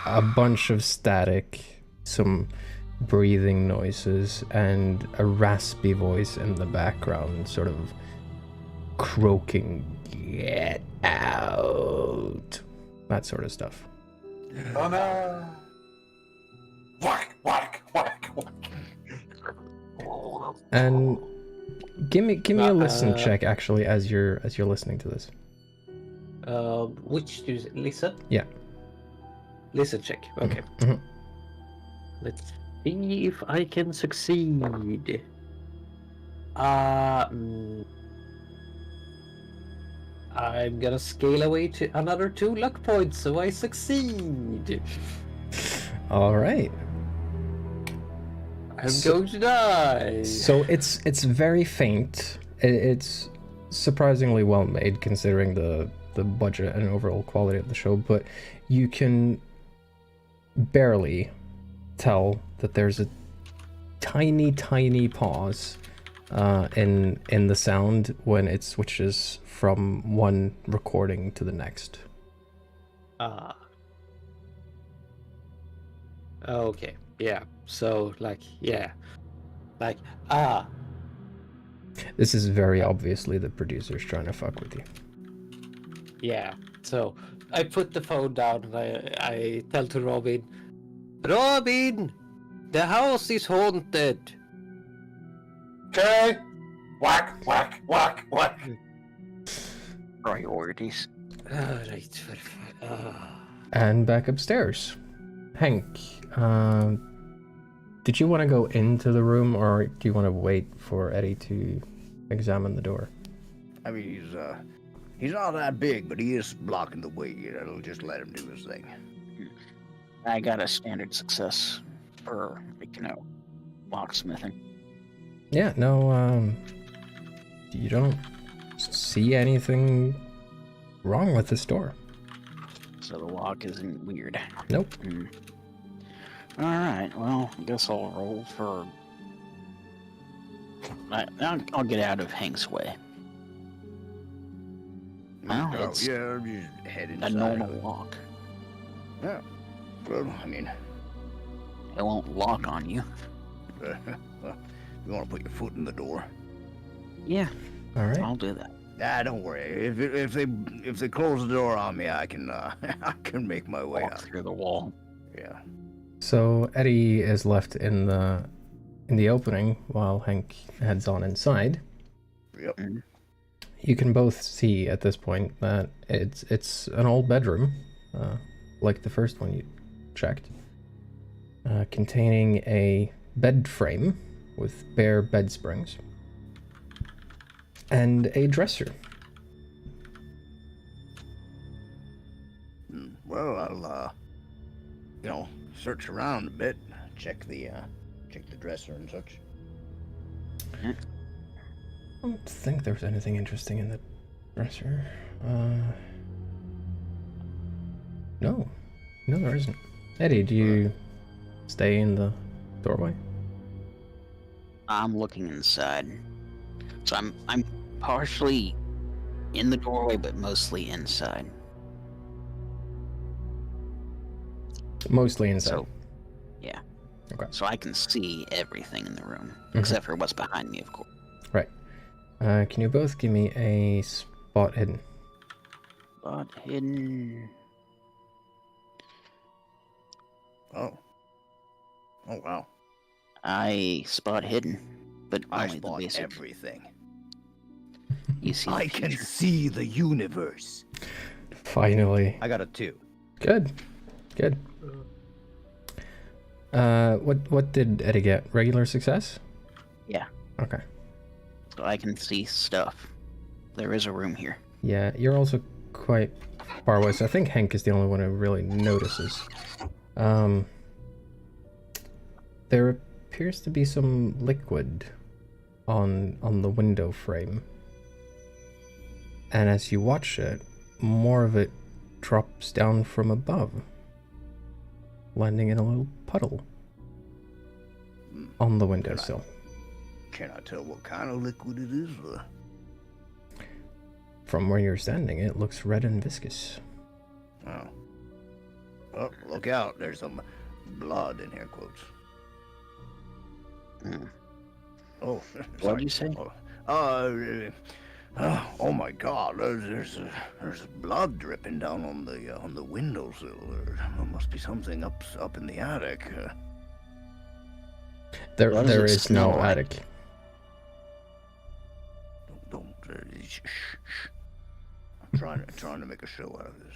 a bunch of static, some breathing noises, and a raspy voice in the background, sort of croaking, "Get out!" That sort of stuff. Oh no! Whack, whack, whack, whack. And give me a listen check, actually, as you're listening to this. Which do you listen? Yeah. Listen check. Okay. Mhm. Let's see if I can succeed. I'm gonna scale away to another 2 luck points, so I succeed. All right. I'm going to die. So it's very faint. It's surprisingly well made considering the budget and overall quality of the show, but you can barely tell that there's a tiny pause in the sound when it switches from one recording to the next. Okay. Yeah. So This is very obviously the producers trying to fuck with you. yeah. So I put the phone down and I tell to Robin, the house is haunted. Okay. Whack, whack, whack, whack. priorities? Right. And back upstairs. Hank, did you want to go into the room, or do you want to wait for Eddie to examine the door? I mean, he's not that big, but he is blocking the way. It'll just let him do his thing. I got a standard success for, locksmithing. Yeah, no, you don't see anything wrong with this door. So the lock isn't weird. Nope. Alright, well, I guess I'll roll for I'll get out of Hank's way. Well, it's yeah, just head a inside. normal walk. Yeah. Well, I mean, It won't lock on you. well, you want to put your foot in the door? Yeah, All right. I'll do that. Don't worry. If they close the door on me, I can I can make my way Walk out. through the wall. Yeah. So Eddie is left in the opening while Hank heads on inside. Yep. You can both see at this point that it's an old bedroom, like the first one you checked, containing a bed frame with bare bed springs and a dresser. Well, I'll search around a bit, check the dresser and such. I don't think there's anything interesting in the dresser. No, there isn't. Eddie, do you stay in the doorway? I'm looking inside. So I'm partially in the doorway, but mostly inside. Mostly inside. So, yeah. Okay. So I can see everything in the room, except for what's behind me, of course. Right. Can you both give me a spot hidden? Spot hidden. Oh. Oh wow. I spot hidden, but I only the spot basic. everything. You see the I can future. see the universe. Finally. I got a 2. Good. What did Eddie get? Regular success? Yeah. Okay. So I can see stuff. There is a room here. Yeah, you're also quite far away, so I think Hank is the only one who really notices. There appears to be some liquid on the window frame. And as you watch it, more of it drops down from above, landing in a little puddle on the windowsill. Can I tell what kind of liquid it is? From where you're standing, it looks red and viscous. Oh. Oh, look out. There's some blood in here, quotes. Oh, What'd you say? Oh my God! There's blood dripping down on the windowsill. There must be something up in the attic. There What does it is no smell like? attic. Don't. Shh. I'm trying to make a show out of this.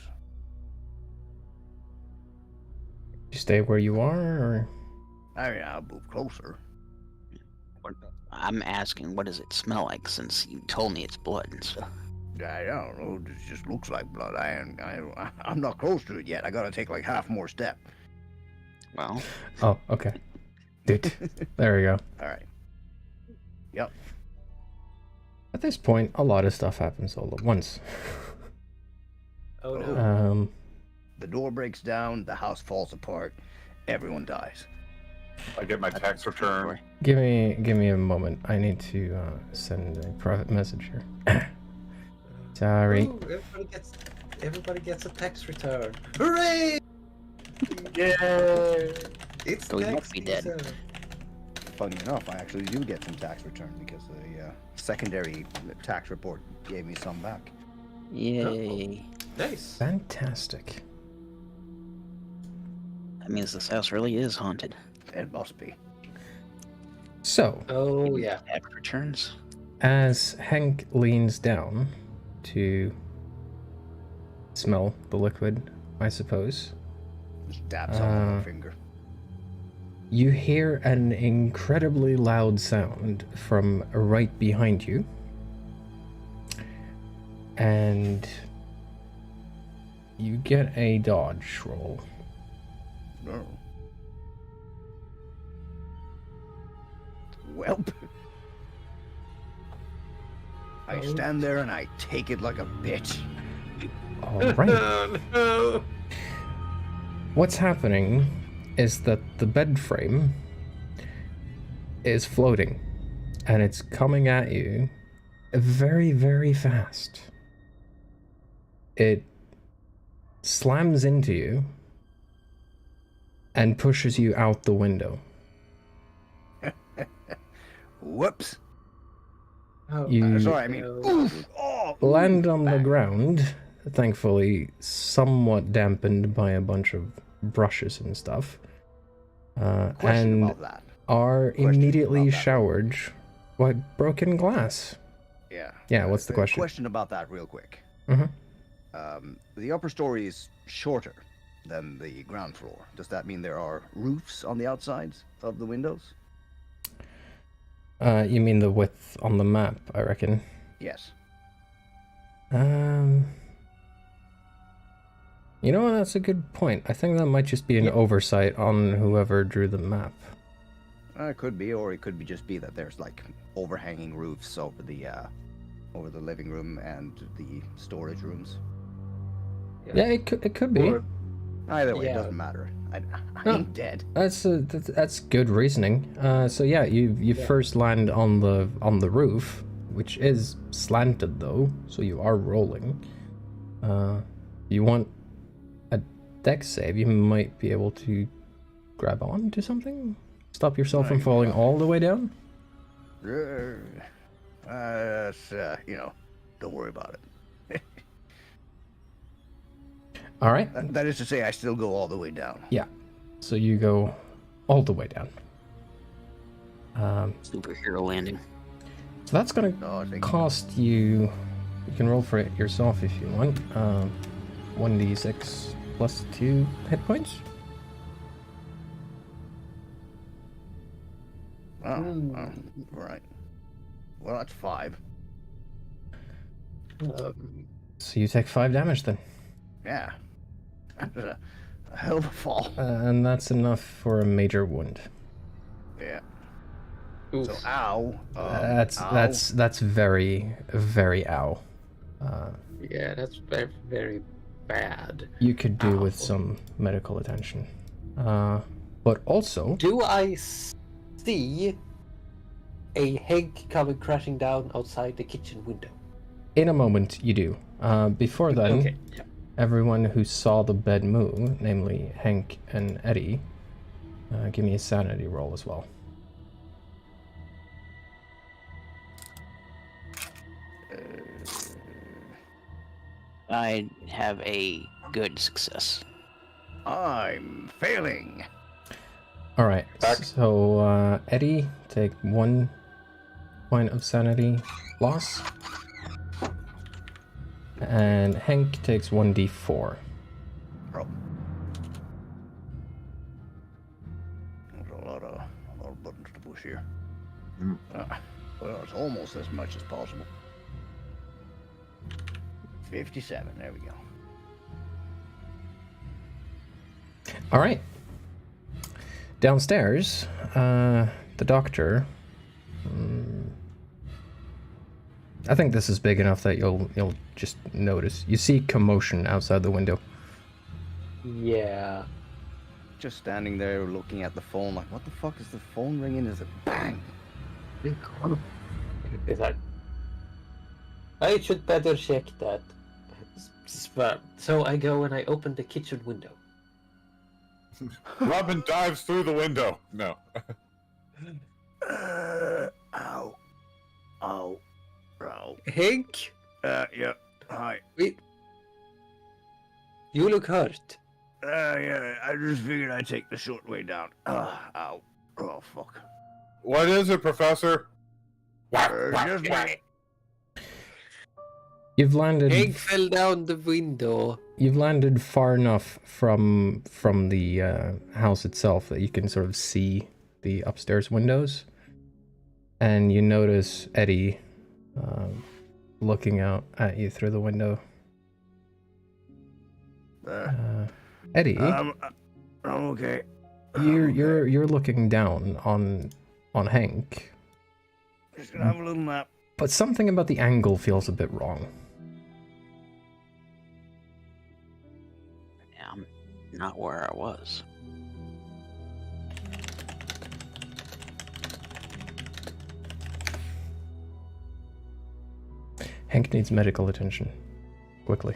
You stay where you are, or I mean, I'll move closer. I'm asking, what does it smell like? Since you told me it's blood and stuff. I don't know. It just looks like blood. I'm not close to it yet. I gotta take like half more step. Well, oh, okay. Dude, there we go. All right. Yep. At this point, a lot of stuff happens all at once. Oh no. The door breaks down. The house falls apart. Everyone dies. I get my tax return. Give me a moment. I need to send a private message here. Sorry. Ooh, everybody gets a tax return. Hooray! Yay! It's So we tax must be dead. season. Funny enough, I actually do get some tax return because the secondary tax report gave me some back. yay. Nice. Fantastic. That means this house really is haunted. It must be. So, Oh yeah. Tax returns. as Hank leans down to smell the liquid, I suppose, Just dab some on my finger. you hear an incredibly loud sound from right behind you. And you get a dodge roll. No. Welp. I stand there and I take it like a bitch. All right. Oh no. What's happening is that the bed frame is floating and it's coming at you very, very fast. It slams into you and pushes you out the window. Whoops. You Sorry, I mean, oof. Oh, land on the ground, thankfully somewhat dampened by a bunch of brushes and stuff. Question And about that. are Question immediately about that. showered by broken glass. Yeah. Yeah, what's the question? Question about that, real quick. Mm-hmm. The upper story is shorter than the ground floor. Does that mean there are roofs on the outsides of the windows? You mean the width on the map, I reckon. Yes. You know what, that's a good point. I think that might just be an oversight on whoever drew the map. It could be, or it could be just be that there's like overhanging roofs over the living room and the storage rooms. Yeah, it could be. Either way, it Yeah. doesn't matter. I No. ain't dead. That's good reasoning. So yeah, you first land on the roof, which is slanted though, so you are rolling. You want a dex save? You might be able to grab on to something, stop yourself from falling all the way down. Don't worry about it. All right. That is to say, I still go all the way down. Yeah. So you go all the way down. Superhero landing. So that's gonna No, I think cost you. You can roll for it yourself if you want. 1d6 plus 2 hit points. Right. Well, that's 5. So you take 5 damage then. Yeah. That's a hell of a fall. And that's enough for a major wound. Yeah. Oof. So, ow. That's very, very ow. Yeah, that's very, very bad. You could do with Ow. some medical attention. But also, Do I see a Heg coming crashing down outside the kitchen window? in a moment you do. Before then, Okay. Yeah. everyone who saw the bed move, namely Hank and Eddie, give me a sanity roll as well. I have a good success. I'm failing. All right. Back. So Eddie, take 1 point of sanity loss, and Hank takes 1d4. Oh. There's a lot of buttons to push here. Well, it's almost as much as possible. 57. There we go. All right. Downstairs, the doctor. I think this is big enough that you'll just notice. You see commotion outside the window. Yeah. Just standing there looking at the phone, like, what the fuck is the phone ringing? Is it bang? Is that? I should better check that. So I go and I open the kitchen window. Robin dives through the window. No. Ow. Ow. Ow. Hank, Yeah. Hi. you look hurt. Yeah, I just figured I'd take the short way down. Ow. Oh, fuck. What is it, Professor? Just You've landed. Hank fell down the window. You've landed far enough from the house itself that you can sort of see the upstairs windows, and you notice Eddie looking out at you through the window. Eddie, I'm okay. you're looking down on Hank, Just gonna have a little nap. but something about the angle feels a bit wrong. Yeah, I'm not where I was. Hank needs medical attention. Quickly.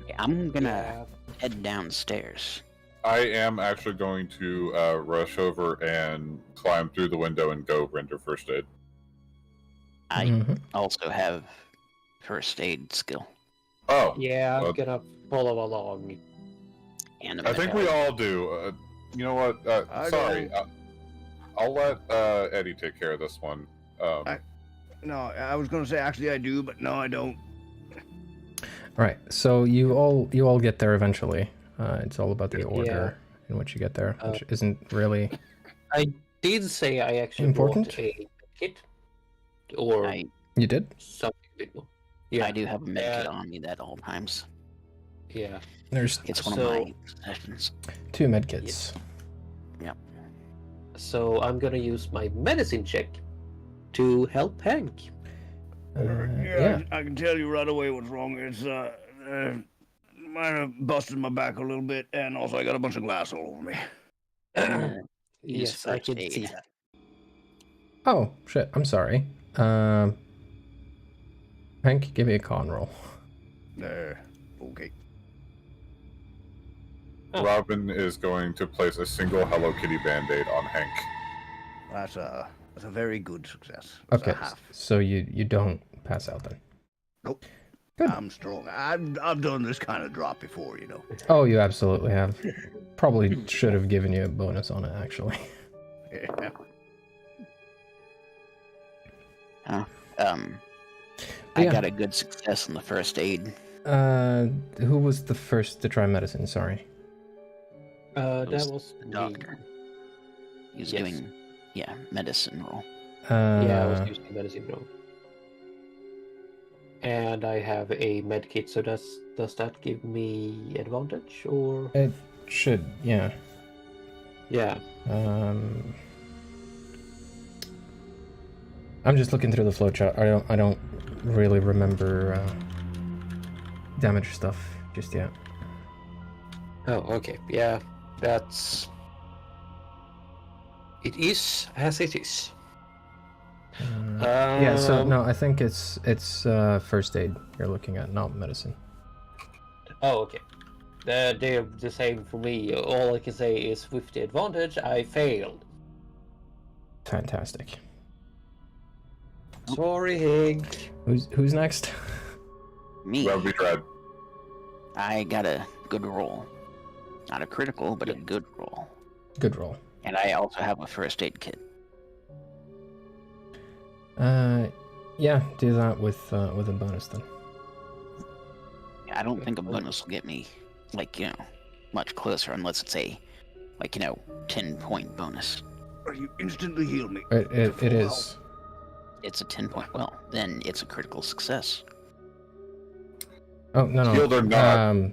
Okay, I'm gonna head downstairs. I am actually going to rush over and climb through the window and go render first aid. I also have first aid skill. Oh, Yeah, I'm gonna follow along. And I think we all do. You know what? Sorry. I'll let Eddie take care of this one. No, I was gonna say actually I do, but no, I don't. All right, so you all get there eventually. It's all about the order in which you get there, which isn't really. I did say I actually important. bought a kit, or You did? something bit more. Yeah, I do have a medkit on me at all times. Yeah, It's one of my possessions. 2 medkits. Yep. So I'm gonna use my medicine check to help Hank. Yeah. I can tell you right away what's wrong. It's might have busted my back a little bit, and also I got a bunch of glass all over me. Yes, I first can aid. see that. Oh shit! I'm sorry. Hank, give me a con roll. Okay. Robin is going to place a single Hello Kitty Band-Aid on Hank. That's a very good success. That's Okay, a half. so you don't pass out then. Nope. Good. I'm strong. I've done this kind of drop before, you know. Oh, you absolutely have. Probably should have given you a bonus on it, actually. Yeah. I got a good success in the first aid. Who was the first to try medicine? Sorry. That was the doctor. He was doing, medicine roll. Yeah, I was using the medicine roll. And I have a med kit, so does that give me advantage, or? It should, yeah. Yeah. I'm just looking through the flowchart. I don't really remember damage stuff just yet. Oh, okay. Yeah, it is as it is. Yeah, so no, I think it's first aid you're looking at, not medicine. Oh, okay. They're the same for me. All I can say is with the advantage, I failed. Fantastic. Sorry, Hank. Who's next? Me. Rugby Dread. I got a good roll. Not a critical, but a good roll. Good roll. And I also have a first aid kit. Yeah, do that with a bonus then. I don't think a bonus will get me, much closer unless it's a, 10-point bonus. Or you instantly heal me. It is. It's a 10-point. Well, then it's a critical success. Oh no. Healed or not.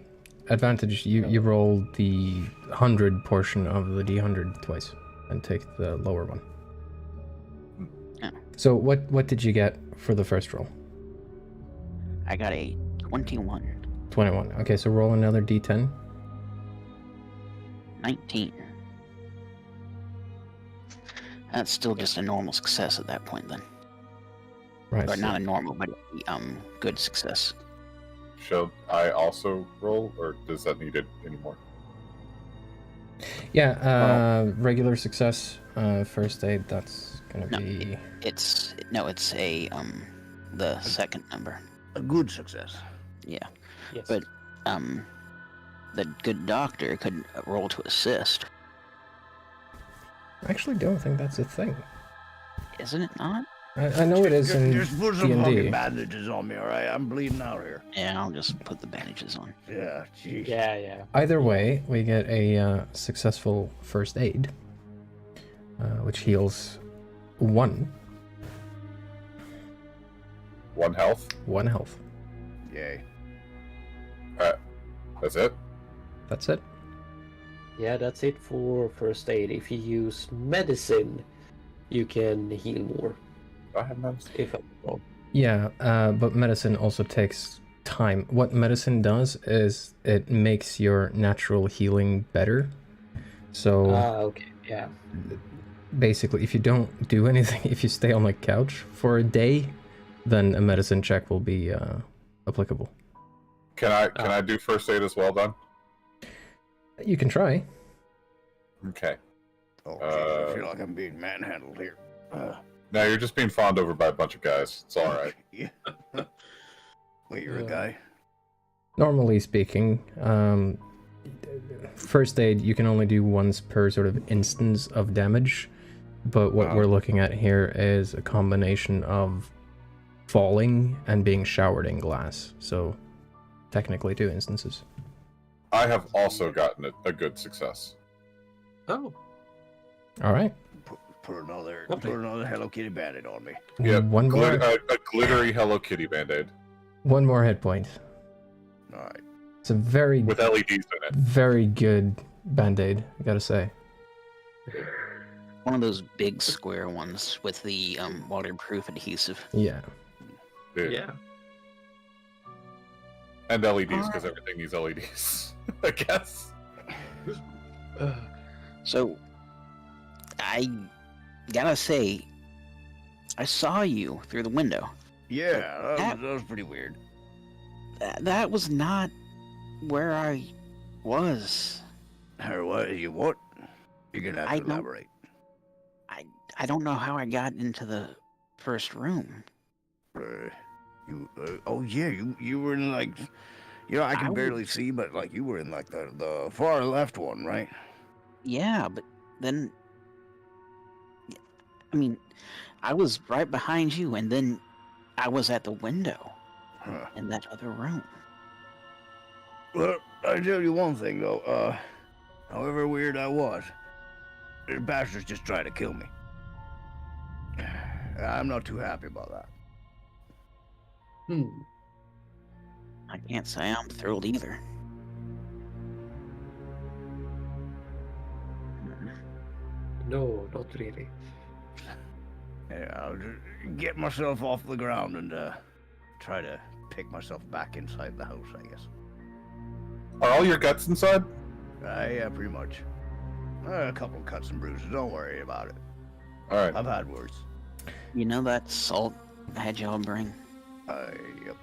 Advantage. You roll the 100 portion of the D100 twice, and take the lower one. Yeah. So what did you get for the first roll? I got a 21. 21. Okay, so roll another D10. 19. That's still just a normal success at that point then. Right. Or not a normal, but a good success. Shall I also roll, or does that need it anymore? Yeah, regular success, first aid, that's gonna be... It's a, the second number. A good success. Yeah. Yes. But, the good doctor could roll to assist. I actually don't think that's a thing. Isn't it not? I know it is in Just put some D&D. fucking bandages on me, alright? I'm bleeding out here. Yeah, I'll just put the bandages on. Yeah, jeez. Yeah. Either way, we get a successful first aid, which heals 1 health. 1 health. Yay. That's it. That's it. Yeah, that's it for first aid. If you use medicine, you can heal more. I have medicine. If I'm wrong. Yeah, but medicine also takes time. What medicine does is it makes your natural healing better. So Okay, yeah. basically, if you don't do anything, if you stay on the couch for a day, then a medicine check will be applicable. Can I do first aid as well, then? You can try. Okay. Oh, Jesus, I feel like I'm being manhandled here. No, you're just being fawned over by a bunch of guys. It's all right. Yeah. Wait, you're a guy? Normally speaking, first aid you can only do once per sort of instance of damage, but what we're looking at here is a combination of falling and being showered in glass, so technically 2 instances. I have also gotten a good success. Oh, All right. Put another Okay. Hello Kitty Bandit on me. Yeah, One more. a glittery Hello Kitty Band-Aid One more hit point. All right. It's a very, with LEDs in it. very good band-aid, I gotta say. One of those big square ones with the waterproof adhesive. Yeah. Dude. yeah. And LEDs, because everything needs LEDs, I guess. So, I gotta say, I saw you through the window. Yeah, that was pretty weird. That was not where I was. Or what? You what? You're gonna have I to don't- elaborate. I don't know how I got into the first room. Oh yeah, you were in like, I I can was- barely see, but like you were in like the far left one, right? Yeah, but then, I mean, I was right behind you, and then I was at the window Huh. in that other room. Well, I tell you one thing though. However weird I was, the bastards just tried to kill me. I'm not too happy about that. I can't say I'm thrilled either. No, not really. Yeah, I'll just get myself off the ground and try to pick myself back inside the house, I guess. Are all your guts inside? Yeah, pretty much. A couple cuts and bruises. Don't worry about it. All right. I've had worse. You know that salt I had y'all bring? Yep.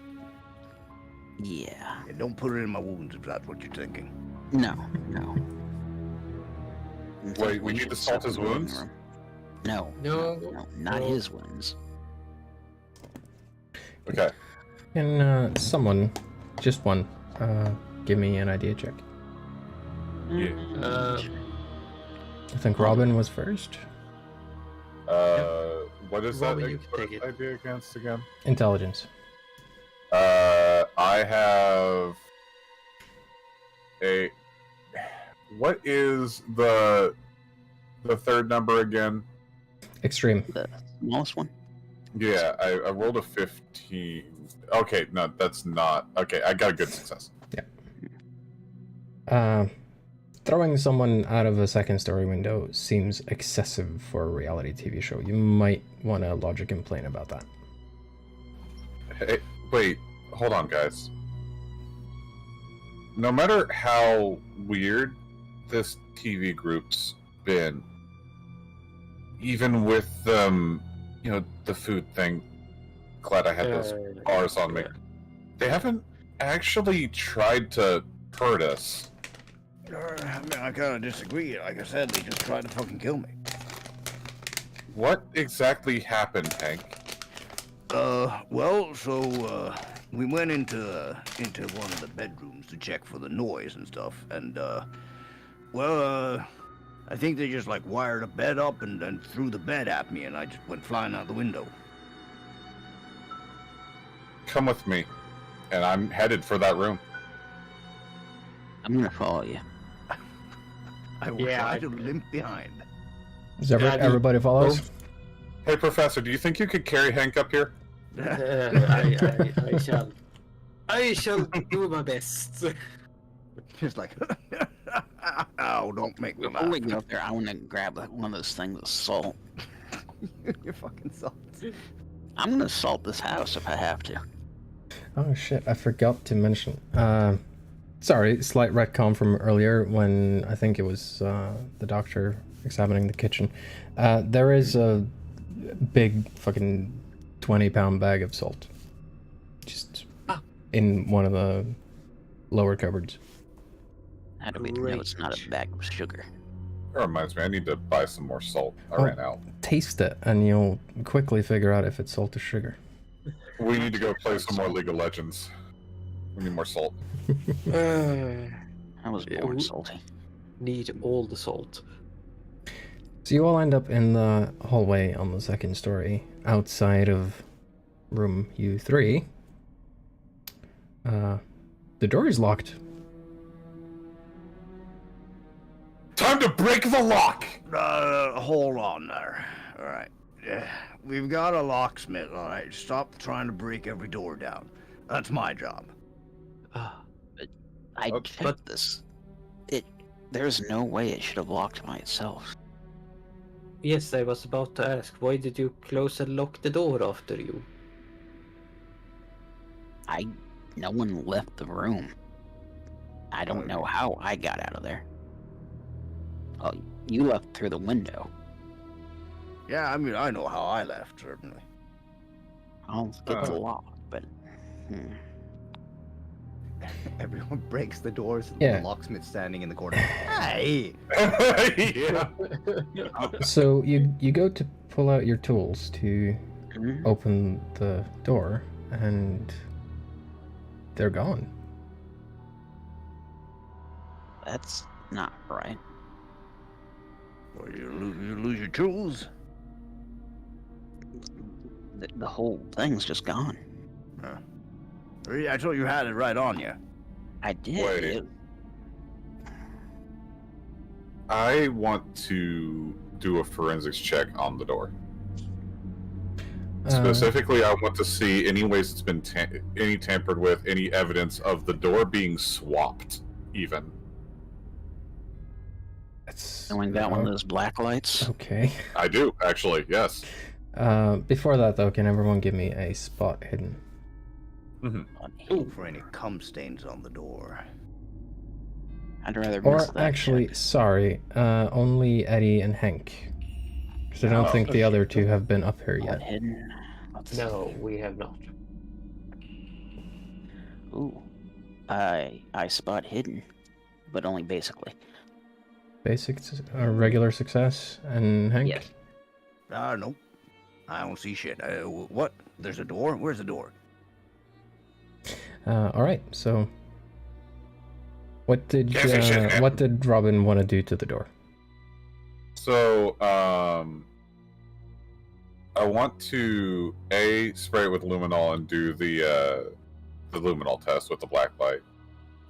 Yeah. Yeah, don't put it in my wounds if that's what you're thinking. No. I think Wait, we need should to salt his separate the wounds? room. No, No, not no. his wounds. Okay. Can someone, just one, give me an idea check? Yeah. I think Robin was first. What is Robin, that? you can What take is it. idea against again? Intelligence. I have a. What is the third number again? Extreme. The smallest one? Yeah, I rolled a 15. Okay, no, that's not. Okay, I got a good success. Throwing someone out of a second-story window seems excessive for a reality TV show. You might want to lodge a complaint about that. Hey, wait, hold on, guys. No matter how weird this TV group's been, even with the food thing, glad I had those bars on me. They haven't actually tried to hurt us. I mean, I kind of disagree. Like I said, they just tried to fucking kill me. What exactly happened, Hank? Well, so, we went into one of the bedrooms to check for the noise and stuff, and, I think they just, like, wired a bed up and threw the bed at me, and I just went flying out the window. Come with me, and I'm headed for that room. I'm gonna follow you. I will Yeah, try to limp behind. Does Yeah, I do- everybody follows? Hey, Professor, do you think you could carry Hank up here? I shall do my best. Just like, ow, don't make me Before we laugh. go up there, I want to grab one of those things of salt. You're fucking salt. I'm gonna salt this house if I have to. Oh shit, I forgot to mention. Sorry, slight retcon from earlier when I think it was the doctor examining the kitchen. There is a big fucking 20-pound bag of salt. Just in one of the lower cupboards. How do we know it's not a bag of sugar? That reminds me, I need to buy some more salt. I ran out. Taste it, and you'll quickly figure out if it's salt or sugar. We need to go play some more League of Legends. We need more salt. I was born salty. Need all the salt. So you all end up in the hallway on the second story, outside of room U3. The door is locked. Time to break the lock! Hold on there. All right. We've got a locksmith, all right? Stop trying to break every door down. That's my job. I checked this. There's no way it should have locked by itself. Yes, I was about to ask, why did you close and lock the door after you? No one left the room. I don't know how I got out of there. Oh, you left through the window. Yeah, I mean, I know how I left, certainly. I'll get the lock, but... Everyone breaks the doors, and Yeah. the locksmith standing in the corner. Hey! Yeah. So you go to pull out your tools to open the door, and they're gone. That's not right. Well, you lose your tools. The whole thing's just gone. I thought you had it right on you. I did. Wait. I want to do a forensics check on the door. Specifically, I want to see any ways it's been tampered with, any evidence of the door being swapped, even. That's Knowing that one of those black lights. okay. I do, actually, yes. Before that, though, can everyone give me a spot hidden? Look for any cum stains on the door. I'd rather Or miss that actually, check. sorry, only Eddie and Hank. Because I don't think the other two have been up here Spot yet. hidden. Let's No, we have not. Ooh. I spot hidden, but only basically. Basic, regular success, and Hank? Yes. Nope. I don't see shit. What? There's a door? Where's the door? Alright, so... What did Robin want to do to the door? So, I want to spray it with luminol and do the luminol test with the black light,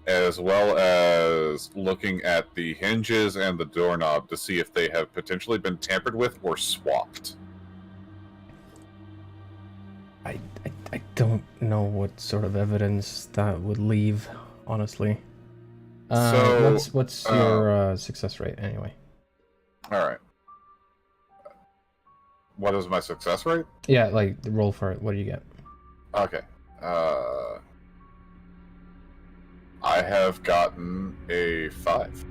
as well as looking at the hinges and the doorknob to see if they have potentially been tampered with or swapped. I don't know what sort of evidence that would leave, honestly. What's your success rate anyway? All right. What is my success rate? Yeah, like roll for it. What do you get? Okay. I have gotten a 5.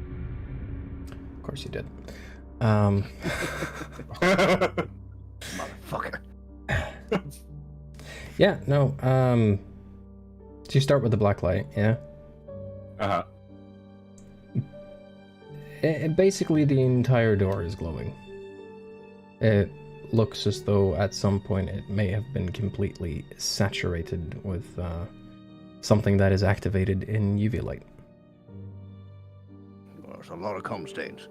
Of course you did. Motherfucker. Yeah, no. So you start with the black light, yeah? Uh-huh. Basically, the entire door is glowing. It looks as though at some point it may have been completely saturated with something that is activated in UV light. Well, there's a lot of cum stains.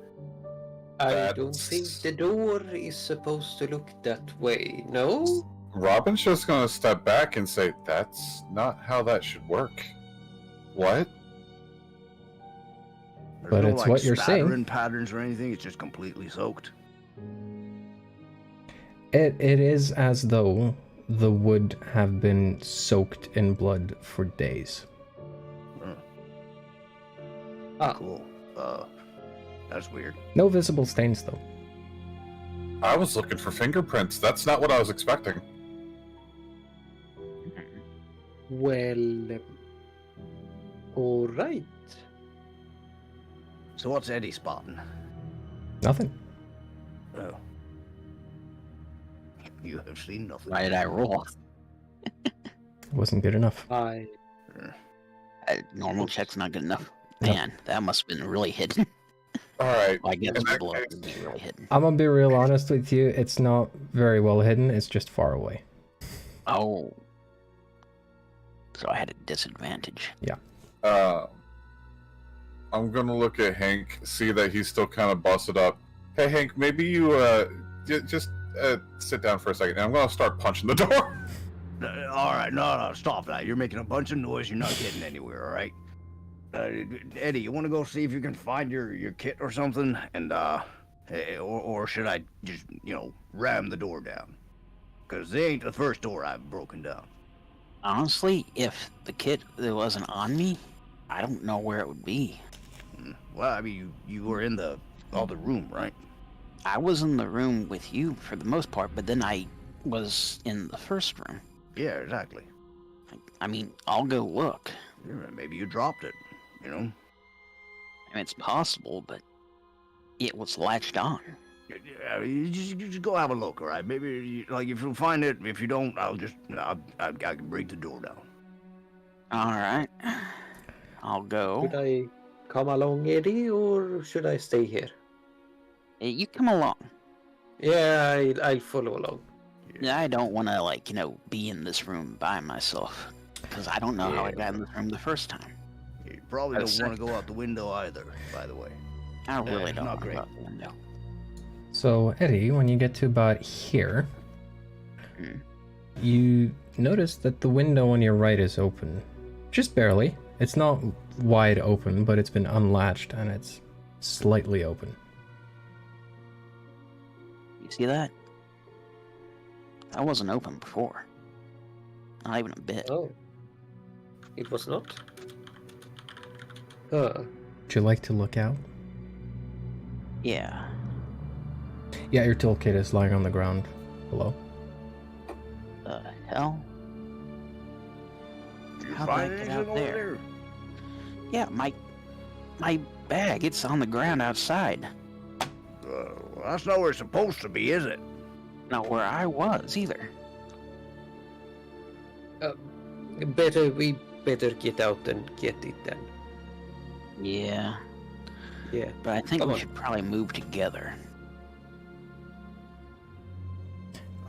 I don't think the door is supposed to look that way, no? Robin's just gonna step back and say, that's not how that should work. What? There's But no, it's what you're saying. spattering patterns or anything. It's just completely soaked. It is as though the wood have been soaked in blood for days. Cool. That's weird. No visible stains, though. I was looking for fingerprints. That's not what I was expecting. Well, all right. So what's Eddie spotting? Nothing. Oh. You have seen nothing. Why did I roll? Wasn't good enough. Normal check's not good enough. Man, that must have been really hidden. All right. Well, I guess In that below case- would be really hidden. I'm gonna be real honest with you. It's not very well hidden. It's just far away. Oh. So I had a disadvantage. I'm gonna look at Hank, see that he's still kind of busted up. Hey, Hank, maybe you just sit down for a second. And I'm gonna start punching the door. All right, no, stop that. You're making a bunch of noise. You're not getting anywhere, all right? Eddie, you want to go see if you can find your kit or something? And, or should I just, ram the door down? Because they ain't the first door I've broken down. Honestly, if the kit wasn't on me, I don't know where it would be. Well, I mean, you were in the other room, right? I was in the room with you for the most part, but then I was in the first room. Yeah, exactly. I mean, I'll go look. Yeah, maybe you dropped it, I mean, it's possible, but it was latched on. Yeah, you just go have a look, all right? Maybe, if you find it, if you don't, I can break the door down. All right. I'll go. Should I come along, Eddie, or should I stay here? Hey, you come along. Yeah, I'll follow along. I don't want to, be in this room by myself. Because I don't know how I got in this room the first time. You probably don't want to go out the window either, by the way. I really don't not want to great. go out the window. So Eddie, when you get to about here, you notice that the window on your right is open. Just barely. It's not wide open, but it's been unlatched and it's slightly open. You see that? That wasn't open before. Not even a bit. Oh. It was not? Huh. Would you like to look out? Yeah. Yeah, your toolkit is lying on the ground below. The hell? How did I get out there? Yeah, my bag, it's on the ground outside. Well, that's not where it's supposed to be, is it? Not where I was either. We better get out and get it then. Yeah, Yeah. but I think Come we on. should probably move together.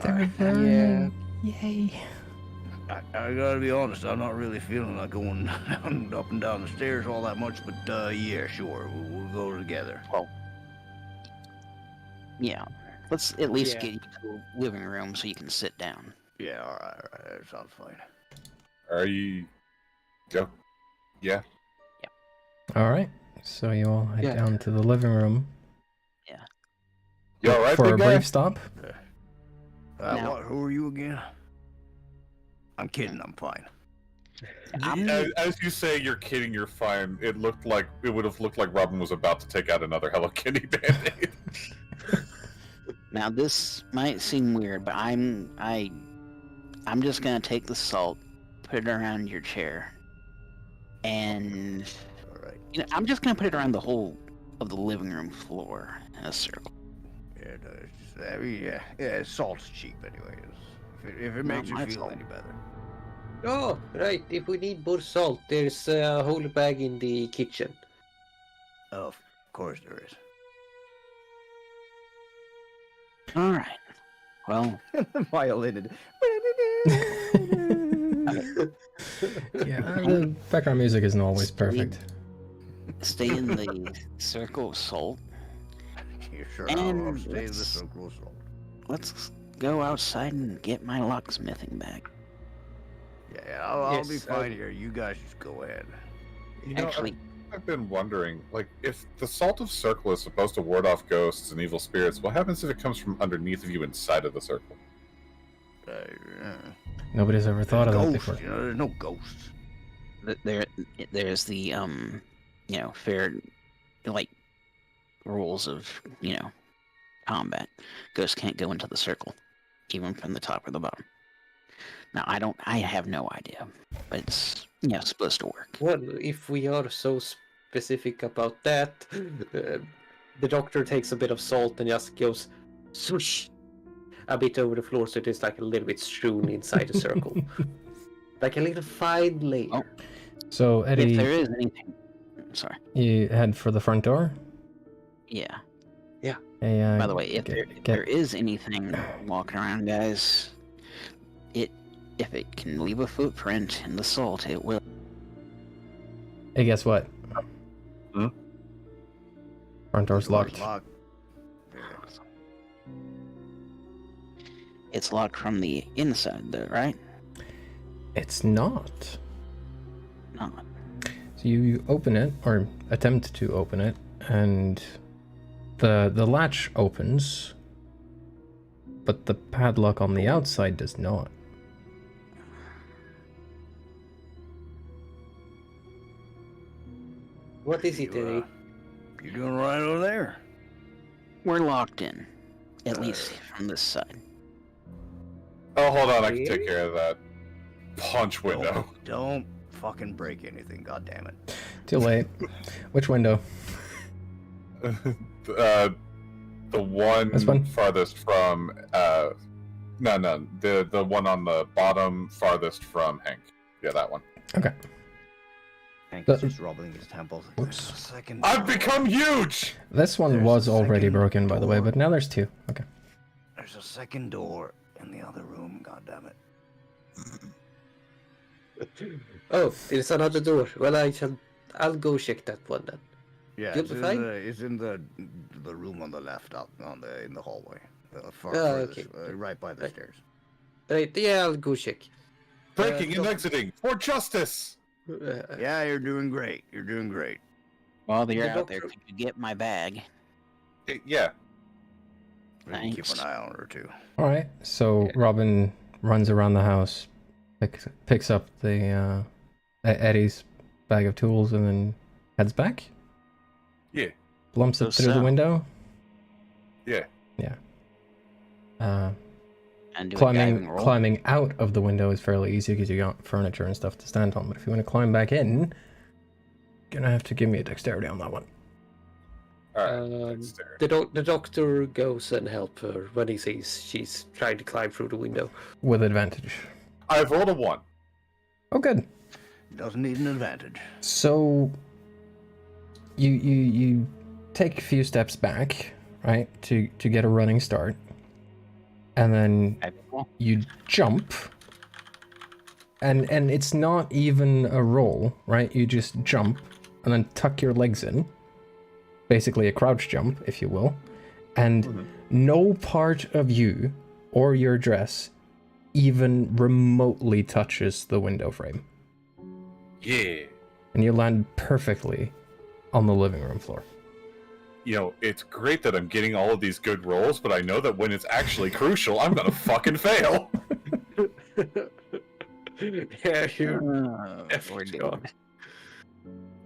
Yeah. Yay. I gotta be honest, I'm not really feeling like going up and down the stairs all that much, but yeah, sure, we'll go together. Yeah, let's at least Yeah. get you to the living room so you can sit down. Yeah, all right, that sounds fine. Are you? Go. Yeah. All right. So you all head Yeah. down to the living room You all right, for a big guy? brief stop. Now- Who are you again? I'm kidding, I'm fine. As you say, you're kidding. You're fine. It would have looked like Robin was about to take out another Hello Kitty Band-Aid. Now this might seem weird, but I'm just gonna take the salt, put it around your chair, and All right. I'm just gonna put it around the whole of the living room floor in a circle. Yeah, salt's cheap anyways. If it makes you my feel salt. any better. Oh, right. If we need more salt, there's a whole bag in the kitchen. Of course there is. All right. Well, The violin. Yeah, the background music isn't always perfect. stay in the circle of salt. Yeah, sure, And I'll stay in the let's- circle of salt. Let's go outside and get my locksmithing bag. Yeah, I'll be Yes, fine here. You guys just go ahead. Actually, I've been wondering, if the salt of circle is supposed to ward off ghosts and evil spirits, what happens if it comes from underneath of you inside of the circle? Nobody's ever thought of that Ghosts, before. there's no ghosts. there's the fair rules of combat. Ghosts can't go into the circle, even from the top or the bottom. Now I have no idea, but it's supposed to work. Well, if we are so specific about that, the doctor takes a bit of salt and just goes, swoosh. a bit over the floor, so it is like a little bit strewn inside the circle, like a little fine layer. Oh. So Eddie, If there is anything, sorry. you head for the front door. Yeah. Hey, By the way, if there is anything walking around, guys, if it can leave a footprint in the salt, it will. Hey, guess what? Hmm? Front door's locked. It's locked from the inside, though, right? It's not. Not. So you open it, or attempt to open it, and the latch opens, but the padlock on the outside does not. What is it, Eddie? You doing right over there? We're locked in, at least from this side. Oh, hold on, I can take care of that. Punch window. Don't fucking break anything, goddammit. Too late. Which window? The one, This one? farthest from no, the one on the bottom farthest from Hank. Yeah, that one. Okay. Hank But- is just rubbling his temples. Oops. Second. I've become huge. This one There's was a already second broken, by the way, door. but now there's two. Okay. There's a second door in the other room, goddammit. Oh, there's another door. Well, I'll go check that one then. Yeah, You'll it's be in, fine? it's in the room on the left, out in the hallway, far okay. furthest, right by the Right. stairs. Right, yeah, I'll go check. Breaking and no. exiting for justice. Yeah, you're doing great. You're doing great. While you're The out there, doctor- could you get my bag? Yeah. We can keep Thanks. an eye on her too. All right. So Robin runs around the house, picks up the Eddie's bag of tools, and then heads back. Yeah. Lumps it So through the south. window. Yeah. Yeah. And do a diving roll? Climbing out of the window is fairly easy because you got furniture and stuff to stand on. But if you want to climb back in, gonna have to give me a dexterity on that one. All right. The doctor goes and help her when he sees she's trying to climb through the window. With advantage. I've rolled a 1. Oh, good. Doesn't need an advantage. So you take a few steps back, right, to get a running start, and then Diving roll? you jump, and it's not even a roll, right? You just jump and then tuck your legs in, basically a crouch jump, if you will, and no part of you or your dress even remotely touches the window frame, Yeah. and you land perfectly on the living room floor. You know, it's great that I'm getting all of these good rolls, but I know that when it's actually crucial, I'm gonna fucking fail. Yeah, you're. We're God. doing.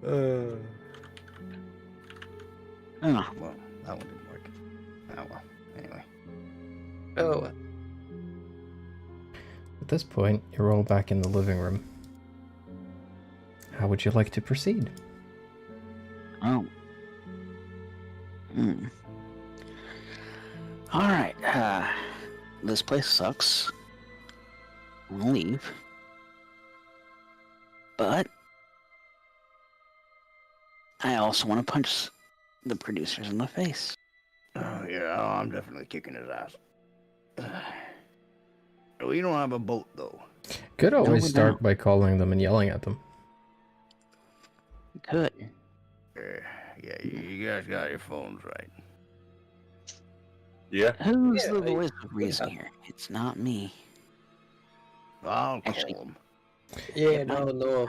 Uh, Oh, Well, that one didn't work. Oh well. Anyway. oh, At this point, you're all back in the living room. How would you like to proceed? oh. Alright, this place sucks. I'm gonna leave. But I also want to punch the producers in the face. Oh yeah, I'm definitely kicking his ass. We don't have a boat though. Could always we start don't. by calling them and yelling at them. Good. Yeah, you guys got your phones right. Yeah. Who's Yeah, the I- voice of reason here? It's not me. I'll call Actually- them. yeah, no.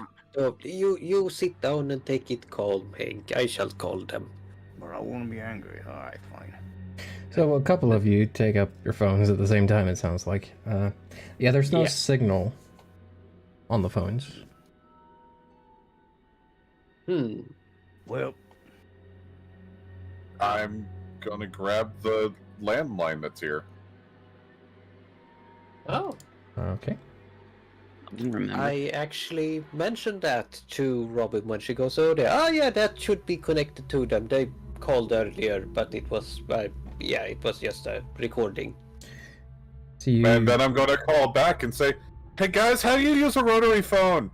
You sit down and take it calm, Hank. I shall call them. But I won't be angry. All right, fine. So a couple of you take up your phones at the same time, it sounds like. Yeah, there's no Yeah. signal on the phones. Well, I'm gonna grab the landline that's here. Oh. Okay. I didn't remember. I actually mentioned that to Robin when she goes over there. Oh yeah, that should be connected to them. They called earlier, but it was it was just a recording. So you... And then I'm going to call back and say, "Hey guys, how do you use a rotary phone?"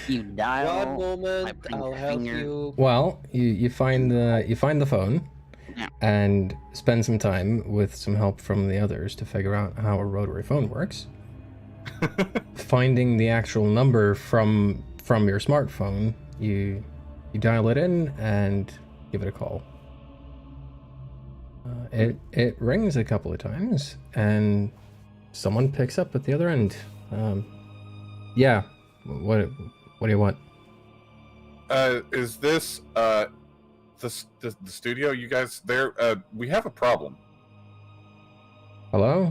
You dial. One moment, I bring I'll your help finger. you. Well, you find the phone, Yeah. and spend some time with some help from the others to figure out how a rotary phone works. Finding the actual number from your smartphone, you dial it in and give it a call. It rings a couple of times, and someone picks up at the other end. Yeah, what do you want? Is this the studio? You guys there? We have a problem. Hello?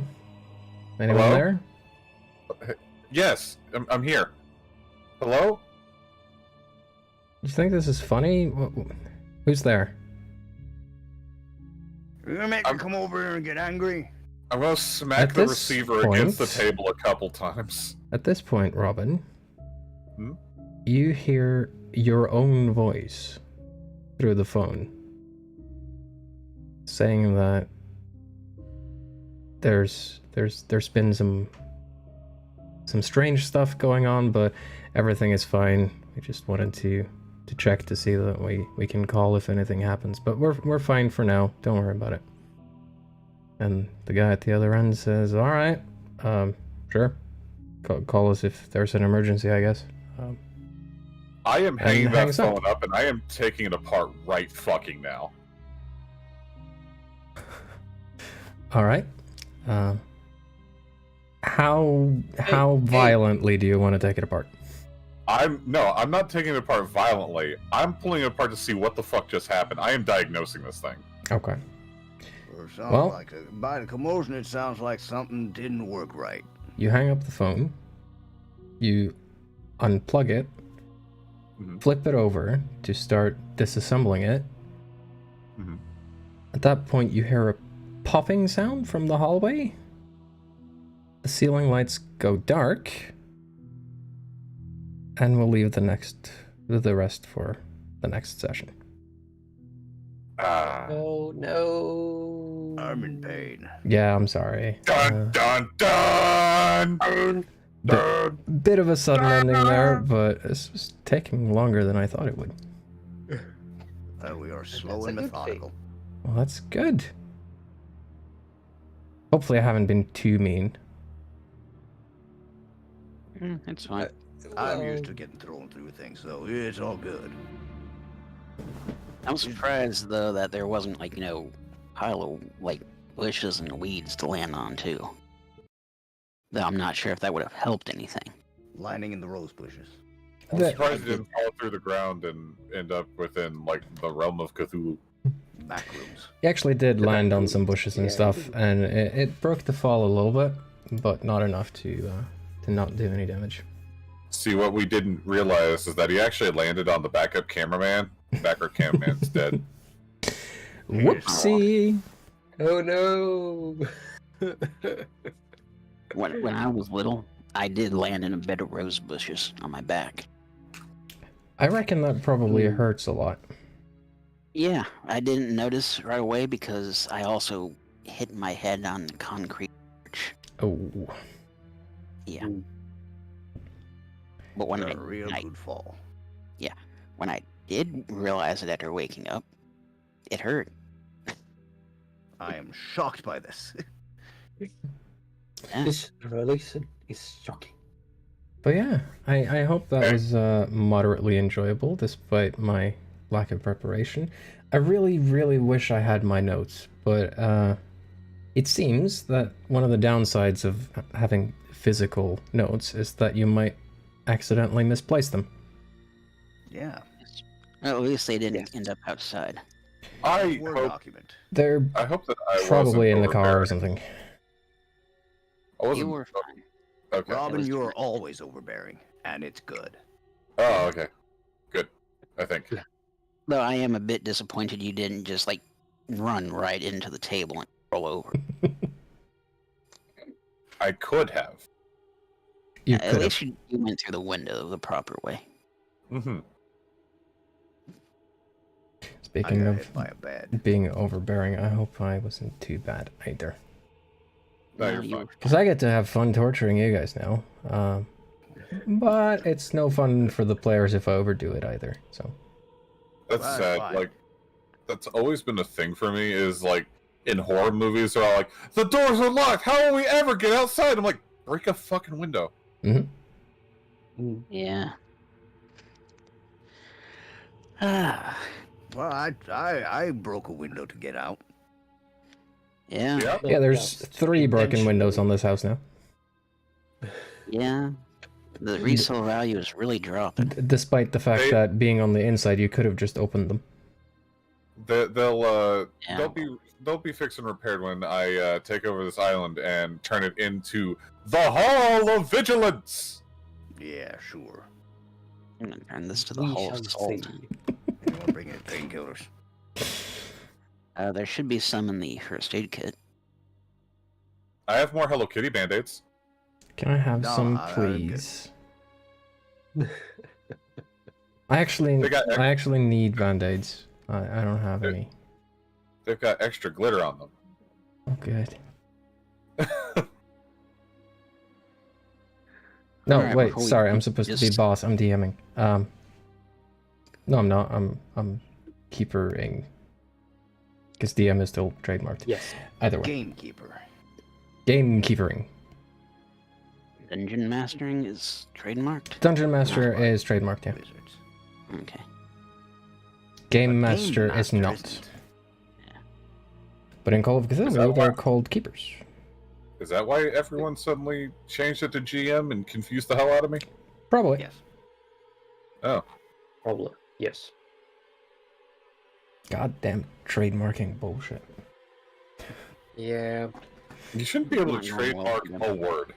Anyone Hello? there? Yes, I'm here. Hello? You think this is funny? Who's there? You're gonna make me come over here and get angry? I'm gonna smack At the this receiver point- against the table a couple times. At this point, Robin, Hmm? you hear your own voice through the phone saying that there's been some strange stuff going on, but everything is fine. We just wanted to check to see that we can call if anything happens, but we're fine for now. Don't worry about it. And the guy at the other end says, "All right, sure. Call us if there's an emergency, I guess." I am hanging And that hangs up. phone up, and I am taking it apart right fucking now. All right. How violently do you want to take it apart? I'm not taking it apart violently. I'm pulling it apart to see what the fuck just happened. I am diagnosing this thing. Okay. Or sounds Well- like by the commotion, it sounds like something didn't work right. You hang up the phone. You unplug it. Mhm. Flip it over to start disassembling it. Mhm. At that point, you hear a popping sound from the hallway. The ceiling lights go dark. And we'll leave the rest for the next session. Oh no. I'm in pain. Yeah, I'm sorry. Dun dun dun. Bit of a sudden ending there, but it's just taking longer than I thought it would. We are slow That's a and good methodical. Well, that's good. Hopefully I haven't been too mean. It's fine. I'm used to getting thrown through things, so it's all good. I'm surprised though that there wasn't pile of bushes and weeds to land on too. Though I'm not sure if that would have helped anything. Lining in the rose bushes. I'm That- surprised it didn't fall through the ground and end up within the realm of Cthulhu. Back rooms. He actually did land on some bushes and Yeah. stuff, and it broke the fall a little bit, but not enough to not do any damage. See, what we didn't realize is that he actually landed on the backup cameraman. Backup cameraman's dead. Whoopsie! Oh no. When I was little, I did land in a bed of rose bushes on my back. I reckon that probably hurts a lot. Yeah, I didn't notice right away because I also hit my head on the concrete arch. Oh. Yeah. But when A real good fall. when I did realize it after waking up, it hurt. I am shocked by this. Yeah. This revelation is shocking. But yeah, I hope that was moderately enjoyable despite my lack of preparation. I really, really wish I had my notes, but it seems that one of the downsides of having physical notes is that you might accidentally misplace them. Yeah. Well, at least they didn't end up outside. I Word hope document. They're that I probably in wasn't the car or overbearing. something. I wasn't. You were fine. Okay. Robin, was- you're always overbearing, and it's good. Oh, okay. Good. I think. Though I am a bit disappointed you didn't just run right into the table and roll over. I could have. You At could have. least you went through the window the proper way. Mm-hmm. Speaking got of hit by a bed. being overbearing, I hope I wasn't too bad either. No, No, you're you fine. were Because I get to have fun torturing you guys now. But it's no fun for the players if I overdo it either, so... That's Well, sad. fine. Like, that's always been a thing for me. Is like in horror movies, they're all like, "The doors are locked. How will we ever get outside?" I'm like, break a fucking window. Mm-hmm. Yeah. Ah. Well, I broke a window to get out. Yeah. Yeah. Yeah, there's 3 broken Intentionally. windows on this house now. Yeah. The resale value is really dropping. Despite the fact They- that being on the inside, you could have just opened them. They'll Yeah. they'll be fixed and repaired when I take over this island and turn it into the Hall of Vigilance. Yeah, sure. I'm gonna turn this to the We Hall shall of Salt. see. Anyone bring in painkillers? There should be some in the first aid kit. I have more Hello Kitty band-aids. Can I have No, some, I'm good. please? I actually They got- need band-aids. I don't have any. They've got extra glitter on them. Oh, good. No, Alright, wait, before we sorry, I'm supposed to be just- boss. I'm DMing. No, I'm not. I'm keepering. Because DM is still trademarked. Yes. Either way. Gamekeeper. Gamekeepering. Dungeon mastering is trademarked. Dungeon Master Not right. is trademarked, yeah. Wizards. Okay. Game But Master is not. isn't. But in Call of Is that Cthulhu, they're why- called keepers. Is that why everyone suddenly changed it to GM and confused the hell out of me? Probably. Yes. Oh, Probably. Yes. Goddamn trademarking bullshit. Yeah. you shouldn't be able to Not normal, trademark yeah. a word.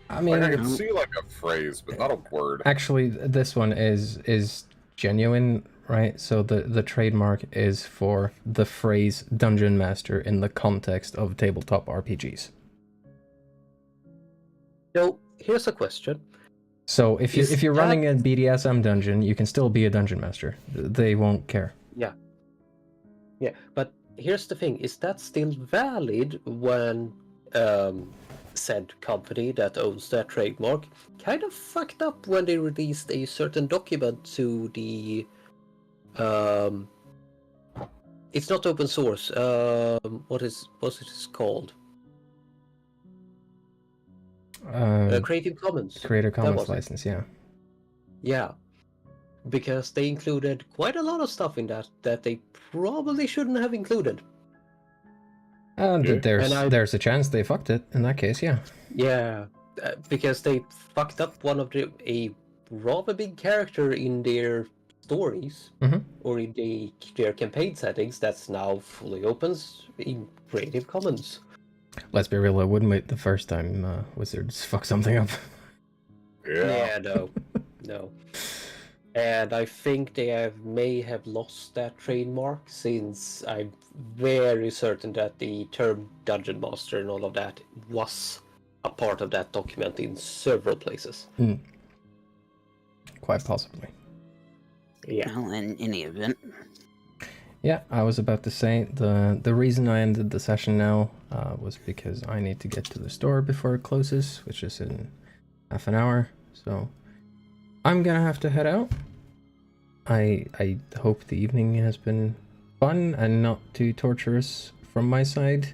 I mean, Like, I can see like a phrase, but not a word. actually, this one is genuine, right? So the trademark is for the phrase Dungeon Master in the context of tabletop RPGs. So here's a question. So if Is you're that- running a BDSM dungeon, you can still be a dungeon master. They won't care. Yeah, but here's the thing: is that still valid when said company that owns that trademark kind of fucked up when they released a certain document to the it's not open source. What's it called? Creative Commons. Creator Commons was it. license, yeah. Yeah, because they included quite a lot of stuff in that they probably shouldn't have included. And Yeah. there's a chance they fucked it in that case, yeah. Yeah, because they fucked up a rather big character in their stories Mhm. or in their campaign settings that's now fully open in Creative Commons. Let's be real, it wouldn't wait the first time Wizards fuck something up. Yeah. No. And I think they may have lost that trademark, since I'm very certain that the term Dungeon Master and all of that was a part of that document in several places. Quite possibly. Yeah. Well, in any event, Yeah, I was about to say the reason I ended the session now was because I need to get to the store before it closes, which is in half an hour. So I'm gonna have to head out. I hope the evening has been fun and not too torturous from my side.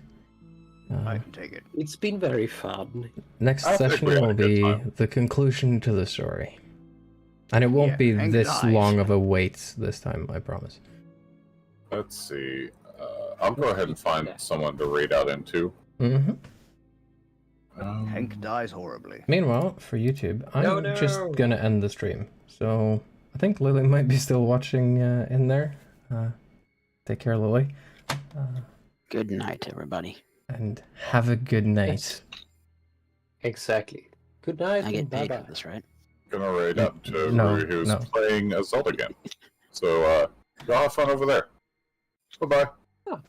I can take it. It's been very fun. Next I think session we had a will good be time. the conclusion to the story. And it won't Yeah, be thank this God. long of a wait this time, I promise. Let's see. I'll go ahead and find someone to raid out into. Mm-hmm. Hank dies horribly. Meanwhile, for YouTube, I'm No. just gonna end the stream. So I think Lily might be still watching in there. Take care, Lily. good night, everybody. And have a good night. Exactly. Good night I get and paid bye-bye. for this, right? Gonna raid out to No, Rui, who's no. playing a Zelda game. So, y'all have fun over there. Bye-bye.